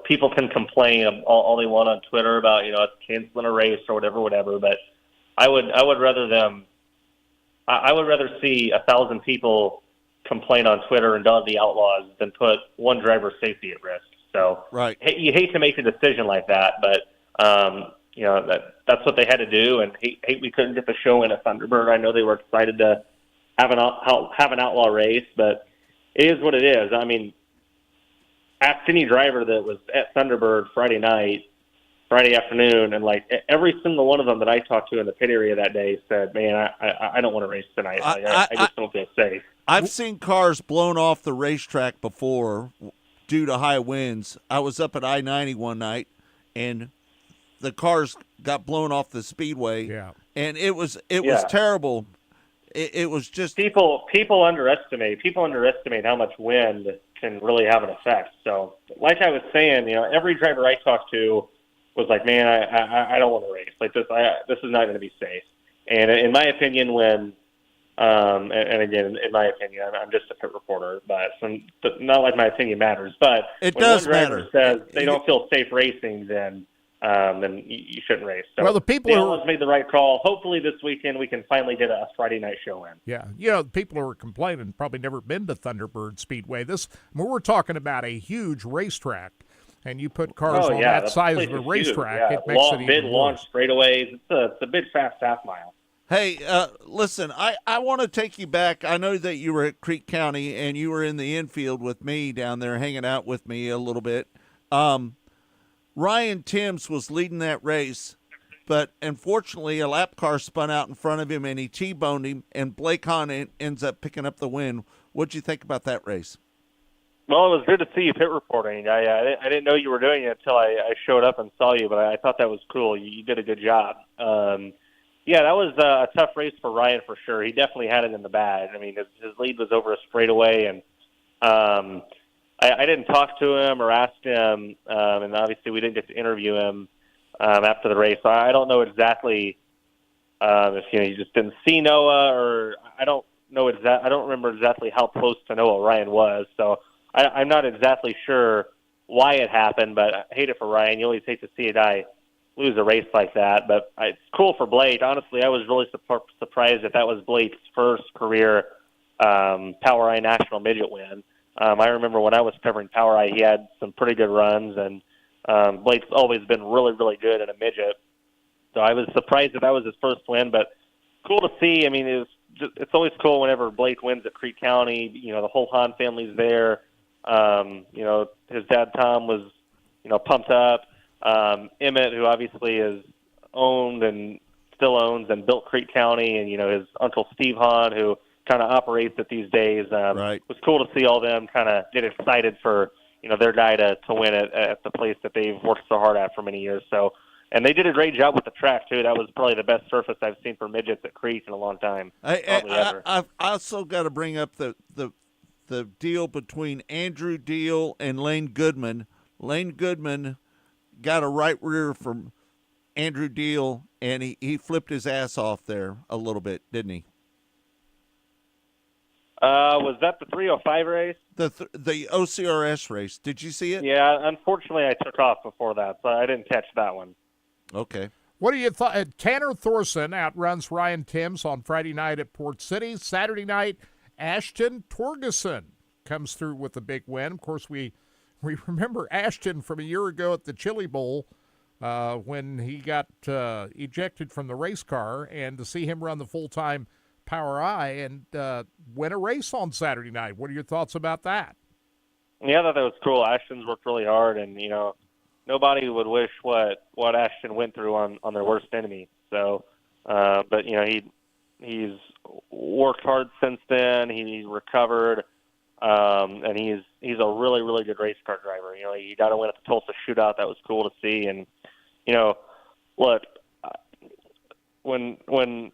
People can complain all they want on Twitter about, us canceling a race or whatever, but I would rather see 1,000 people complain on Twitter and dog the Outlaws than put one driver's safety at risk. So right. You hate to make a decision like that, but, that's what they had to do, and hate we couldn't get the show in at Thunderbird. I know they were excited to have an outlaw race, but it is what it is. I mean, ask any driver that was at Thunderbird Friday afternoon, and every single one of them that I talked to in the pit area that day said, "Man, I don't want to race tonight. I just don't feel safe." I've seen cars blown off the racetrack before due to high winds. I was up at I-90 one night, and the cars got blown off the speedway. Yeah, and it was terrible. It was just people underestimate how much wind can really have an effect. So, like I was saying, every driver I talked to was like, "Man, I don't want to race like this. This is not going to be safe." And in my opinion, when and again, in my opinion, I'm just a pit reporter, but not like my opinion matters. But it when does one driver matter. says they don't feel safe racing, then you shouldn't race. So well, the people Outlaws made the right call. Hopefully this weekend we can finally get a Friday night show in. Yeah, the people who are complaining probably never been to Thunderbird Speedway. We're talking about a huge racetrack, and you put cars on that size of a racetrack, it makes it even launch worse. straightaways. It's a big fast half mile. Hey, listen, I want to take you back. I know that you were at Creek County, and you were in the infield with me down there, hanging out with me a little bit. Ryan Timms was leading that race, but unfortunately a lap car spun out in front of him, and he T-boned him, and Blake Hahn ends up picking up the win. What'd you think about that race? Well, it was good to see you pit reporting. I didn't know you were doing it until I showed up and saw you, but I thought that was cool. You did a good job. Yeah, that was a tough race for Ryan for sure. He definitely had it in the bag. I mean, his lead was over a straightaway, and I didn't talk to him or ask him, and obviously we didn't get to interview him after the race. So I don't know exactly if you just didn't see Noah, or I don't remember exactly how close to Noah Ryan was. So I'm not exactly sure why it happened, but I hate it for Ryan. You always hate to see a guy lose a race like that, but it's cool for Blake. Honestly, I was really surprised that was Blake's first career Power Eye National Midget win. I remember when I was covering Power Eye, he had some pretty good runs, and Blake's always been really, really good in a midget. So I was surprised that was his first win, but cool to see. I mean, it's always cool whenever Blake wins at Creek County. The whole Hahn family's there. His dad Tom was, pumped up. Emmett, who obviously is owned and still owns and built Creek County, and his uncle Steve Hahn, who kind of operates it these days. It was cool to see all them kind of get excited for their guy to win it at the place that they've worked so hard at for many years. So, and they did a great job with the track too. That was probably the best surface I've seen for midgets at Creek in a long time. I've also got to bring up the deal between Andrew Deal and Lane Goodman. Lane Goodman got a right rear from Andrew Deal, and he flipped his ass off there a little bit, didn't he? Was that the 305 race? The OCRS race. Did you see it? Yeah, unfortunately I took off before that, so I didn't catch that one. Okay. What do you thought? Tanner Thorson outruns Ryan Timms on Friday night at Port City. Saturday night, Ashton Torgeson comes through with a big win. Of course, we remember Ashton from a year ago at the Chili Bowl when he got ejected from the race car, and to see him run the full-time Power I and win a race on Saturday night. What are your thoughts about that? Yeah, I thought that was cool. Ashton's worked really hard, and nobody would wish what Ashton went through on their worst enemy. So, but he's worked hard since then. He's recovered, and he's a really, really good race car driver. He got a win at the Tulsa Shootout. That was cool to see. And look, when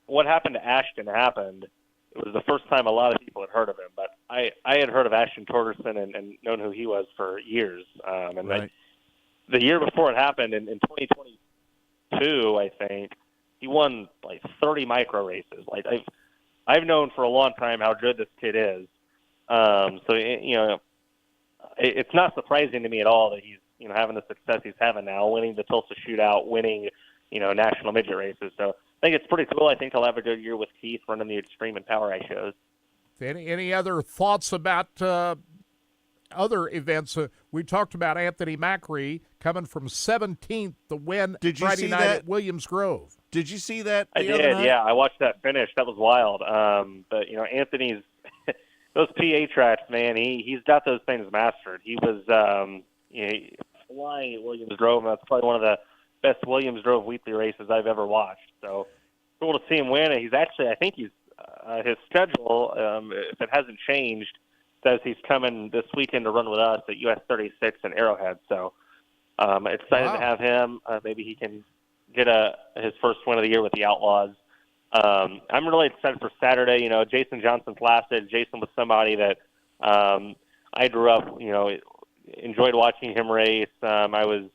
what happened to Ashton happened, it was the first time a lot of people had heard of him. But I had heard of Ashton Torgerson and known who he was for years. The year before it happened, in 2022, I think, he won like 30 micro races. Like I've known for a long time how good this kid is. So it's not surprising to me at all that he's having the success he's having now, winning the Tulsa Shootout, winning national midget races. So I think it's pretty cool. I think he'll have a good year with Keith running the Extreme and Power Eye shows. Any other thoughts about other events? We talked about Anthony Macri coming from 17th to win Friday night at Williams Grove. Did you see that? I did, yeah. I watched that finish. That was wild. But Anthony's those PA tracks, man. He's got those things mastered. He was flying at Williams Grove. And that's probably one of the best Williams Grove weekly races I've ever watched. So cool to see him win. And I think he's his schedule, if it hasn't changed, says he's coming this weekend to run with us at US 36 in Arrowhead. So excited to have him. Maybe he can get his first win of the year with the Outlaws. I'm really excited for Saturday. Jason Johnson Placid. Jason was somebody that I grew up, enjoyed watching him race. I was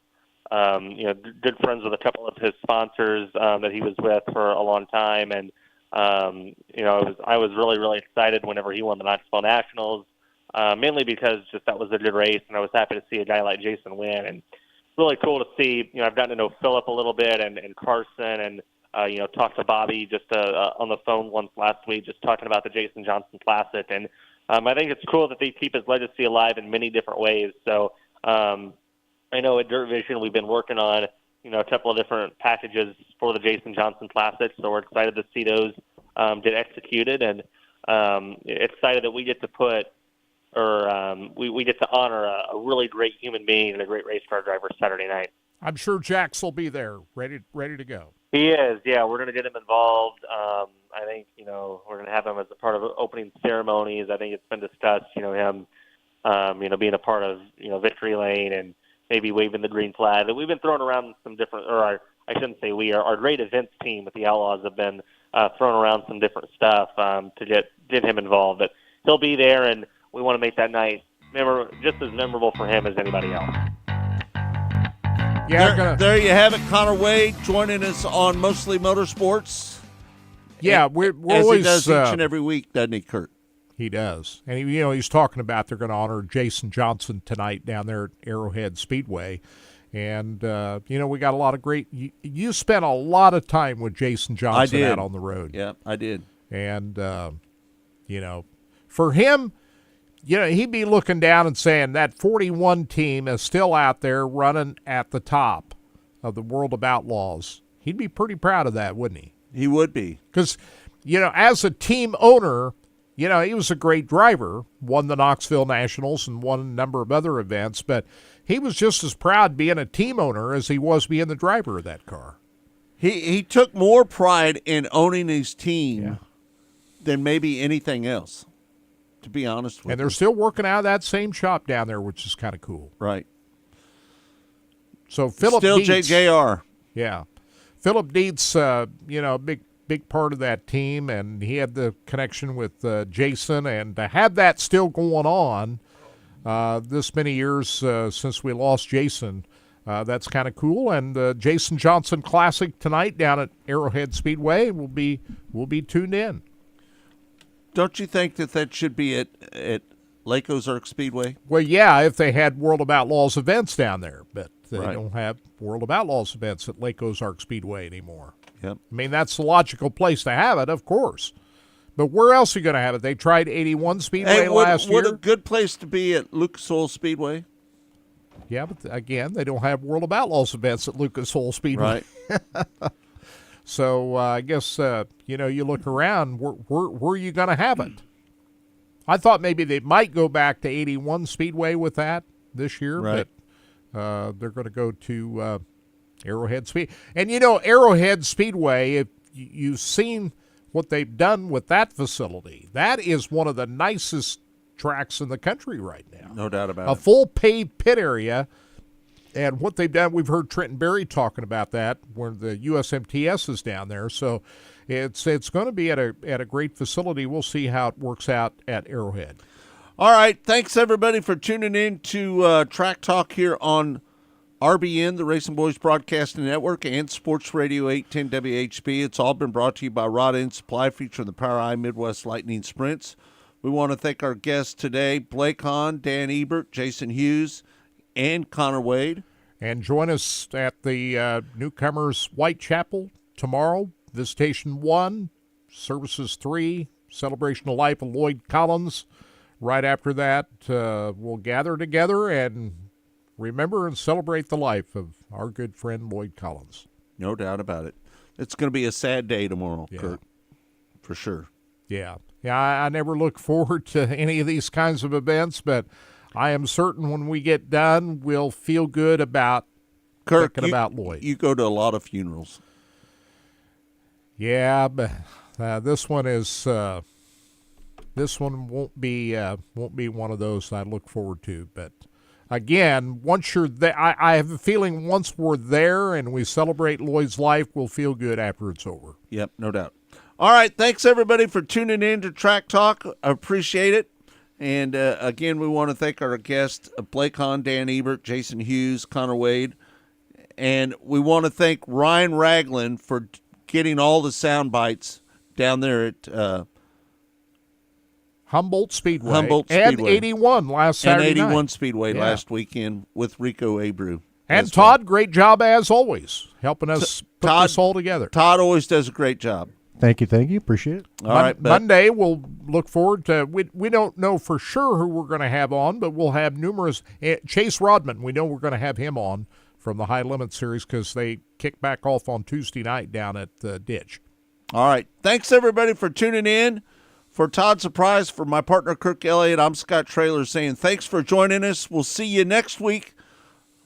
good friends with a couple of his sponsors that he was with for a long time, and I was really, really excited whenever he won the Knoxville Nationals, mainly because just that was a good race, and I was happy to see a guy like Jason win. And really cool to see. I've gotten to know Philip a little bit, and Carson, and talked to Bobby just on the phone once last week, just talking about the Jason Johnson Classic. And I think it's cool that they keep his legacy alive in many different ways. So I know at Dirt Vision we've been working on a couple of different packages for the Jason Johnson Classic, so we're excited to see those get executed, and excited that we get to we get to honor a really great human being and a great race car driver Saturday night. I'm sure Jax will be there, ready to go. He is, yeah. We're going to get him involved. I think we're going to have him as a part of opening ceremonies. I think it's been discussed, him, being a part of Victory Lane and maybe waving the green flag. We've been throwing around some different, I shouldn't say our great events team with the Outlaws have been throwing around some different stuff to get him involved. But he'll be there, and we want to make that night just as memorable for him as anybody else. Yeah, there you have it. Connor Wade joining us on Mostly Motorsports. Yeah, we're as always he does each and every week, doesn't he, Kurt? He does, and he's talking about they're going to honor Jason Johnson tonight down there at Arrowhead Speedway, and we got a lot of great. You spent a lot of time with Jason Johnson out on the road. Yeah, I did, and for him. He'd be looking down and saying that 41 team is still out there running at the top of the World of Outlaws. He'd be pretty proud of that, wouldn't he? He would be. Because, as a team owner, You know, he was a great driver, won the Knoxville Nationals and won a number of other events, but he was just as proud being a team owner as he was being the driver of that car. He took more pride in owning his team than maybe anything else, to be honest with you. And they're still working out of that same shop down there, which is kind of cool. Right. So Philip still Dietz, JR. Yeah. Philip Dietz, you know, big part of that team, and he had the connection with Jason, and to have that still going on this many years since we lost Jason, that's kind of cool. And the Jason Johnson Classic tonight down at Arrowhead Speedway will be tuned in. Don't you think that should be at Lake Ozark Speedway? Well, yeah, if they had World of Outlaws events down there, but they Right. don't have World of Outlaws events at Lake Ozark Speedway anymore. Yep. I mean, that's the logical place to have it, of course. But where else are you going to have it? They tried 81 Speedway last year. Would a good place to be at Lucas Oil Speedway? Yeah, but again, they don't have World of Outlaws events at Lucas Oil Speedway. Right. So I guess, you know, you look around, where are you going to have it? I thought maybe they might go back to 81 Speedway with that this year, Right. but they're going to go to Arrowhead Speed. And, you know, Arrowhead Speedway, if you've seen what they've done with that facility, that is one of the nicest tracks in the country right now. No doubt about A it. full paved pit area. And what they've done, we've heard Trenton Berry talking about that, where the USMTS is down there. So it's going to be at a great facility. We'll see how it works out at Arrowhead. All right. Thanks, everybody, for tuning in to Track Talk here on RBN, the Racing Boys Broadcasting Network, and Sports Radio 810 WHB. It's all been brought to you by Rod End Supply, featuring the POWRi Midwest Lightning Sprints. We want to thank our guests today, Blake Hahn, Dan Ebert, Jason Hughes, and Connor Wade. And join us at the Newcomers Whitechapel tomorrow, Visitation 1, Services 3, Celebration of Life of Lloyd Collins. Right after that, we'll gather together and remember and celebrate the life of our good friend Lloyd Collins. No doubt about it. It's going to be a sad day tomorrow, Yeah. Kurt, for sure. Yeah. Yeah, I never look forward to any of these kinds of events, but I am certain when we get done, we'll feel good about thinking about Lloyd. You go to a lot of funerals. Yeah, but this one is this one won't be one of those I look forward to. But again, once you're there, I have a feeling once we're there and we celebrate Lloyd's life, we'll feel good after it's over. Yep, no doubt. All right, thanks everybody for tuning in to Track Talk. I appreciate it. And again, we want to thank our guests, Blake Hahn, Dan Ebert, Jason Hughes, Connor Wade. And we want to thank Ryan Ragland for getting all the sound bites down there at Humboldt Speedway. Humboldt And Speedway. 81 last Saturday and 81 night. Speedway Yeah. last weekend with Rico Abreu. And as Todd, great job as always, helping us put Todd- this all together. Todd always does a great job. Thank you. Appreciate it. All right, but Monday, we'll look forward to, we don't know for sure who we're going to have on, but we'll have numerous. Chase Rodman, we know we're going to have him on from the High Limit Series because they kick back off on Tuesday night down at the Ditch. all right. Thanks, everybody, for tuning in. For Todd Surprise, for my partner, Kirk Elliott, I'm Scott Traylor saying thanks for joining us. We'll see you next week.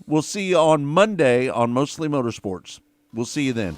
We'll see you on Monday on Mostly Motorsports. We'll see you then.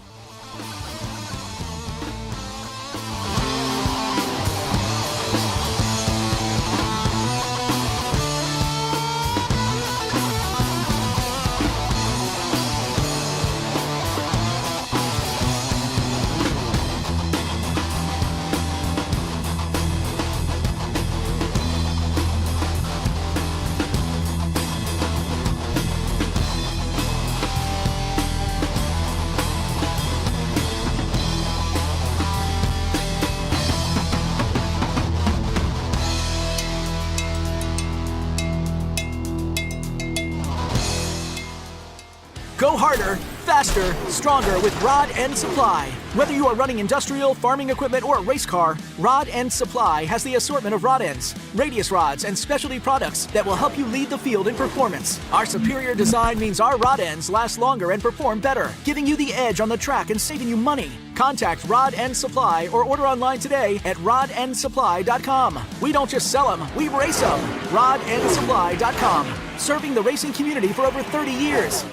Go harder, faster, stronger with Rod End Supply. Whether you are running industrial, farming equipment, or a race car, Rod End Supply has the assortment of rod ends, radius rods, and specialty products that will help you lead the field in performance. Our superior design means our rod ends last longer and perform better, giving you the edge on the track and saving you money. Contact Rod End Supply or order online today at rodendsupply.com. We don't just sell them, we race them. rodendsupply.com. Serving the racing community for over 30 years.